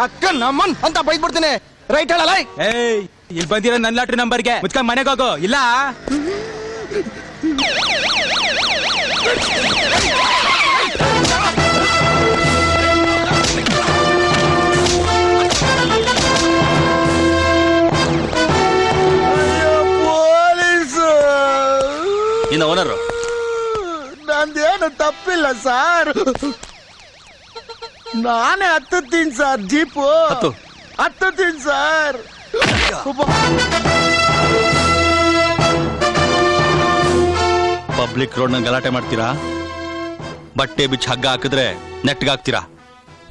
Speaker 18: ಅಕ್ಕ ನಮ್ಮನ್ ಅಂತ ಬೈದ್ಬಿಡ್ತೀನಿ. ರೈಟ್ ಹೇಳಲ್ಲ?
Speaker 14: ಇಲ್ಲಿ ಬಂದಿರೋ ನನ್ನ ಲಾಟ್ರಿ ನಂಬರ್ಗೆ ಮುಚ್ಕೊಂಡ್ ಮನೆಗೆ ಹೋಗೋ, ಇಲ್ಲ
Speaker 2: ಇನ್ನು ಓನರು
Speaker 10: ನಂದೇನು ತಪ್ಪಿಲ್ಲ ಸರ್, ನಾನೇ ಹತ್ತುತ್ತೀನಿ ಸರ್. ಜೀಪು ಹತ್ತುತ್ತೀನಿ ಸರ್.
Speaker 2: ಪಬ್ಲಿಕ್ ರೋಡ್ ನ ಗಲಾಟೆ ಮಾಡ್ತೀರಾ? ಬಟ್ಟೆ ಬಿಚ್ಚಿ ಹಗ್ಗ ಹಾಕಿದ್ರೆ ನೆಟ್ಗಾಗ್ತೀರಾ?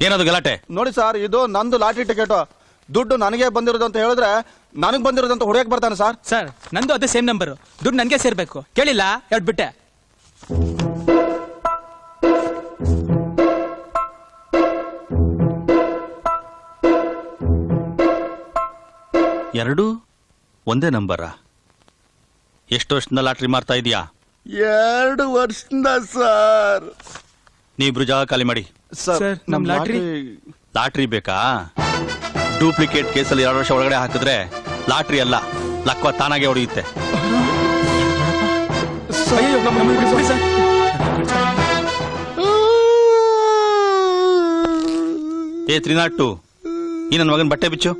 Speaker 2: ಏನದು ಗಲಾಟೆ?
Speaker 18: ನೋಡಿ ಸರ್, ಇದು ನಂದು ಲಾಟ್ರಿ ಟಿಕೆಟ್. ದುಡ್ಡು ನನಗೆ ಬಂದಿರೋದು ಅಂತ ಹೇಳಿದ್ರೆ ನನಗ್ ಬಂದಿರೋದಂತ ಹೊಡೆಯಕ್ ಬರ್ತಾನೆ ಸರ್.
Speaker 14: ಸರ್, ನಂದು ಅದೇ ಸೇಮ್ ನಂಬರ್, ದುಡ್ಡು ನನ್ಗೆ ಸೇರ್ಬೇಕು. ಕೇಳಿಲ್ಲ, ಎರಡು ಬಿಟ್ಟೆ.
Speaker 2: ಎರಡು ಒಂದೇ ನಂಬರ? ಎಷ್ಟು ವರ್ಷದಿಂದ ಲಾಟ್ರಿ ಮಾರ್ತಾ ಇದೀಯಾ?
Speaker 10: 2 ವರ್ಷದಿಂದ ಸರ್.
Speaker 2: ನೀವಿಬ್ರು ಜಾಗ ಖಾಲಿ ಮಾಡಿ.
Speaker 10: ಸರ್, ನಮ್
Speaker 2: ಲಾಟ್ರಿ ಬೇಕಾ? ಡೂಪ್ಲಿಕೇಟ್ ಕೇಸಲ್ಲಿ 2 ವರ್ಷ ಒಳಗಡೆ ಹಾಕಿದ್ರೆ ಲಾಟ್ರಿ ಅಲ್ಲ, ಲಕ್ವ ತಾನಾಗೆ ಹೊಡೆಯುತ್ತೆ. ಏ 302, ಈ ನನ್ನ ಮಗನ್ ಬಟ್ಟೆ ಬಿಚ್ಚು.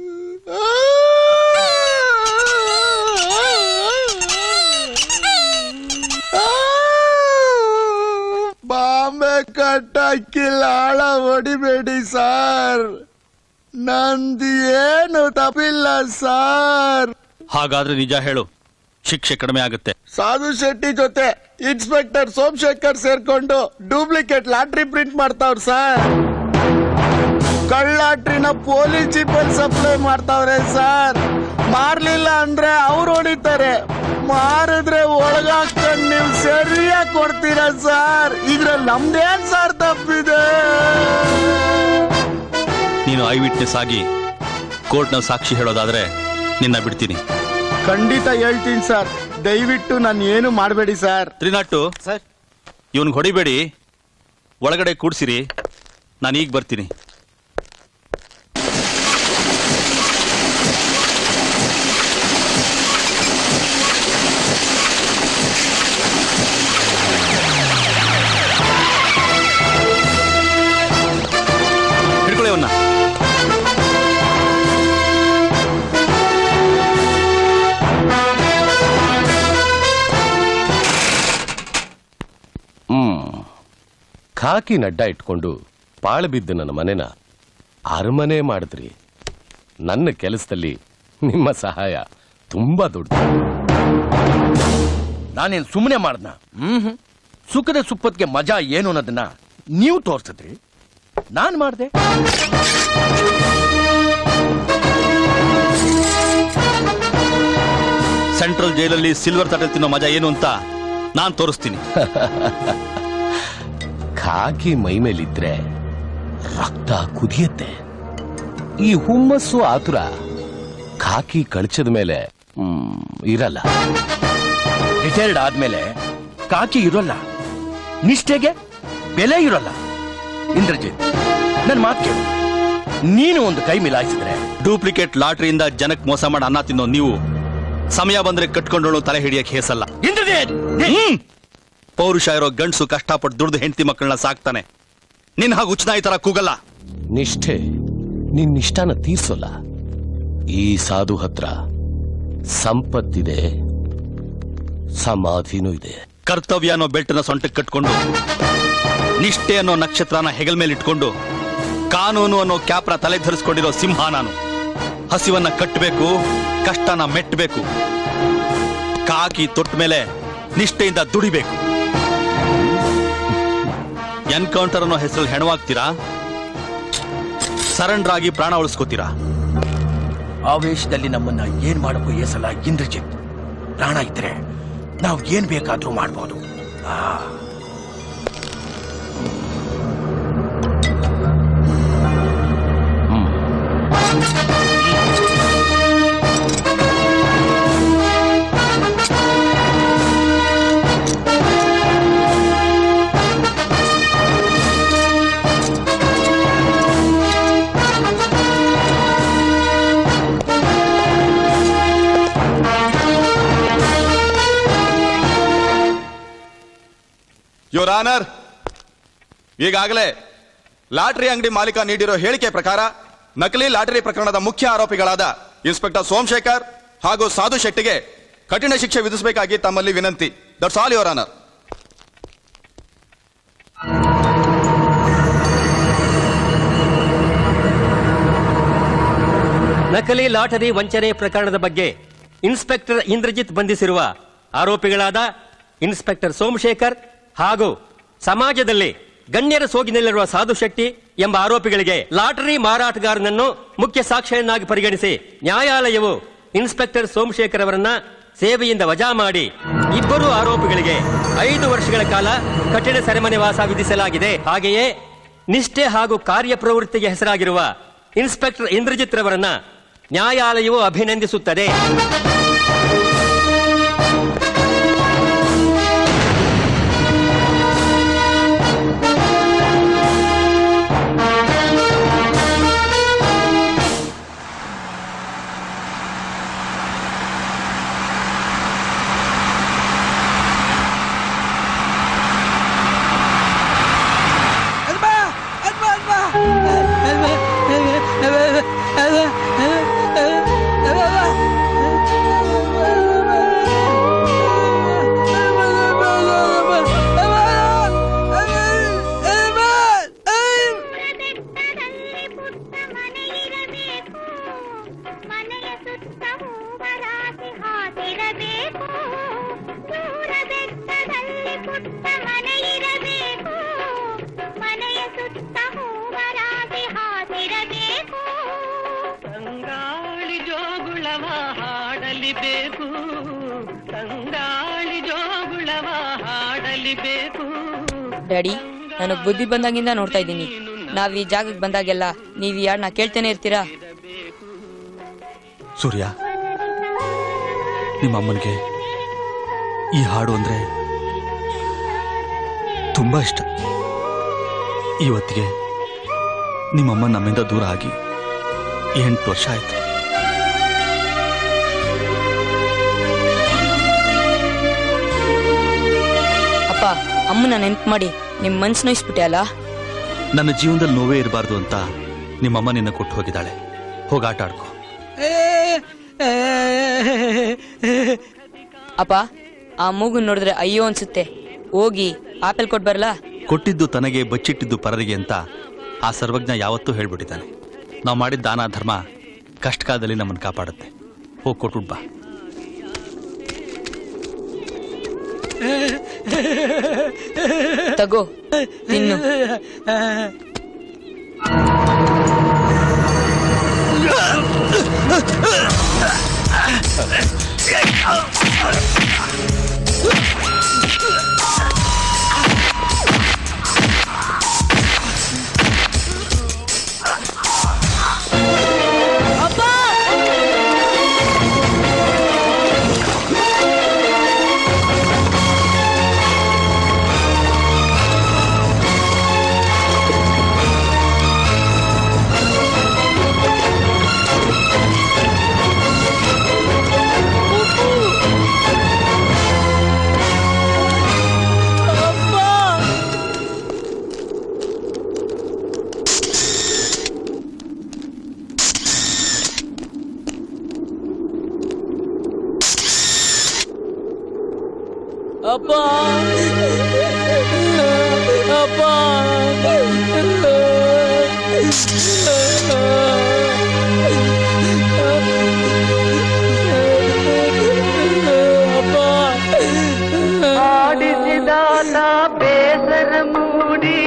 Speaker 10: ಬಾಂಬೆ ಕಟ್ಟಾಕಿಲ್ಲ, ಆಳ ಹೊಡಿಬೇಡಿ ಸರ್. ನಂದು ಏನು ತಪ್ಪಿಲ್ಲ ಸರ್.
Speaker 2: ಹಾಗಾದ್ರೆ ನಿಜ ಹೇಳು, ಶಿಕ್ಷೆ ಕಡಿಮೆ ಆಗುತ್ತೆ.
Speaker 10: ಸಾಧು ಶೆಟ್ಟಿ ಜೊತೆ ಇನ್ಸ್ಪೆಕ್ಟರ್ ಸೋಮಶೇಖರ್ ಸೇರ್ಕೊಂಡು ಡೂಪ್ಲಿಕೇಟ್ ಲಾಟ್ರಿ ಪ್ರಿಂಟ್ ಮಾಡ್ತಾವ್ರ ಸರ್. ಕಳ್ಳಾಟ್ರಿನ ಪೊಲೀಸ್ ಜೀಪಲ್ಲಿ ಸಪ್ಲೈ ಮಾಡ್ತಾವ್ರೆ ಸರ್. ಮಾರ್ಲಿಲ್ಲ ಅಂದ್ರೆ ಅವ್ರು ಹೊಡಿತಾರೆ, ಮಾರಿದ್ರೆ ಒಳಗಾಕೊಂಡು ನೀವು ಸರಿಯಾಗಿ ಕೊಡ್ತೀರಾ ಸರ್. ಇದ್ರಲ್ಲಿ ನಮ್ದೇನ್ ಸರ್ ತಪ್ಪಿದೆ?
Speaker 2: ನೀನು ಐ ವಿಟ್ನೆಸ್ ಆಗಿ ಕೋರ್ಟ್ನ ಸಾಕ್ಷಿ ಹೇಳೋದಾದ್ರೆ ನಿನ್ನ ಬಿಡ್ತೀನಿ.
Speaker 10: ಖಂಡಿತ ಹೇಳ್ತೀನಿ ಸರ್, ದಯವಿಟ್ಟು ನಾನು ಏನು ಮಾಡಬೇಡಿ ಸರ್.
Speaker 2: 302 ಸರ್, ಇವನ್ಗೆ ಹೊಡಿಬೇಡಿ, ಒಳಗಡೆ ಕೂಡ್ಸಿರಿ, ನಾನು ಈಗ ಬರ್ತೀನಿ. ಹಿಡ್ಕೊಳ್ಳಿ ಅವನ್ನ.
Speaker 7: ಖಾಕಿ ನಡ್ಡ ಇಟ್ಕೊಂಡು ಪಾಳು ಬಿದ್ದು ನನ್ನ ಮನೆನ ಅರಮನೆ ಮಾಡಿದ್ರಿ. ನನ್ನ ಕೆಲಸದಲ್ಲಿ ನಿಮ್ಮ ಸಹಾಯ ತುಂಬಾ ದೊಡ್ಡ.
Speaker 11: ನಾನೇನು ಸುಮ್ಮನೆ ಮಾಡ್ದ? ಸುಖದ ಸುಪ್ಪತ್ತಿಗೆ ಮಜಾ ಏನು ಅನ್ನೋದನ್ನ ನೀವು ತೋರ್ಸಿದ್ರಿ, ನಾನ್ ಮಾಡ್ದೆ.
Speaker 19: ಸೆಂಟ್ರಲ್ ಜೈಲಲ್ಲಿ ಸಿಲ್ವರ್ ತಟೆ ತಿನ್ನೋ ಮಜಾ ಏನು ಅಂತ ನಾನ್ ತೋರಿಸ್ತೀನಿ.
Speaker 7: ಖಾಕಿ ಮೈ ಮೇಲಿದ್ರೆ ರಕ್ತ ಕುದಿಯತ್ತೆ. ಈ ಹುಮ್ಮಸ್ಸು ಆತುರ ಖಾಕಿ ಕಳಚದ ಮೇಲೆ ಇರಲ್ಲ.
Speaker 11: ರಿಟೈರ್ಡ್ ಆದ್ಮೇಲೆ ಕಾಕಿ ಇರೋಲ್ಲ, ನಿಷ್ಠೆಗೆ ಬೆಲೆ ಇರೋಲ್ಲ. ಇಂದ್ರಜಿತ್, ನನ್ ಮಾತು ಕೇಳು. ನೀನು ಒಂದು ಕೈ ಮಿಲಾಯಿಸಿದ್ರೆ
Speaker 19: ಡೂಪ್ಲಿಕೇಟ್ ಲಾಟ್ರಿಯಿಂದ ಜನಕ್ಕೆ ಮೋಸ ಮಾಡಿ ಅನ್ನ ತಿನ್ನೋ ನೀವು ಸಮಯ ಬಂದ್ರೆ ಕಟ್ಕೊಂಡೋಳು ತಲೆ ಹಿಡಿಯಕ್ಕೆ ಹೇಸಲ್ಲ. ಪೌರುಷ ಇರೋ ಗಂಡ್ಸು ಕಷ್ಟಪಟ್ಟು ದುಡ್ದು ಹೆಂಡತಿ ಮಕ್ಕಳನ್ನ ಸಾಕ್ತಾನೆ. ನಿನ್ ಹಾಗೆ ಉಚ್ಚನಾಯಿ ತರ ಕೂಗಲ್ಲ.
Speaker 7: ನಿಷ್ಠೆ ನಿನ್ನಿಷ್ಟಾನ ತೀರ್ಸೋಲ್ಲ. ಈ ಸಾಧು ಹತ್ರ ಸಂಪತ್ತಿದೆ, ಸಮಾಧಿನೂ ಇದೆ.
Speaker 19: ಕರ್ತವ್ಯ ಅನ್ನೋ ಬೆಲ್ಟನ್ನ ಸೊಂಟಕ್ಕೆ ಕಟ್ಕೊಂಡು, ನಿಷ್ಠೆ ಅನ್ನೋ ನಕ್ಷತ್ರನ ಹೆಗಲ್ ಮೇಲೆ ಇಟ್ಕೊಂಡು, ಕಾನೂನು ಅನ್ನೋ ಕ್ಯಾಪ್ನ ತಲೆ ಧರಿಸ್ಕೊಂಡಿರೋ ಸಿಂಹ ನಾನು. ಹಸಿವನ್ನ ಕಟ್ಟಬೇಕು, ಕಷ್ಟನ ಮೆಟ್ಟಬೇಕು. ಕಾಕಿ ತೊಟ್ಟ ಮೇಲೆ ನಿಷ್ಠೆಯಿಂದ ದುಡಿಬೇಕು. ಎನ್ಕೌಂಟರ್ ಅನ್ನೋ ಹೆಸರಲ್ಲಿ ಹೆಣವಾಗ್ತೀರಾ, ಸರೆಂಡರ್ ಆಗಿ ಪ್ರಾಣ ಉಳಿಸ್ಕೋತೀರಾ.
Speaker 11: ಆವೇಶದಲ್ಲಿ ನಮ್ಮನ್ನ ಏನ್ ಮಾಡಕ್ಕೂ ಏಸಲ್ಲ ಇಂದ್ರಜಿತ್. ಪ್ರಾಣ ಇದ್ರೆ ನಾವು ಏನ್ ಬೇಕಾದ್ರೂ ಮಾಡ್ಬೋದು.
Speaker 18: ಯೋರ್ ಆನರ್, ಈಗಾಗಲೇ ಲಾಟರಿ ಅಂಗಡಿ ಮಾಲೀಕ ನೀಡಿರೋ ಹೇಳಿಕೆ ಪ್ರಕಾರ ನಕಲಿ ಲಾಟರಿ ಪ್ರಕರಣದ ಮುಖ್ಯ ಆರೋಪಿಗಳಾದ ಇನ್ಸ್ಪೆಕ್ಟರ್ ಸೋಮಶೇಖರ್ ಹಾಗೂ ಸಾಧು ಶೆಟ್ಟಿಗೆ ಕಠಿಣ ಶಿಕ್ಷೆ ವಿಧಿಸಬೇಕಾಗಿ ತಮ್ಮಲ್ಲಿ ವಿನಂತಿ. That's all your honour.
Speaker 22: ನಕಲಿ ಲಾಟರಿ ವಂಚನೆ ಪ್ರಕರಣದ ಬಗ್ಗೆ ಇನ್ಸ್ಪೆಕ್ಟರ್ ಇಂದ್ರಜಿತ್ ಬಂಧಿಸಿರುವ ಆರೋಪಿಗಳಾದ ಇನ್ಸ್ಪೆಕ್ಟರ್ ಸೋಮಶೇಖರ್ ಹಾಗೂ ಸಮಾಜದಲ್ಲಿ ಗಣ್ಯರ ಸೋಗಿನಲ್ಲಿರುವ ಸಾಧು ಶೆಟ್ಟಿ ಎಂಬ ಆರೋಪಿಗಳಿಗೆ ಲಾಟರಿ ಮಾರಾಟಗಾರನನ್ನು ಮುಖ್ಯ ಸಾಕ್ಷಿಯನ್ನಾಗಿ ಪರಿಗಣಿಸಿ ನ್ಯಾಯಾಲಯವು ಇನ್ಸ್ಪೆಕ್ಟರ್ ಸೋಮಶೇಖರ್ ಅವರನ್ನ ಸೇವೆಯಿಂದ ವಜಾ ಮಾಡಿ ಇಬ್ಬರು ಆರೋಪಿಗಳಿಗೆ 5 ವರ್ಷಗಳ ಕಾಲ ಕಠಿಣ ಸೆರೆಮನೆ ವಾಸ ವಿಧಿಸಲಾಗಿದೆ. ಹಾಗೆಯೇ ನಿಷ್ಠೆ ಹಾಗೂ ಕಾರ್ಯಪ್ರವೃತ್ತಿಗೆ ಹೆಸರಾಗಿರುವ ಇನ್ಸ್ಪೆಕ್ಟರ್ ಇಂದ್ರಜಿತ್ ರವರನ್ನ ನ್ಯಾಯಾಲಯವು ಅಭಿನಂದಿಸುತ್ತದೆ.
Speaker 23: ಡ್ಯಾಡಿ, ನನಗ್ ಬುದ್ಧಿ ಬಂದಾಗಿಂದ ನೋಡ್ತಾ ಇದ್ದೀನಿ. ನಾವ್ ಈ ಜಾಗಕ್ಕೆ ಬಂದಾಗೆಲ್ಲ ನೀವ್ ಈ ಹಾಡ್ನ ಕೇಳ್ತೇನೆ ಇರ್ತೀರಾ?
Speaker 24: ಸೂರ್ಯ, ನಿಮ್ಮ ಅಮ್ಮನಿಗೆ ಈ ಹಾಡು ಅಂದ್ರೆ ತುಂಬಾ ಇಷ್ಟ. ಇವತ್ತಿಗೆ ನಿಮ್ಮಮ್ಮ ನಮ್ಮಿಂದ ದೂರ ಆಗಿ 8 ವರ್ಷ ಆಯ್ತು.
Speaker 23: ಅಪ್ಪ, ಅಮ್ಮನ ನೆನ್ಪು ಮಾಡಿ ನಿಮ್ ಮನ್ಸು ನೋಯಿಸ್ಬಿಟ್ಟೆ ಅಲ್ಲ.
Speaker 24: ನನ್ನ ಜೀವನದಲ್ಲಿ ನೋವೇ ಇರಬಾರ್ದು ಅಂತ ನಿಮ್ಮಮ್ಮ ನಿನ್ನ ಕೊಟ್ಟು ಹೋಗಿದ್ದಾಳೆ. ಹೋಗಿ ಆಟ ಆಡ್ಕೋ.
Speaker 23: ಅಪ್ಪ, ಆ ಮೂಗನ್ ನೋಡಿದ್ರೆ ಅಯ್ಯೋ ಅನ್ಸುತ್ತೆ. ಹೋಗಿ ಆಪಲ್ ಕೊಟ್ ಬರ್ಲಾ?
Speaker 24: ಕೊಟ್ಟಿದ್ದು ತನಗೆ ಬಚ್ಚಿಟ್ಟಿದ್ದು ಪರರಿಗೆ ಅಂತ ಆ ಸರ್ವಜ್ಞ ಯಾವತ್ತೂ ಹೇಳ್ಬಿಟ್ಟಿದ್ದಾನೆ. ನಾವು ಮಾಡಿದ ದಾನ ಧರ್ಮ ಕಷ್ಟಕಾಲದಲ್ಲಿ ನಮ್ಮನ್ನು ಕಾಪಾಡುತ್ತೆ. ಹೋಗಿ ಕೊಟ್ಬಿಟ್ ಬಾ.
Speaker 23: ತಗೋ ತಿನ್ನು. ಅಪ್ಪ ಅಪ್ಪ
Speaker 1: ಆಡಿಸಿದಾತ ಬೇಸರ ಮೂಡಿ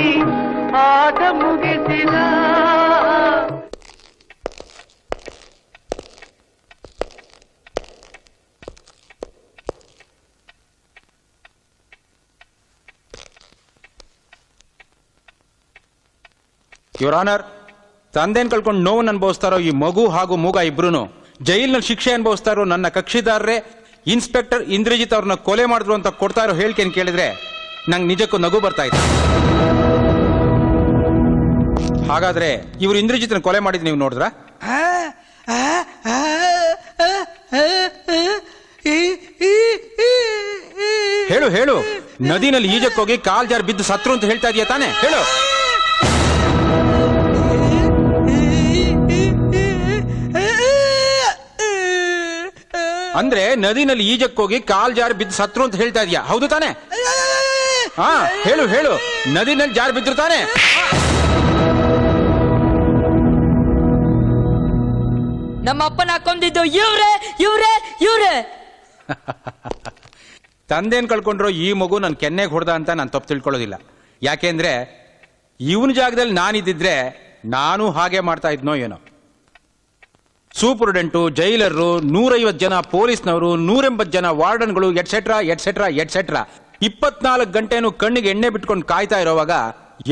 Speaker 1: ಆಟ ಮುಗಿಸಿದ.
Speaker 6: ಯುವರ್ ಆನರ್, ತಂದೆನ್ ಕಳ್ಕೊಂಡು ನೋವನ್ನು ಅನುಭವಿಸ್ತಾರೋ ಈ ಮಗು ಹಾಗೂ ಮೂಗ ಇಬ್ರು ಜೈಲಿನಲ್ಲಿ ಶಿಕ್ಷೆ ಅನುಭವಿಸ್ತಾ ಇರೋ ನನ್ನ ಕಕ್ಷಿದಾರರೇ ಇನ್ಸ್ಪೆಕ್ಟರ್ ಇಂದ್ರಜಿತ್ ಅವ್ರನ್ನ ಕೊಲೆ ಮಾಡಿದ್ರು ಅಂತ ಕೊಡ್ತಾ ಇರೋ ಹೇಳಿಕೆಯನ್ನು ಕೇಳಿದ್ರೆ ನಂಗೆ ನಿಜಕ್ಕೂ ನಗು ಬರ್ತಾ ಇದೆ. ಹಾಗಾದ್ರೆ ಇವರು ಇಂದ್ರಜಿತ್ನ ಕೊಲೆ ಮಾಡಿದ್ ನೀವು ನೋಡಿದ್ರ? ಹೇಳು ಹೇಳು, ನದಿನಲ್ಲಿ ಈಜಕ್ಕೋಗಿ ಕಾಲ್ ಜಾರ್ ಬಿದ್ದು ಸತ್ರು ಅಂತ ಹೇಳ್ತಾ ಇದೀಯ ತಾನೆ? ಹೇಳು. ಅಂದ್ರೆ ನದಿನಲ್ಲಿ ಈಜಕ್ಕೋಗಿ ಕಾಲ್ ಜಾರಿ ಬಿದ್ದು ಸತ್ರು ಅಂತ ಹೇಳ್ತಾ ಇದೀಯಾ, ಹೌದು ತಾನೆ? ಹಾ ಹೇಳು ಹೇಳು, ನದಿನಲ್ಲಿ ಜಾರಿ ಬಿದ್ರು ತಾನೆ?
Speaker 23: ನಮ್ಮ ಅಪ್ಪನ ಹಾಕೊಂಡಿದ್ದು ಇವ್ರೆ ಇವ್ರೆ ಇವ್ರೆ.
Speaker 6: ತಂದೆನ್ ಕಳ್ಕೊಂಡ್ರು ಈ ಮಗು ನನ್ ಕೆನ್ನೆಗೆ ಹೊಡೆದ ಅಂತ ನಾನು ತಪ್ಪು ತಿಳ್ಕೊಳ್ಳೋದಿಲ್ಲ. ಯಾಕೆಂದ್ರೆ ಇವನ ಜಾಗದಲ್ಲಿ ನಾನಿದ್ದಿದ್ರೆ ನಾನು ಹಾಗೆ ಮಾಡ್ತಾ ಇದ್ನೋ ಏನೋ. ಸೂಪರ್ಡೆಂಟು, ಜೈಲರು, 150 ಜನ ಪೊಲೀಸ್ನವರು, 180 ಜನ ವಾರ್ಡನ್ಗಳು, ಎಟ್ಸೆಟ್ರಾ ಎಟ್ಸೆಟ್ರಾ ಎಟ್ಸೆಟ್ರಾ 24 ಗಂಟೆನೂ ಕಣ್ಣಿಗೆ ಎಣ್ಣೆ ಬಿಟ್ಕೊಂಡು ಕಾಯ್ತಾ ಇರೋವಾಗ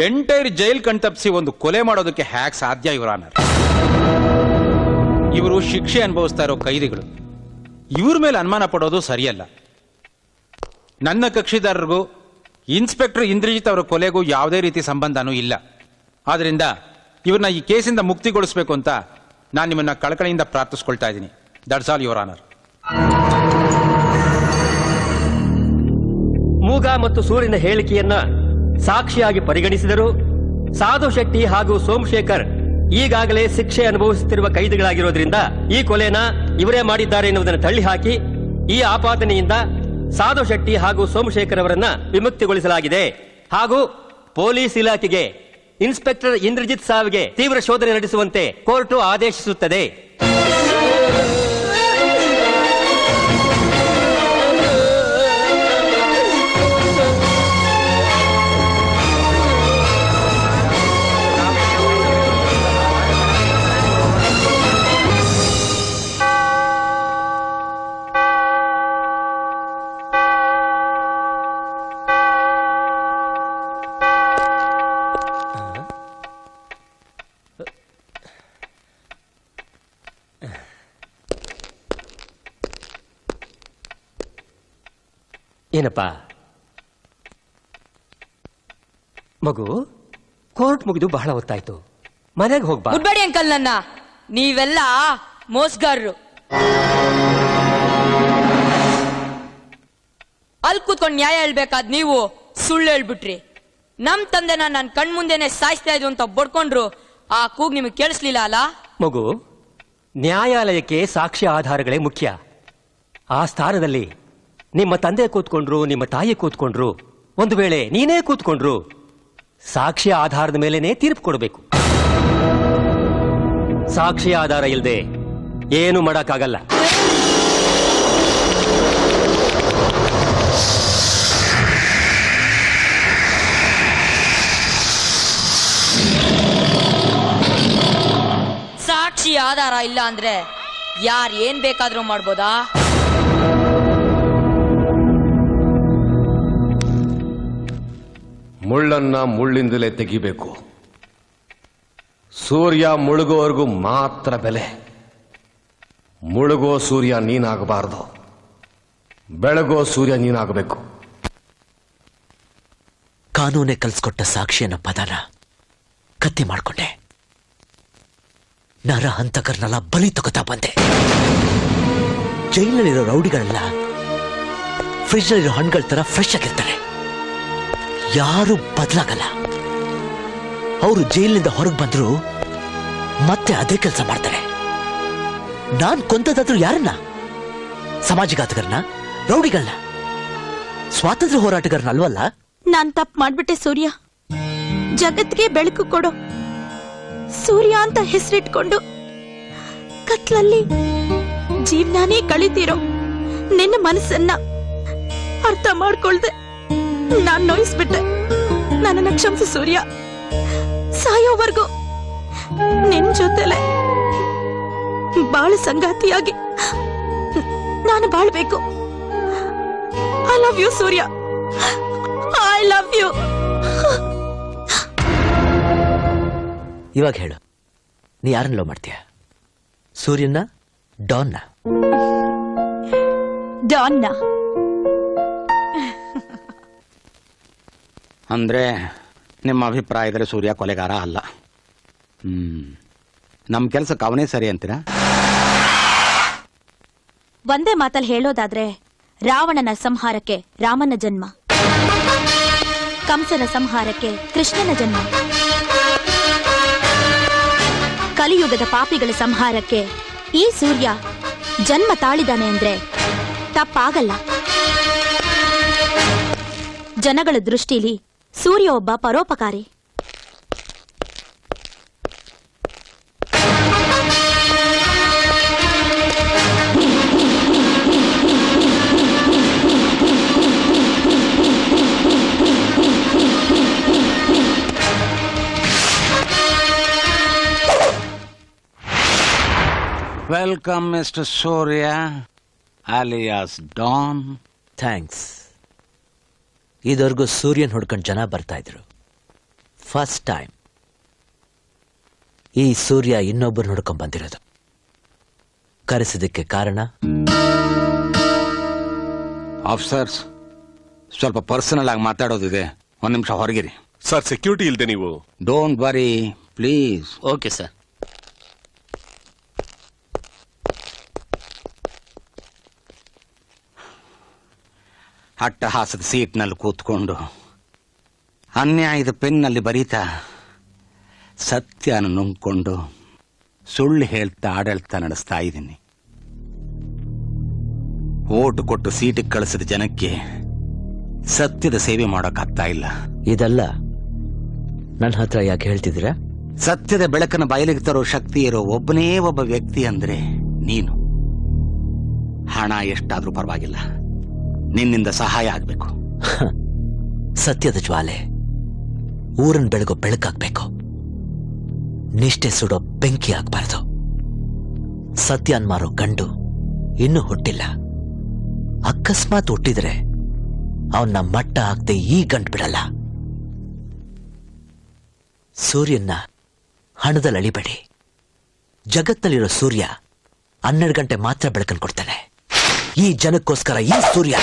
Speaker 6: ಎಂಟೈರ್ ಜೈಲ್ ಕಣ್ತಪ್ಪಿಸಿ ಒಂದು ಕೊಲೆ ಮಾಡೋದಕ್ಕೆ ಹ್ಯಾಕ್ ಸಾಧ್ಯ ಯುವರ್ ಆನರ್? ಇವರು ಶಿಕ್ಷೆ ಅನುಭವಿಸ್ತಾ ಇರೋ ಕೈದಿಗಳು, ಇವ್ರ ಮೇಲೆ ಅನುಮಾನ ಪಡೋದು ಸರಿಯಲ್ಲ. ನನ್ನ ಕಕ್ಷಿದಾರರಿಗೂ ಇನ್ಸ್ಪೆಕ್ಟರ್ ಇಂದ್ರಜಿತ್ ಅವರ ಕೊಲೆಗೂ ಯಾವುದೇ ರೀತಿ ಸಂಬಂಧನೂ ಇಲ್ಲ. ಆದ್ರಿಂದ ಇವ್ರನ್ನ ಈ ಕೇಸಿಂದ ಮುಕ್ತಿಗೊಳಿಸಬೇಕು ಅಂತ ನಾನು ನಿಮ್ಮನ್ನ ಕಳಕಳಿಯಿಂದ ಪ್ರಾರ್ಥಿಸ್ಕೊಳ್ತಾ ಇದ್ದೀನಿ. That's all your honour.
Speaker 22: ಮೂಗ ಮತ್ತು ಸೂರ್ಯನ ಹೇಳಿಕೆಯನ್ನ ಸಾಕ್ಷಿಯಾಗಿ ಪರಿಗಣಿಸಿದರು. ಸಾಧು ಶೆಟ್ಟಿ ಹಾಗೂ ಸೋಮಶೇಖರ್ ಈಗಾಗಲೇ ಶಿಕ್ಷೆ ಅನುಭವಿಸುತ್ತಿರುವ ಕೈದಿಗಳಾಗಿರೋದ್ರಿಂದ ಈ ಕೊಲೆನ ಇವರೇ ಮಾಡಿದ್ದಾರೆ ಎನ್ನುವುದನ್ನು ತಳ್ಳಿಹಾಕಿ ಈ ಆಪಾದನೆಯಿಂದ ಸಾಧು ಶೆಟ್ಟಿ ಹಾಗೂ ಸೋಮಶೇಖರ್ ಅವರನ್ನ ವಿಮುಕ್ತಿಗೊಳಿಸಲಾಗಿದೆ. ಹಾಗೂ ಪೊಲೀಸ್ ಇಲಾಖೆಗೆ ಇನ್ಸ್ಪೆಕ್ಟರ್ ಇಂದ್ರಜಿತ್ ಸಾವಿಗೆ ತೀವ್ರ ಶೋಧನೆ ನಡೆಸುವಂತೆ ಕೋರ್ಟು ಆದೇಶಿಸುತ್ತದೆ. ಏನಪ್ಪ ಮಗು, ಕೋರ್ಟ್ ಮುಗಿದು ಬಹಳ ಹೊತ್ತಾಯ್ತು, ಮನೆಗೆ ಹೋಗ್ಬಾ.
Speaker 23: ಬಿಡ್ಬೇಡಿ ಅಂಕಲ್, ನನ್ನ ನೀವೆಲ್ಲ ಮೋಸಗಾರರು. ಅಲ್ಲಿ ಕೂತ್ಕೊಂಡು ನ್ಯಾಯ ಹೇಳ್ಬೇಕಾದ್ ನೀವು ಸುಳ್ಳು ಹೇಳ್ಬಿಟ್ರಿ. ನಮ್ ತಂದೆನ ನನ್ ಕಣ್ಮುಂದೆನೆ ಸಾಯಿಸ್ತಾ ಇದ್ವು ಅಂತ ಬಡ್ಕೊಂಡ್ರು. ಆ ಕೂಗ್ ನಿಮಗೆ ಕೇಳಿಸ್ಲಿಲ್ಲ ಅಲ್ಲ?
Speaker 22: ಮಗು, ನ್ಯಾಯಾಲಯಕ್ಕೆ ಸಾಕ್ಷ್ಯ ಆಧಾರಗಳೇ ಮುಖ್ಯ. ಆ ಸ್ಥಾನದಲ್ಲಿ ನಿಮ್ಮ ತಂದೆ ಕೂತ್ಕೊಂಡ್ರು, ನಿಮ್ಮ ತಾಯಿ ಕೂತ್ಕೊಂಡ್ರು, ಒಂದು ವೇಳೆ ನೀನೇ ಕೂತ್ಕೊಂಡ್ರು ಸಾಕ್ಷಿಯ ಆಧಾರದ ಮೇಲೇನೆ ತೀರ್ಪು ಕೊಡಬೇಕು. ಸಾಕ್ಷಿಯ ಆಧಾರ ಇಲ್ಲದೆ ಏನು ಮಾಡಕ್ಕಾಗಲ್ಲ.
Speaker 23: ಸಾಕ್ಷಿ ಆಧಾರ ಇಲ್ಲ ಅಂದ್ರೆ ಯಾರ್ ಏನ್ ಬೇಕಾದ್ರೂ ಮಾಡ್ಬೋದಾ?
Speaker 7: ಮುಳ್ಳನ್ನ ಮುಳ್ಳಿಂದಲೇ ತೆಗಿಬೇಕು. ಸೂರ್ಯ ಮುಳುಗೋವರೆಗೂ ಮಾತ್ರ ಬೆಲೆ. ಮುಳುಗೋ ಸೂರ್ಯ ನೀನಾಗಬಾರದು, ಬೆಳಗೋ ಸೂರ್ಯ ನೀನಾಗಬೇಕು.
Speaker 3: ಕಾನೂನೇ ಕಲ್ಸ್ಕೊಟ್ಟ ಸಾಕ್ಷಿಯನ್ನ ಪದನ ಕತ್ತಿ ಮಾಡ್ಕೊಂಡೆ. ನರ ಹಂತಕರನ್ನೆಲ್ಲ ಬಲಿ ತಗೋತಾ ಬಂದೆ. ಜೈಲಿನಲ್ಲಿರೋ ರೌಡಿಗಳೆಲ್ಲ ಫ್ರಿಜ್ನಲ್ಲಿರೋ ಹಣ್ಣುಗಳ ತರ ಫ್ರೆಶ್ ಆಗಿರ್ತಾರೆ. ಯಾರು ಬದಲಾಗಲ್ಲ. ಅವರು ಜೈಲಿನಿಂದ ಹೊರಗೆ ಬಂದ್ರು ಮತ್ತೆ ಅದೇ ಕೆಲಸ ಮಾಡ್ತಾರೆ. ನಾನ್ ಕೊಂದದಾದ್ರೂ ಯಾರನ್ನ? ಸಮಾಜಘಾತಕರನ್ನ, ರೌಡಿಗಳನ್ನ, ಸ್ವಾತಂತ್ರ್ಯ ಹೋರಾಟಗಾರನ ಅಲ್ವಲ್ಲ.
Speaker 13: ನಾನ್ ತಪ್ಪು ಮಾಡ್ಬಿಟ್ಟೆ ಸೂರ್ಯ. ಜಗತ್ಗೆ ಬೆಳಕು ಕೊಡು ಸೂರ್ಯ ಅಂತ ಹೆಸರಿಟ್ಕೊಂಡು ಕತ್ಲಲ್ಲಿ ಜೀವನಾನೇ ಕಳಿತಿರೋ ನಿನ್ನ ಮನಸ್ಸನ್ನ ಅರ್ಥ ಮಾಡ್ಕೊಳ್ದೆ ನಾನ್ ನೋಯಿಸ್ಬಿಟ್ಟೆ. ನನ್ನನ್ನ ಕ್ಷಮಿಸು ಸೂರ್ಯ. ಸಾಯೋವರೆಗೂ ನಿನ್ ಜೊತೆಲೆ ಬಾಳ ಸಂಗಾತಿಯಾಗಿ ನಾನು ಬಾಳ್ಬೇಕು. I love you Surya. I love you.
Speaker 3: ಇವಾಗ ಹೇಳು, ನೀ ಯಾರನ್ನ ಲವ್ ಮಾಡ್ತೀಯ? ಸೂರ್ಯನ, ಡಾನ್ನ?
Speaker 13: ಡಾನ್ನ.
Speaker 20: ಅಂದ್ರೆ ನಿಮ್ಮ ಅಭಿಪ್ರಾಯದಲ್ಲಿ ಸೂರ್ಯ ಕೊಲೆಗಾರ ಅಲ್ಲ. ನಮ್ಮ ಕೆಲಸಕ್ಕೆ ಅವನೇ ಸರಿ ಅಂತೀರಾ?
Speaker 13: ಒಂದೇ ಮಾತಲ್ಲಿ ಹೇಳೋದಾದ್ರೆ ರಾವಣನ ಸಂಹಾರಕ್ಕೆ ರಾಮನ ಜನ್ಮ, ಕಂಸನ ಸಂಹಾರಕ್ಕೆ ಕೃಷ್ಣನ ಜನ್ಮ, ಕಲಿಯುಗದ ಪಾಪಿಗಳ ಸಂಹಾರಕ್ಕೆ ಈ ಸೂರ್ಯ ಜನ್ಮ ತಾಳಿದಾನೆ ಅಂದ್ರೆ ತಪ್ಪಾಗಲ್ಲ. ಜನಗಳ ದೃಷ್ಟಿಲಿ ಸೂರ್ಯ ಒಬ್ಬ ಪರೋಪಕಾರಿ.
Speaker 20: ವೆಲ್ಕಮ್ ಮಿಸ್ಟರ್ ಸೂರ್ಯ ಅಲಿಯಾಸ್ ಡಾನ್.
Speaker 3: ಥ್ಯಾಂಕ್ಸ್. ಇದುವರೆಗೂ ಸೂರ್ಯನ್ ಹುಡ್ಕೊಂಡು ಜನ ಬರ್ತಾ ಇದ್ರು. ಫಸ್ಟ್ ಟೈಮ್ ಈ ಸೂರ್ಯ ಇನ್ನೊಬ್ಬರು ಹುಡ್ಕೊಂಡ್ ಬಂದಿರೋದು. ಕರೆಸಿದಕ್ಕೆ ಕಾರಣ?
Speaker 20: ಆಫೀಸರ್ಸ್, ಸ್ವಲ್ಪ ಪರ್ಸನಲ್ ಆಗಿ ಮಾತಾಡೋದಿದೆ. ಒಂದ್ ನಿಮಿಷ ಹೊರಗಿರಿ.
Speaker 4: ಸರ್, ಸೆಕ್ಯೂರಿಟಿ ಇಲ್ದೆ ನೀವು?
Speaker 20: Don't worry please.
Speaker 22: Okay sir.
Speaker 20: ಅಟ್ಟಹಾಸದ ಸೀಟ್ನಲ್ಲಿ ಕೂತ್ಕೊಂಡು ಅನ್ಯಾಯದ ಪೆನ್ನಲ್ಲಿ ಬರೀತಾ ಸತ್ಯನ ನುಂಗ್ಕೊಂಡು ಸುಳ್ಳು ಹೇಳ್ತಾ ಆಡಳಿತ ನಡೆಸ್ತಾ ಇದ್ದೀನಿ. ಓಟು ಕೊಟ್ಟು ಸೀಟಿಗೆ ಕಳಿಸಿದ ಜನಕ್ಕೆ ಸತ್ಯದ ಸೇವೆ ಮಾಡೋಕ್ಕಾಗ್ತಾ ಇಲ್ಲ.
Speaker 3: ಇದೆಲ್ಲ ನನ್ನ ಹತ್ರ ಯಾಕೆ ಹೇಳ್ತಿದ್ದೀರಾ?
Speaker 20: ಸತ್ಯದ ಬೆಳಕನ್ನು ಬಯಲಿಗೆ ತರೋ ಶಕ್ತಿ ಇರೋ ಒಬ್ಬನೇ ಒಬ್ಬ ವ್ಯಕ್ತಿ ಅಂದ್ರೆ ನೀನು. ಹಣ ಎಷ್ಟಾದ್ರೂ ಪರವಾಗಿಲ್ಲ, ನಿನ್ನಿಂದ ಸಹಾಯ ಆಗ್ಬೇಕು.
Speaker 3: ಸತ್ಯದ ಜ್ವಾಲೆ ಊರನ್ ಬೆಳಗೋ ಬೆಳಕಾಗ್ಬೇಕು. ನಿಷ್ಠೆ ಸುಡೋ ಬೆಂಕಿ ಆಗ್ಬಾರ್ದು. ಸತ್ಯನ್ ಮಾರೋ ಗಂಡು ಇನ್ನೂ ಹುಟ್ಟಿಲ್ಲ. ಅಕಸ್ಮಾತ್ ಹುಟ್ಟಿದ್ರೆ ಅವನ್ನ ಮಟ್ಟ ಹಾಕ್ದೆ ಈ ಗಂಟು ಬಿಡಲ್ಲ. ಸೂರ್ಯನ್ನ ಹಣದಲ್ಲಿ ಅಳಿಬೇಡಿ. ಜಗತ್ತಲ್ಲಿರೋ ಸೂರ್ಯ 12 ಗಂಟೆ ಮಾತ್ರ ಬೆಳಕನ್ನು ಕೊಡ್ತಾನೆ. ಈ ಜನಕ್ಕೋಸ್ಕರ ಈ ಸೂರ್ಯ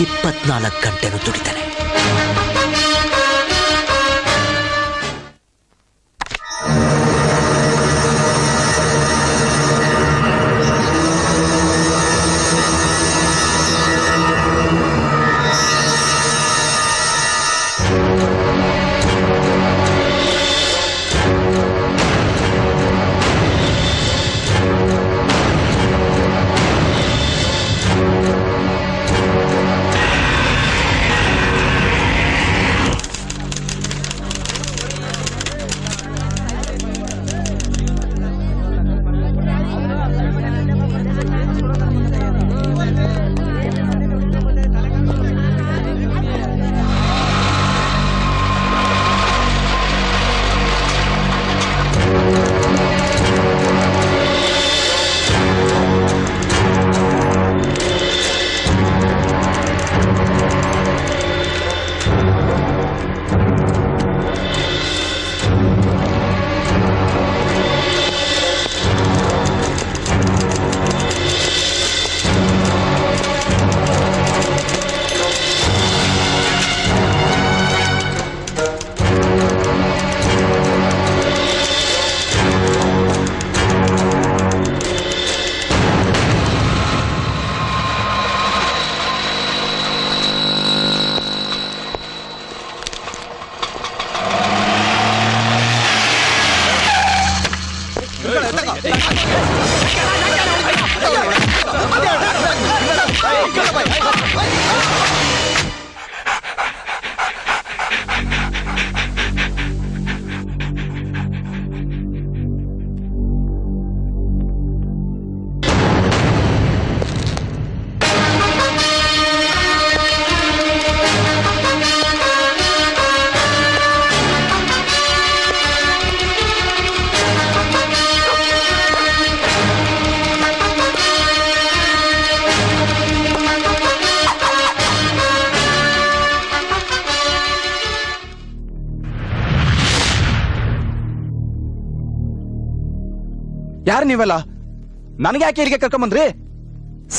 Speaker 3: 24 ಗಂಟೆನೂ ದುಡಿತಾನೆ.
Speaker 18: ಯಾರು ನೀವೆಲ್ಲ? ನನಗೆ ಯಾಕೆ ಇಲ್ಲಿಗೆ ಕರ್ಕೊಂಬಂದ್ರಿ?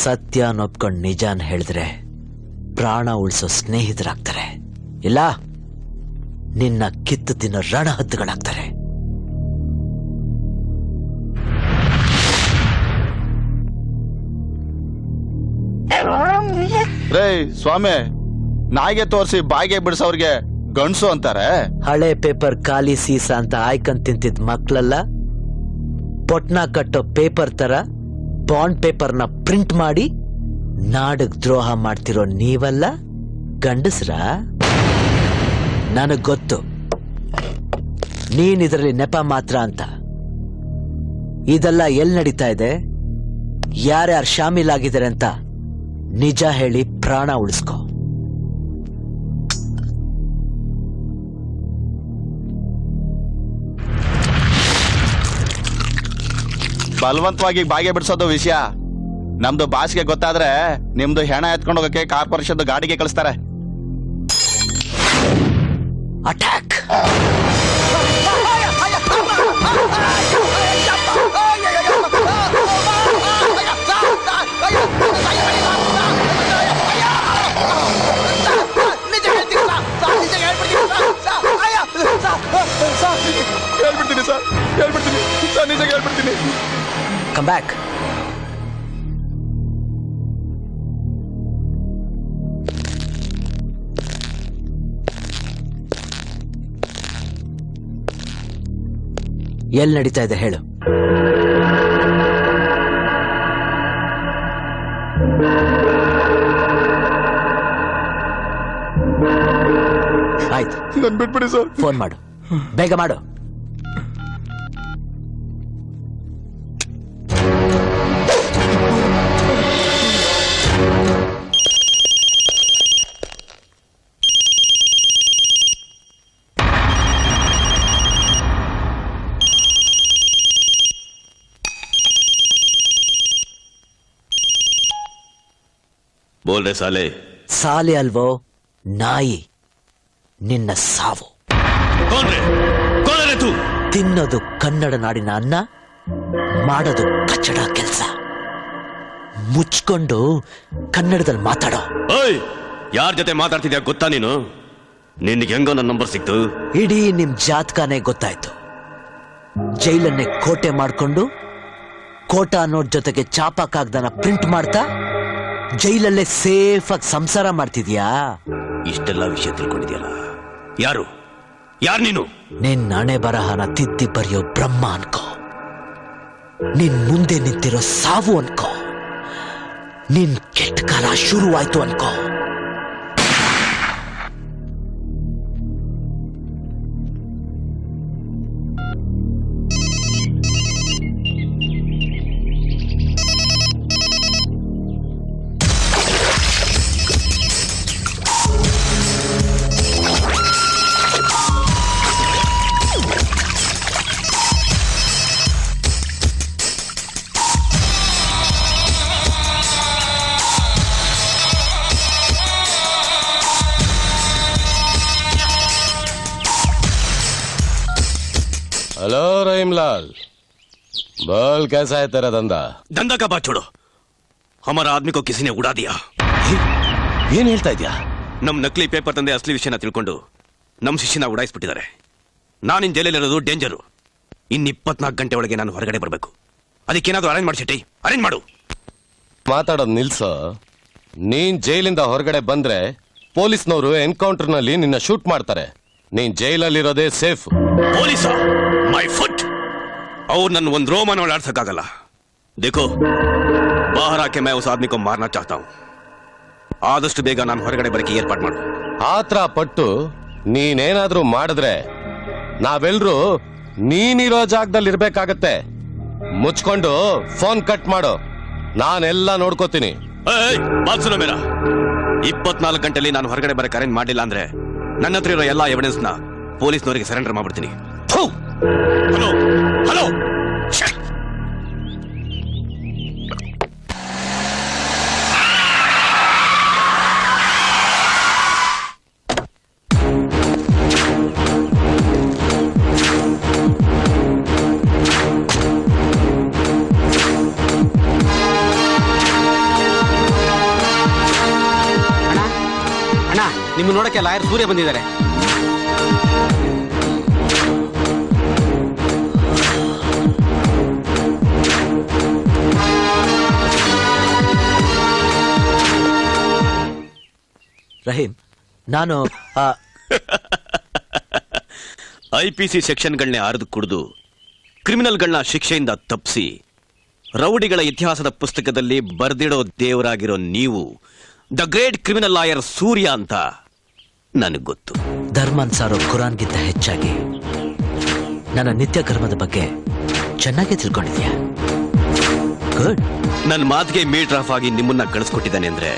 Speaker 3: ಸತ್ಯನ ಒಪ್ಕೊಂಡು ನಿಜಾನ್ ಹೇಳಿದ್ರೆ ಪ್ರಾಣ ಉಳಿಸೋ ಸ್ನೇಹಿತರಾಗ್ತಾರೆ, ಇಲ್ಲ ನಿನ್ನ ಕಿತ್ತು ತಿನ್ನೋ ರಣಹದ್ದುಗಳಾಗ್ತಾರೆ.
Speaker 18: ರೇ ಸ್ವಾಮಿ, ನಾಯಿಗೆ ತೋರಿಸಿ ಬಾಯಿಗೆ ಬಿಡಿಸೋರ್ಗೆ ಗಂಡ್ಸು ಅಂತಾರೆ.
Speaker 3: ಹಳೆ ಪೇಪರ್ ಖಾಲಿ ಸೀಸ ಅಂತ ಆಯ್ಕೊಂಡ್ ತಿಂತಿದ್ ಮಕ್ಳೆಲ್ಲ ಪೊಟ್ನ ಕಟ್ಟೋ ಪೇಪರ್ ತರ ಬಾಂಡ್ ಪೇಪರ್ನ ಪ್ರಿಂಟ್ ಮಾಡಿ ನಾಡಕ್ ದ್ರೋಹ ಮಾಡ್ತಿರೋ ನೀವಲ್ಲ ಗಂಡಸ್ರ? ನನಗ್ ಗೊತ್ತು ನೀನ್ ಇದರಲ್ಲಿ ನೆಪ ಮಾತ್ರ ಅಂತ. ಇದೆಲ್ಲ ಎಲ್ ನಡೀತಾ ಇದೆ, ಯಾರ್ಯಾರು ಶಾಮೀಲಾಗಿದ್ದಾರೆ ಅಂತ ನಿಜ ಹೇಳಿ ಪ್ರಾಣ ಉಳಿಸ್ಕೊ.
Speaker 18: ಬಲವಂತವಾಗಿ ಬಾಯಿಗೆ ಬಿಡಿಸೋದು ವಿಷಯ ನಮ್ದು ಬಾಸ್ಗೆ ಗೊತ್ತಾದ್ರೆ ನಿಮ್ದು ಹೆಣ ಎತ್ಕೊಂಡು ಹೋಗಕ್ಕೆ ಕಾರ್ಪೊರೇಷನ್ ಗಾಡಿಗೆ ಕಳಿಸ್ತಾರೆ.
Speaker 3: ಅಟ್ಯಾಕ್!
Speaker 18: ಹೇಳ್ಬಿಡ್ತೀನಿ ಸರ್, ಹೇಳ್ಬಿಡ್ತೀನಿ ಸರ್, ನಿಜ ಹೇಳ್ಬಿಡ್ತೀನಿ.
Speaker 3: Come back. ಎಲ್ಲಿ ನಡೀತಾ ಇದೆ ಹೇಳು. ಆಯ್ತು,
Speaker 18: ನನ್ ಬಿಟ್ಬಿಡಿ ಸರ್.
Speaker 3: ಫೋನ್ ಮಾಡು, ಬೇಗ ಮಾಡು.
Speaker 2: ಬೋಲ್ ರೇ ಸಾಲೆ.
Speaker 3: ಸಾಲೆ ಅಲ್ವೋ ನಾಯಿ, ನಿನ್ನ ಸಾವು. ತಿನ್ನೋದು ಕನ್ನಡ ನಾಡಿನ ಅನ್ನ, ಮಾಡೋದು ಕಚ್ಚಡ ಕೆಲಸ. ಮುಚ್ಕೊಂಡು ಕನ್ನಡದಲ್ಲಿ ಮಾತಾಡೋ.
Speaker 2: ಓಯ್, ಯಾರ ಜೊತೆ ಮಾತಾಡ್ತಿದ್ಯಾ ಗೊತ್ತಾ ನೀನು? ನಿನ್ಗೆ ಹೆಂಗೋ ನನ್ನ ನಂಬರ್ ಸಿಕ್ತು?
Speaker 3: ಇಡೀ ನಿಮ್ ಜಾತಕನೇ ಗೊತ್ತಾಯ್ತು. ಜೈಲನ್ನೇ ಕೋಟೆ ಮಾಡ್ಕೊಂಡು ಕೋಟ ನೋಟ್ ಜೊತೆಗೆ ಚಾಪಕ್ಕಾಗ್ದನ ಪ್ರಿಂಟ್ ಮಾಡ್ತಾ ಜೈಲಲ್ಲೇ ಸೇಫ್ ಆಗಿ ಸಂಸಾರ ಮಾಡ್ತಿದ್ಯಾ.
Speaker 2: ಇಷ್ಟೆಲ್ಲ ವಿಷಯ ತಿಳ್ಕೊಂಡಿದ್ಯಲ್ಲ, ಯಾರು ನೀನು?
Speaker 3: ನಿನ್ ನಾಣೆ ಬರಹನ ತಿದ್ದಿ ಬರೆಯೋ ಬ್ರಹ್ಮ ಅನ್ಕೋ. ನಿನ್ ಮುಂದೆ ನಿಂತಿರೋ ಸಾವು ಅನ್ಕೋ. ನಿನ್ ಕೆಟ್ಟ ಕಾಲ ಶುರುವಾಯ್ತು ಅನ್ಕೋ.
Speaker 7: हेलो रहीम लाल, बोल कैसा है तेरा धंधा?
Speaker 2: धंधा का बात छोड़ो, हमारा आदमी को किसी ने उड़ा दिया.
Speaker 7: ಏನ್ ಹೇಳ್ತಾ ಇದ್ಯಾ?
Speaker 2: ನಮ್ ನಕಲಿ ಪೇಪರ್ ತಂದೆ ಅಸಲಿ ವಿಷಯನ ತಿಳ್ಕೊಂಡು ನಮ್ ಶಿಷ್ಯನ ಉಡಾಯಿಸ್ಬಿಟ್ಟಿದ್ದಾರೆ. ನಾನಿನ್ ಜೈಲಲ್ಲಿರೋದು ಡೇಂಜರು. ಇನ್ 24 ಗಂಟೆ ಒಳಗೆ ನಾನು ಹೊರಗಡೆ ಬರಬೇಕು. ಅದಕ್ಕೇನಾದ್ರು ಅರೇಂಜ್ ಮಾಡಿ ಶೆಟ್ಟಿ, ಅರೇಂಜ್ ಮಾಡು.
Speaker 7: ಮಾತಾಡೋದು ನಿಲ್ಸೋ. ನೀನ್ ಜೈಲಿಂದ ಹೊರಗಡೆ ಬಂದ್ರೆ ಪೊಲೀಸ್ನವರು ಎನ್ಕೌಂಟರ್ ನಲ್ಲಿ ನಿನ್ನ ಶೂಟ್ ಮಾಡ್ತಾರೆ. ನೀನ್ ಜೈಲಲ್ಲಿರೋದೇ ಸೇಫ್.
Speaker 2: ಪೊಲೀಸ ಮೈ ಫುಟ್, ಅವ್ರು ನನ್ನ ಒಂದ್ ರೋಮನ ಓಡಾಡ್ಸಕ್ಕಾಗಲ್ಲ. देखो, बाहर आके मैं उस आदमी को मारना चाहता हूँ. ಆದಷ್ಟು ಬೇಗ ನಾನು ಹೊರಗಡೆ ಬರಕ್ಕೆ ಏರ್ಪಾಡು ಮಾಡು.
Speaker 7: ಆತ್ರ ಪಟ್ಟು ನೀನೇನಾದ್ರೂ ಮಾಡಿದ್ರೆ ನಾವೆಲ್ರೂ ನೀನಿರೋ ಜಾಗದಲ್ಲಿ ಇರ್ಬೇಕಾಗತ್ತೆ. ಮುಚ್ಕೊಂಡು ಫೋನ್ ಕಟ್ ಮಾಡು, ನಾನೆಲ್ಲ ನೋಡ್ಕೋತೀನಿ.
Speaker 2: ಬಾಲ್ಸುನ ಮೇರ 24 ಗಂಟೆಲಿ ನಾನು ಹೊರಗಡೆ ಬರಕ್ಕೆ ಅರೇಂಜ್ ಮಾಡಲಿಲ್ಲ ಅಂದ್ರೆ ನನ್ನ ಹತ್ರ ಇರೋ ಎಲ್ಲಾ ಎವಿಡೆನ್ಸ್ ನ ಪೊಲೀಸ್ನವರಿಗೆ ಸರೆಂಡರ್ ಮಾಡ್ಬಿಡ್ತೀನಿ. ಹಲೋ ಹಲೋ,
Speaker 14: ನಿಮ್ಮ ನೋಡಕ್ಕೆ ಲಾಯರ್ ಸೂರ್ಯ ಬಂದಿದ್ದಾರೆ.
Speaker 3: ರಹೀಂ, ನಾನು
Speaker 2: IPC ಸೆಕ್ಷನ್ಗಳನ್ನೇ ಆರಿದು ಕುಡಿದು ಕ್ರಿಮಿನಲ್ಗಳನ್ನ ಶಿಕ್ಷೆಯಿಂದ ತಪ್ಪಿಸಿ ರೌಡಿಗಳ ಇತಿಹಾಸದ ಪುಸ್ತಕದಲ್ಲಿ ಬರ್ದಿಡೋ ದೇವರಾಗಿರೋ ನೀವು ದ ಗ್ರೇಟ್ ಕ್ರಿಮಿನಲ್ ಲಾಯರ್ ಸೂರ್ಯ ಅಂತ ನನಗೆ ಗೊತ್ತು.
Speaker 3: ಧರ್ಮನ್ ಸಾರೋ ಕುರಾನ್ಗಿಂತ ಹೆಚ್ಚಾಗಿ ನನ್ನ ನಿತ್ಯ ಕರ್ಮದ ಬಗ್ಗೆ ಚೆನ್ನಾಗಿ ತಿಳ್ಕೊಂಡಿದ್ಯಾ? ಗುಡ್.
Speaker 2: ನನ್ನ ಮಾತಿಗೆ ಮೀಟರ್ ಆಫ್ ಆಗಿ ನಿಮ್ಮನ್ನ ಕಳಿಸ್ಕೊಟ್ಟಿದ್ದಾನೆ ಅಂದ್ರೆ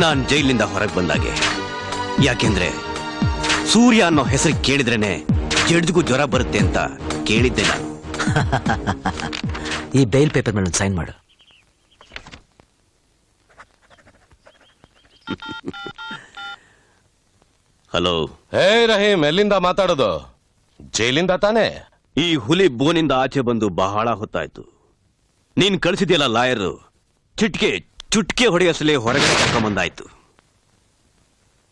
Speaker 2: ನಾನ್ ಜೈಲಿನಿಂದ ಹೊರಗೆ ಬಂದಾಗೆ. ಯಾಕೆಂದ್ರೆ ಸೂರ್ಯ ಅನ್ನೋ ಹೆಸರು ಕೇಳಿದ್ರೇನೆ ಜಡ್ಜ್ಗೂ ಜ್ವರ ಬರುತ್ತೆ ಅಂತ ಕೇಳಿದ್ದೆ ನಾನು.
Speaker 3: ಈ ಬೇಲ್ ಪೇಪರ್ ಮೇಲೆ ಸೈನ್ ಮಾಡು.
Speaker 2: ಹಲೋ.
Speaker 7: ಹೇ ರಹೀಂ, ಎಲ್ಲಿಂದ ಮಾತಾಡೋದು? ಜೈಲಿಂದ ತಾನೇ?
Speaker 2: ಈ ಹುಲಿ ಬೋನಿಂದ ಆಚೆ ಬಂದು ಬಹಳ ಹೊತ್ತಾಯ್ತು. ನೀನ್ ಕಳಿಸಿದ್ಯಲ್ಲ ಲಾಯರ್, ಚುಟ್ಕೆ ಹೊಡೆಯೋಸಲೇ ಹೊರಗಡೆ ಕರ್ಕೊಂಬಂದಾಯ್ತು.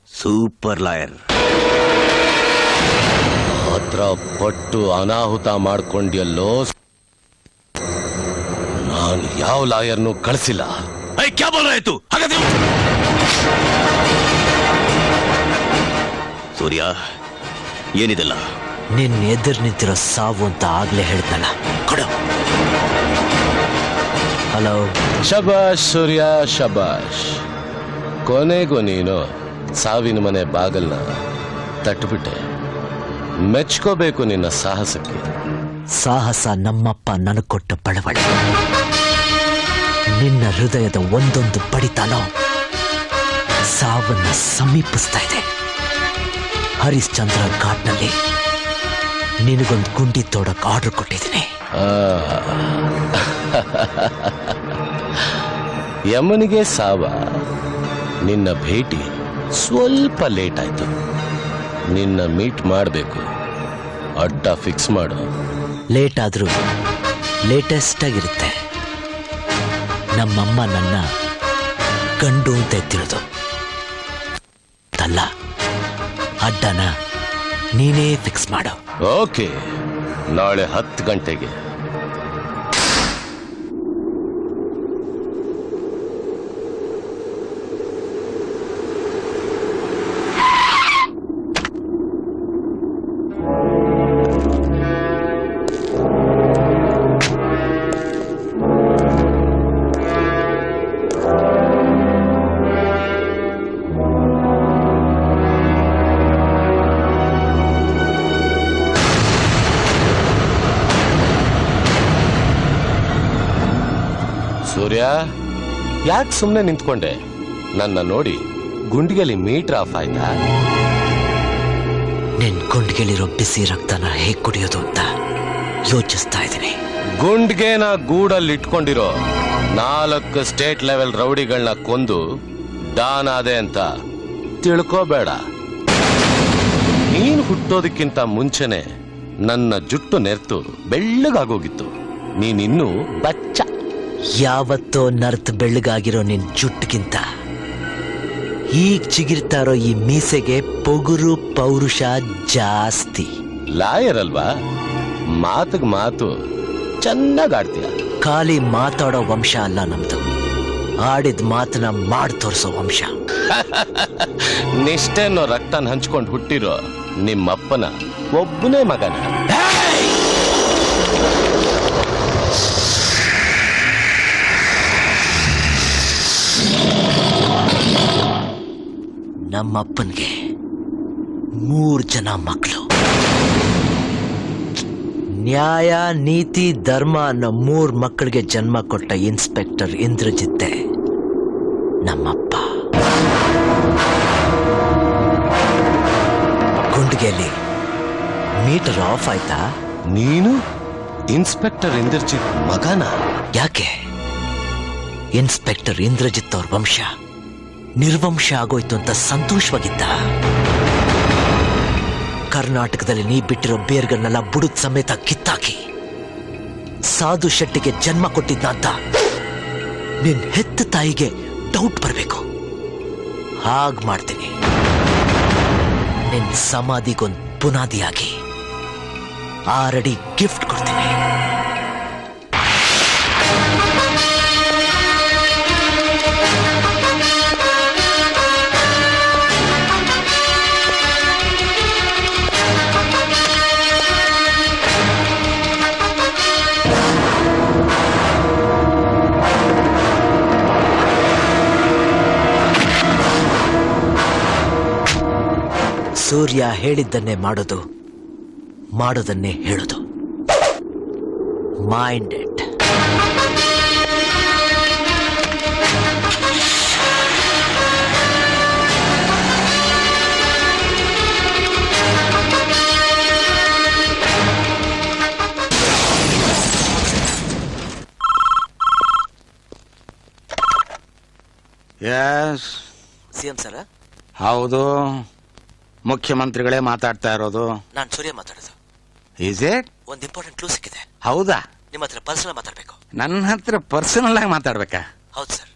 Speaker 2: Super lawyer.
Speaker 7: ಹತ್ರ ಪಟ್ಟು ಅನಾಹುತ ಮಾಡ್ಕೊಂಡ್ಯಲ್ಲೋ. ನಾನು ಯಾವ ಲಾಯರ್ನು ಕಳಿಸಿಲ್ಲ.
Speaker 2: ಆಯ್ತು ಸೂರ್ಯ, ಏನಿದೆಲ್ಲ?
Speaker 3: ನಿನ್ ಎದುರು ನಿಂತಿರೋ ಸಾವು ಅಂತ ಆಗ್ಲೇ ಹೇಳ್ತಲ್ಲ. ಕೊಡು. ಹಲೋ.
Speaker 7: ಶಬಾಷ್ ಸೂರ್ಯ, ಶಬಾಷ್. ಕೊನೆಗೂ ನೀನು ಸಾವಿನ ಮನೆ ಬಾಗಲ್ನ ತಟ್ಟುಬಿಟ್ಟೆ. ಮೆಚ್ಕೋಬೇಕು ನಿನ್ನ ಸಾಹಸಕ್ಕೆ.
Speaker 3: ಸಾಹಸ ನಮ್ಮಪ್ಪ ನನಗೆ ಕೊಟ್ಟ ಬಡವಳೆ. ನಿನ್ನ ಹೃದಯದ ಒಂದೊಂದು ಬಡಿತಾನೋ ಸಾವನ್ನ ಸಮೀಪಿಸ್ತಾ ಇದೆ. ಹರಿಶ್ಚಂದ್ರ ಘಾಟ್ನಲ್ಲಿ ನಿನಗೊಂದು ಗುಂಡಿ ತೋಡಕ್ ಆರ್ಡರ್ ಕೊಟ್ಟಿದ್ದೀನಿ.
Speaker 7: ಯಮನಿಗೆ ಸಾವ. ನಿನ್ನ ಭೇಟಿ ಸ್ವಲ್ಪ ಲೇಟ್ ಆಯ್ತು. ನಿನ್ನ ಮೀಟ್ ಮಾಡಬೇಕು. ಅಡ್ಡ ಫಿಕ್ಸ್ ಮಾಡು.
Speaker 3: ಲೇಟ್ ಆದ್ರೂ ಲೇಟೆಸ್ಟ್ ಆಗಿರುತ್ತೆ. ನಮ್ಮಮ್ಮ ನನ್ನ ಗಂಡು ಅಂತ ಎತ್ತಿರೋದು ಅಲ್ಲ. ಅಡ್ಡನ ನೀನೇ ಫಿಕ್ಸ್ ಮಾಡು.
Speaker 7: ಓಕೆ, ನಾಳೆ 10 ಗಂಟೆಗೆ. ಸೂರ್ಯ, ಯಾಕೆ ಸುಮ್ಮನೆ ನಿಂತ್ಕೊಂಡೆ? ನನ್ನ ನೋಡಿ ಗುಂಡಿಗೆಲಿ ಮೀಟರ್ ಆಫ್ ಆಯ್ತಾ?
Speaker 3: ನಿನ್ ಗುಂಡ್ಗೆಲಿರೋ ಬಿಸಿ ರಕ್ತನ ಹೇಗ್ ಕುಡಿಯೋದು ಅಂತ ಯೋಚಿಸ್ತಾ ಇದ್ದೀನಿ.
Speaker 7: ಗುಂಡ್ಗೆನ ಗೂಡಲ್ಲಿ ಇಟ್ಕೊಂಡಿರೋ 4 ಸ್ಟೇಟ್ ಲೆವೆಲ್ ರೌಡಿಗಳನ್ನ ಕೊಂದು ಡಾನ್ ಆದೆ ಅಂತ ತಿಳ್ಕೋಬೇಡ. ನೀನು ಹುಟ್ಟೋದಕ್ಕಿಂತ ಮುಂಚೆನೆ ನನ್ನ ಜುಟ್ಟು ನೆರ್ತು ಬೆಳ್ಳಗಾಗೋಗಿತ್ತು. ನೀನಿನ್ನೂ ಬಚ್ಚ.
Speaker 3: ಯಾವತ್ತೋ ನರ್ತ್ ಬೆಳ್ಳಗಾಗಿರೋ ನಿನ್ ಜುಟ್ಟಿಗಿಂತ ಈಗ ಚಿಗಿರ್ತಾ ಇರೋ ಈ ಮೀಸೆಗೆ ಪೊಗುರು ಪೌರುಷ ಜಾಸ್ತಿ.
Speaker 7: ಲಾಯರ್ ಅಲ್ವಾ, ಮಾತಿಗೆ ಮಾತು ಚೆನ್ನಾಗ್ ಆಡ್ತೀಯ.
Speaker 3: ಖಾಲಿ ಮಾತಾಡೋ ವಂಶ ಅಲ್ಲ ನಮ್ದು, ಆಡಿದ ಮಾತನ್ನ ಮಾಡಿ ತೋರಿಸೋ ವಂಶ.
Speaker 7: ನಿಷ್ಠೆನ್ನೋ ರಕ್ತನ ಹಂಚ್ಕೊಂಡು ಹುಟ್ಟಿರೋ ನಿಮ್ಮಪ್ಪನ ಒಬ್ಬನೇ ಮಗನ.
Speaker 3: ನಮ್ಮಪ್ಪನ್ಗೆ 3 ಜನ ಮಕ್ಕಳು. ನ್ಯಾಯ, ನೀತಿ, ಧರ್ಮ ಅನ್ನೋ 3 ಮಕ್ಕಳಿಗೆ ಜನ್ಮ ಕೊಟ್ಟ ಇನ್ಸ್ಪೆಕ್ಟರ್ ಇಂದ್ರಜಿತ್ತೆ ನಮ್ಮಪ್ಪ. ಗುಂಡಿಗೆಯಲ್ಲಿ ಮೀಟರ್ ಆಫ್ ಆಯ್ತಾ?
Speaker 7: ನೀನು ಇನ್ಸ್ಪೆಕ್ಟರ್ ಇಂದ್ರಜಿತ್ ಮಗನ?
Speaker 3: ಯಾಕೆ? ಇನ್ಸ್ಪೆಕ್ಟರ್ ಇಂದ್ರಜಿತ್ ಅವ್ರ ವಂಶ ನಿರ್ವಂಶ ಆಗೋಯ್ತು ಅಂತ ಸಂತೋಷವಾಗಿದ್ದ. ಕರ್ನಾಟಕದಲ್ಲಿ ನೀ ಬಿಟ್ಟಿರೋ ಬೇರ್ಗಳನ್ನೆಲ್ಲ ಬುಡುದ್ ಸಮೇತ ಕಿತ್ತಾಕಿ ಸಾಧು ಶೆಟ್ಟಿಗೆ ಜನ್ಮ ಕೊಟ್ಟಿದ್ದ ಅಂತ ನಿನ್ ಹೆತ್ತ ತಾಯಿಗೆ ಡೌಟ್ ಬರಬೇಕು. ಹಾಗ್ ಮಾಡ್ತೀನಿ. ನಿನ್ ಸಮಾಧಿಗೊಂದು ಬುನಾದಿಯಾಗಿ 6 ಅಡಿ ಗಿಫ್ಟ್ ಕೊಡ್ತೀನಿ. ಸೂರ್ಯ ಹೇಳಿದ್ದನ್ನೇ ಮಾಡೋದು, ಮಾಡೋದನ್ನೇ ಹೇಳೋದು. ಮೈಂಡೆಡ್.
Speaker 20: ಎಸ್
Speaker 3: ಸಿಎಂ ಸರ್,
Speaker 20: ಹೌದು, ಮುಖ್ಯಮಂತ್ರಿಗಳೇ ಮಾತಾಡ್ತಾ ಇರೋದು.
Speaker 3: ನಾನು ಸೂರ್ಯ ಮಾತಾಡೋದು.
Speaker 20: Is it?
Speaker 3: ಒಂದು ಇಂಪಾರ್ಟೆಂಟ್ ಕ್ಲೂ ಸಿಕ್ಕಿದೆ.
Speaker 20: ಹೌದಾ?
Speaker 3: ನಿಮ್ಮ ಹತ್ರ ಪರ್ಸನಲ್ ಮಾತಾಡ್ಬೇಕು.
Speaker 20: ನನ್ನ ಹತ್ರ ಪರ್ಸನಲ್ ಆಗಿ ಮಾತಾಡ್ಬೇಕಾ?
Speaker 3: ಹೌದು ಸರ್.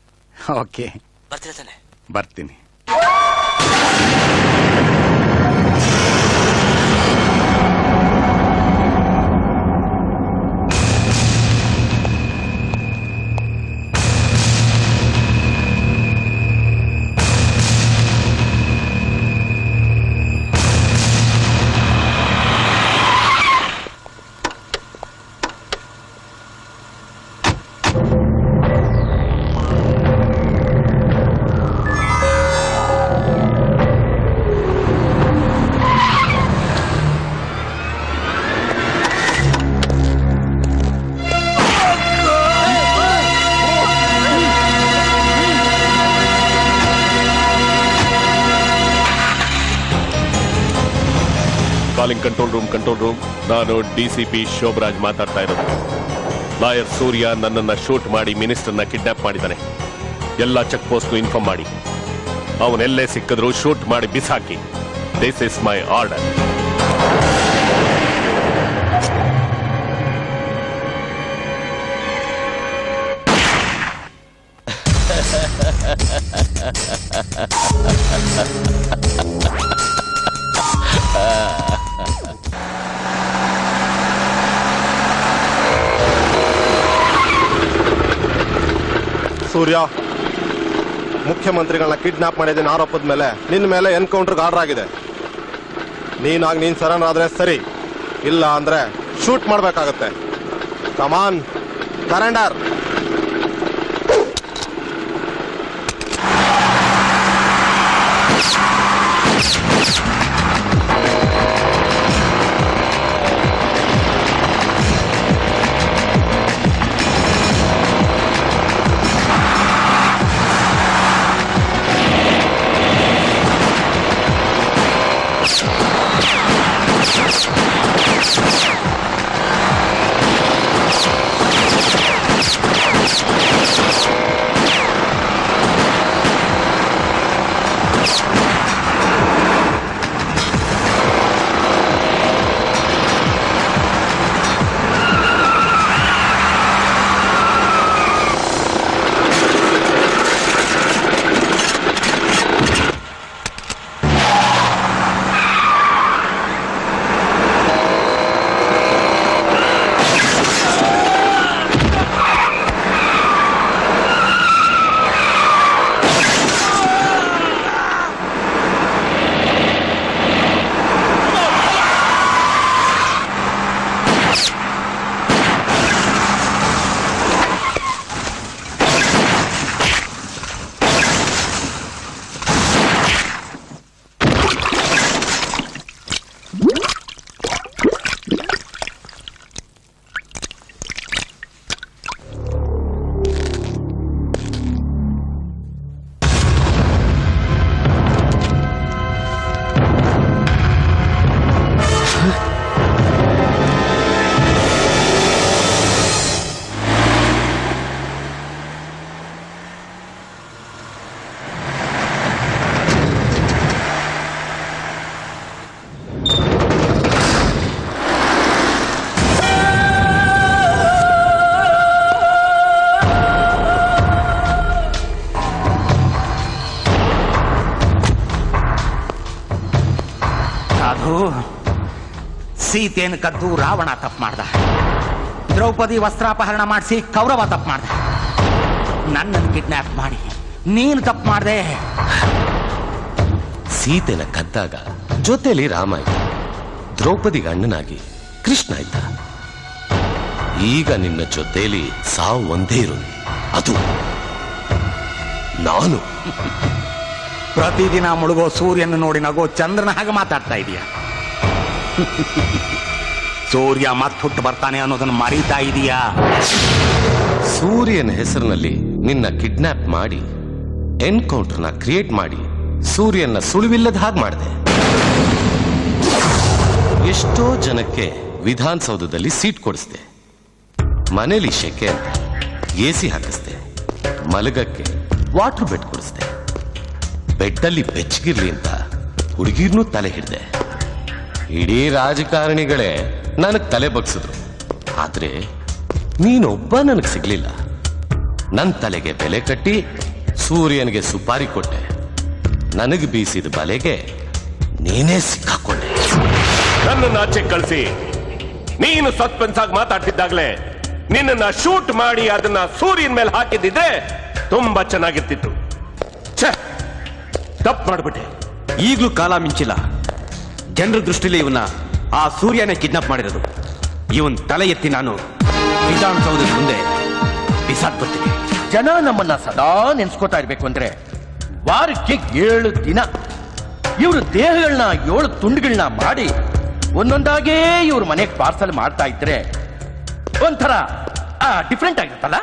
Speaker 20: ಓಕೆ,
Speaker 3: ಬರ್ತೀರಾ ತಾನೆ?
Speaker 20: ಬರ್ತೀನಿ.
Speaker 4: Calling control room. ನಾನು DCP ಶೋಭರಾಜ್ ಮಾತಾಡ್ತಾ ಇರೋದು. ಲಾಯರ್ ಸೂರ್ಯ ನನ್ನನ್ನ ಶೂಟ್ ಮಾಡಿ ಮಿನಿಸ್ಟರ್ನ ಕಿಡ್ನಾಪ್ ಮಾಡಿದ್ದಾನೆ. ಎಲ್ಲ ಚೆಕ್ ಪೋಸ್ಟ್ ಇನ್ಫಾರ್ಮ್ ಮಾಡಿ, ಅವನೆಲ್ಲೇ ಸಿಕ್ಕಿದ್ರು ಶೂಟ್ ಮಾಡಿ ಬಿಸಾಕಿ. This is my order.
Speaker 7: Surya, ಮುಖ್ಯಮಂತ್ರಿಗಳನ್ನ ಕಿಡ್ನಾಪ್ ಮಾಡಿದ ಆರೋಪದ ಮೇಲೆ ನಿನ್ನ ಮೇಲೆ ಎನ್ಕೌಂಟರ್ಗೆ ಆರ್ಡರ್ ಆಗಿದೆ. ನೀನಾಗಿ ನೀನು ಸರೆಂಡರ್ ಆದ್ರೆ ಸರಿ, ಇಲ್ಲ ಅಂದ್ರೆ ಶೂಟ್ ಮಾಡಬೇಕಾಗತ್ತೆ. ಕಮಾನ್, ಸರೆಂಡರ್.
Speaker 20: ಮಧು, ಸೀತೆಯನ್ನು ಕದ್ದು ರಾವಣ ತಪ್ಪು ಮಾಡ್ದ, ದ್ರೌಪದಿ ವಸ್ತ್ರಾಪಹರಣ ಮಾಡಿಸಿ ಕೌರವ ತಪ್ಪು ಮಾಡ್ದ, ನನ್ನನ್ನು ಕಿಡ್ನಾಪ್ ಮಾಡಿ ನೀನು ತಪ್ಪು ಮಾಡ್ದೆ.
Speaker 7: ಸೀತೆನ ಕದ್ದಾಗ ಜೊತೆಲಿ ರಾಮ ಇದ್ದ, ದ್ರೌಪದಿಗೆ ಅಣ್ಣನಾಗಿ ಕೃಷ್ಣ ಇದ್ದ. ಈಗ ನಿನ್ನ ಜೊತೆಲಿ ಸಾವು ಒಂದೇ ಇರೋದು, ಅದು ನಾನು.
Speaker 20: ಪ್ರತಿದಿನ ಮುಳುಗೋ ಸೂರ್ಯನ ನೋಡಿ ನಗೋ ಚಂದ್ರನ ಹಾಗೆ ಮಾತಾಡ್ತಾ ಇದೀಯ. ಸೂರ್ಯ ಮತ್ತೆ ಹುಟ್ಟು ಬರ್ತಾನೆ ಅನ್ನೋದನ್ನು ಮರೀತಾ ಇದೀಯಾ?
Speaker 7: ಸೂರ್ಯನ ಹೆಸರಿನಲ್ಲಿ ನಿನ್ನ ಕಿಡ್ನಾಪ್ ಮಾಡಿ ಎನ್ಕೌಂಟರ್ನ ಕ್ರಿಯೇಟ್ ಮಾಡಿ ಸೂರ್ಯನ ಸುಳಿವಿಲ್ಲದ ಹಾಗೆ ಮಾಡಿದೆ. ಎಷ್ಟೋ ಜನಕ್ಕೆ ವಿಧಾನಸೌಧದಲ್ಲಿ ಸೀಟ್ ಕೊಡಿಸ್ದೆ, ಮನೇಲಿ ಶೆಕೆ ಅಂತ AC ಹಾಕಿಸ್ದೆ, ಮಲಗಕ್ಕೆ ವಾಟರ್ ಬೆಡ್ ಕೊಡಿಸ್ದೆ, ಬೆಡ್ಡಲ್ಲಿ ಬೆಚ್ಚಗಿರ್ಲಿ ಅಂತ ಹುಡುಗಿರ್ನೂ ತಲೆ ಹಿಡ್ದೆ. ಇಡೀ ರಾಜಕಾರಣಿಗಳೇ ನನಗ್ ತಲೆ ಬಗ್ಸಿದ್ರು, ಆದ್ರೆ ನೀನೊಬ್ಬ ನನಗ್ ಸಿಗ್ಲಿಲ್ಲ. ನನ್ನ ತಲೆಗೆ ಬೆಲೆ ಕಟ್ಟಿ ಸೂರ್ಯನಿಗೆ ಸುಪಾರಿ ಕೊಟ್ಟೆ, ನನಗೆ ಬೀಸಿದ ಬಲೆಗೆ ನೀನೇ ಸಿಕ್ಕಾಕೊಂಡೆ.
Speaker 4: ನನ್ನನ್ನು ಆಚೆ ಕಳಿಸಿ ನೀನು ಸಸ್ಪೆನ್ಸ್ ಆಗಿ ಮಾತಾಡ್ತಿದ್ದಾಗ್ಲೇ ನಿನ್ನನ್ನ ಶೂಟ್ ಮಾಡಿ ಅದನ್ನ ಸೂರ್ಯನ ಮೇಲೆ ಹಾಕಿದ್ದಿದ್ರೆ ತುಂಬಾ ಚೆನ್ನಾಗಿರ್ತಿತ್ತು. ತಪ್ಪು ಮಾಡ್ಬಿಟ್ಟೆ.
Speaker 2: ಈಗಲೂ ಕಾಲ ಮಿಂಚಿಲ್ಲ. ಜನರ ದೃಷ್ಟಿಲಿ ಇವನ್ನ ಆ ಸೂರ್ಯನೇ ಕಿಡ್ನಾಪ್ ಮಾಡಿರೋದು. ಇವನ್ ತಲೆ ಎತ್ತಿ ನಾನು ವಿಧಾನಸೌಧದ ಮುಂದೆ ಬಿಸಾಕ್ ಬರ್ತೀನಿ.
Speaker 11: ಜನ ನಮ್ಮನ್ನ ಸದಾ ನೆನ್ಸ್ಕೋತಾ ಇರ್ಬೇಕು ಅಂದ್ರೆ ವಾರಕ್ಕೆ 7 ದಿನ ಇವ್ರ ದೇಹಗಳನ್ನ 7 ತುಂಡುಗಳನ್ನ ಮಾಡಿ ಒಂದೊಂದಾಗೇ ಇವ್ರ ಮನೆಗೆ ಪಾರ್ಸಲ್ ಮಾಡ್ತಾ ಇದ್ರೆ ಒಂಥರ ಡಿಫ್ರೆಂಟ್ ಆಗಿರುತ್ತಲ್ಲ.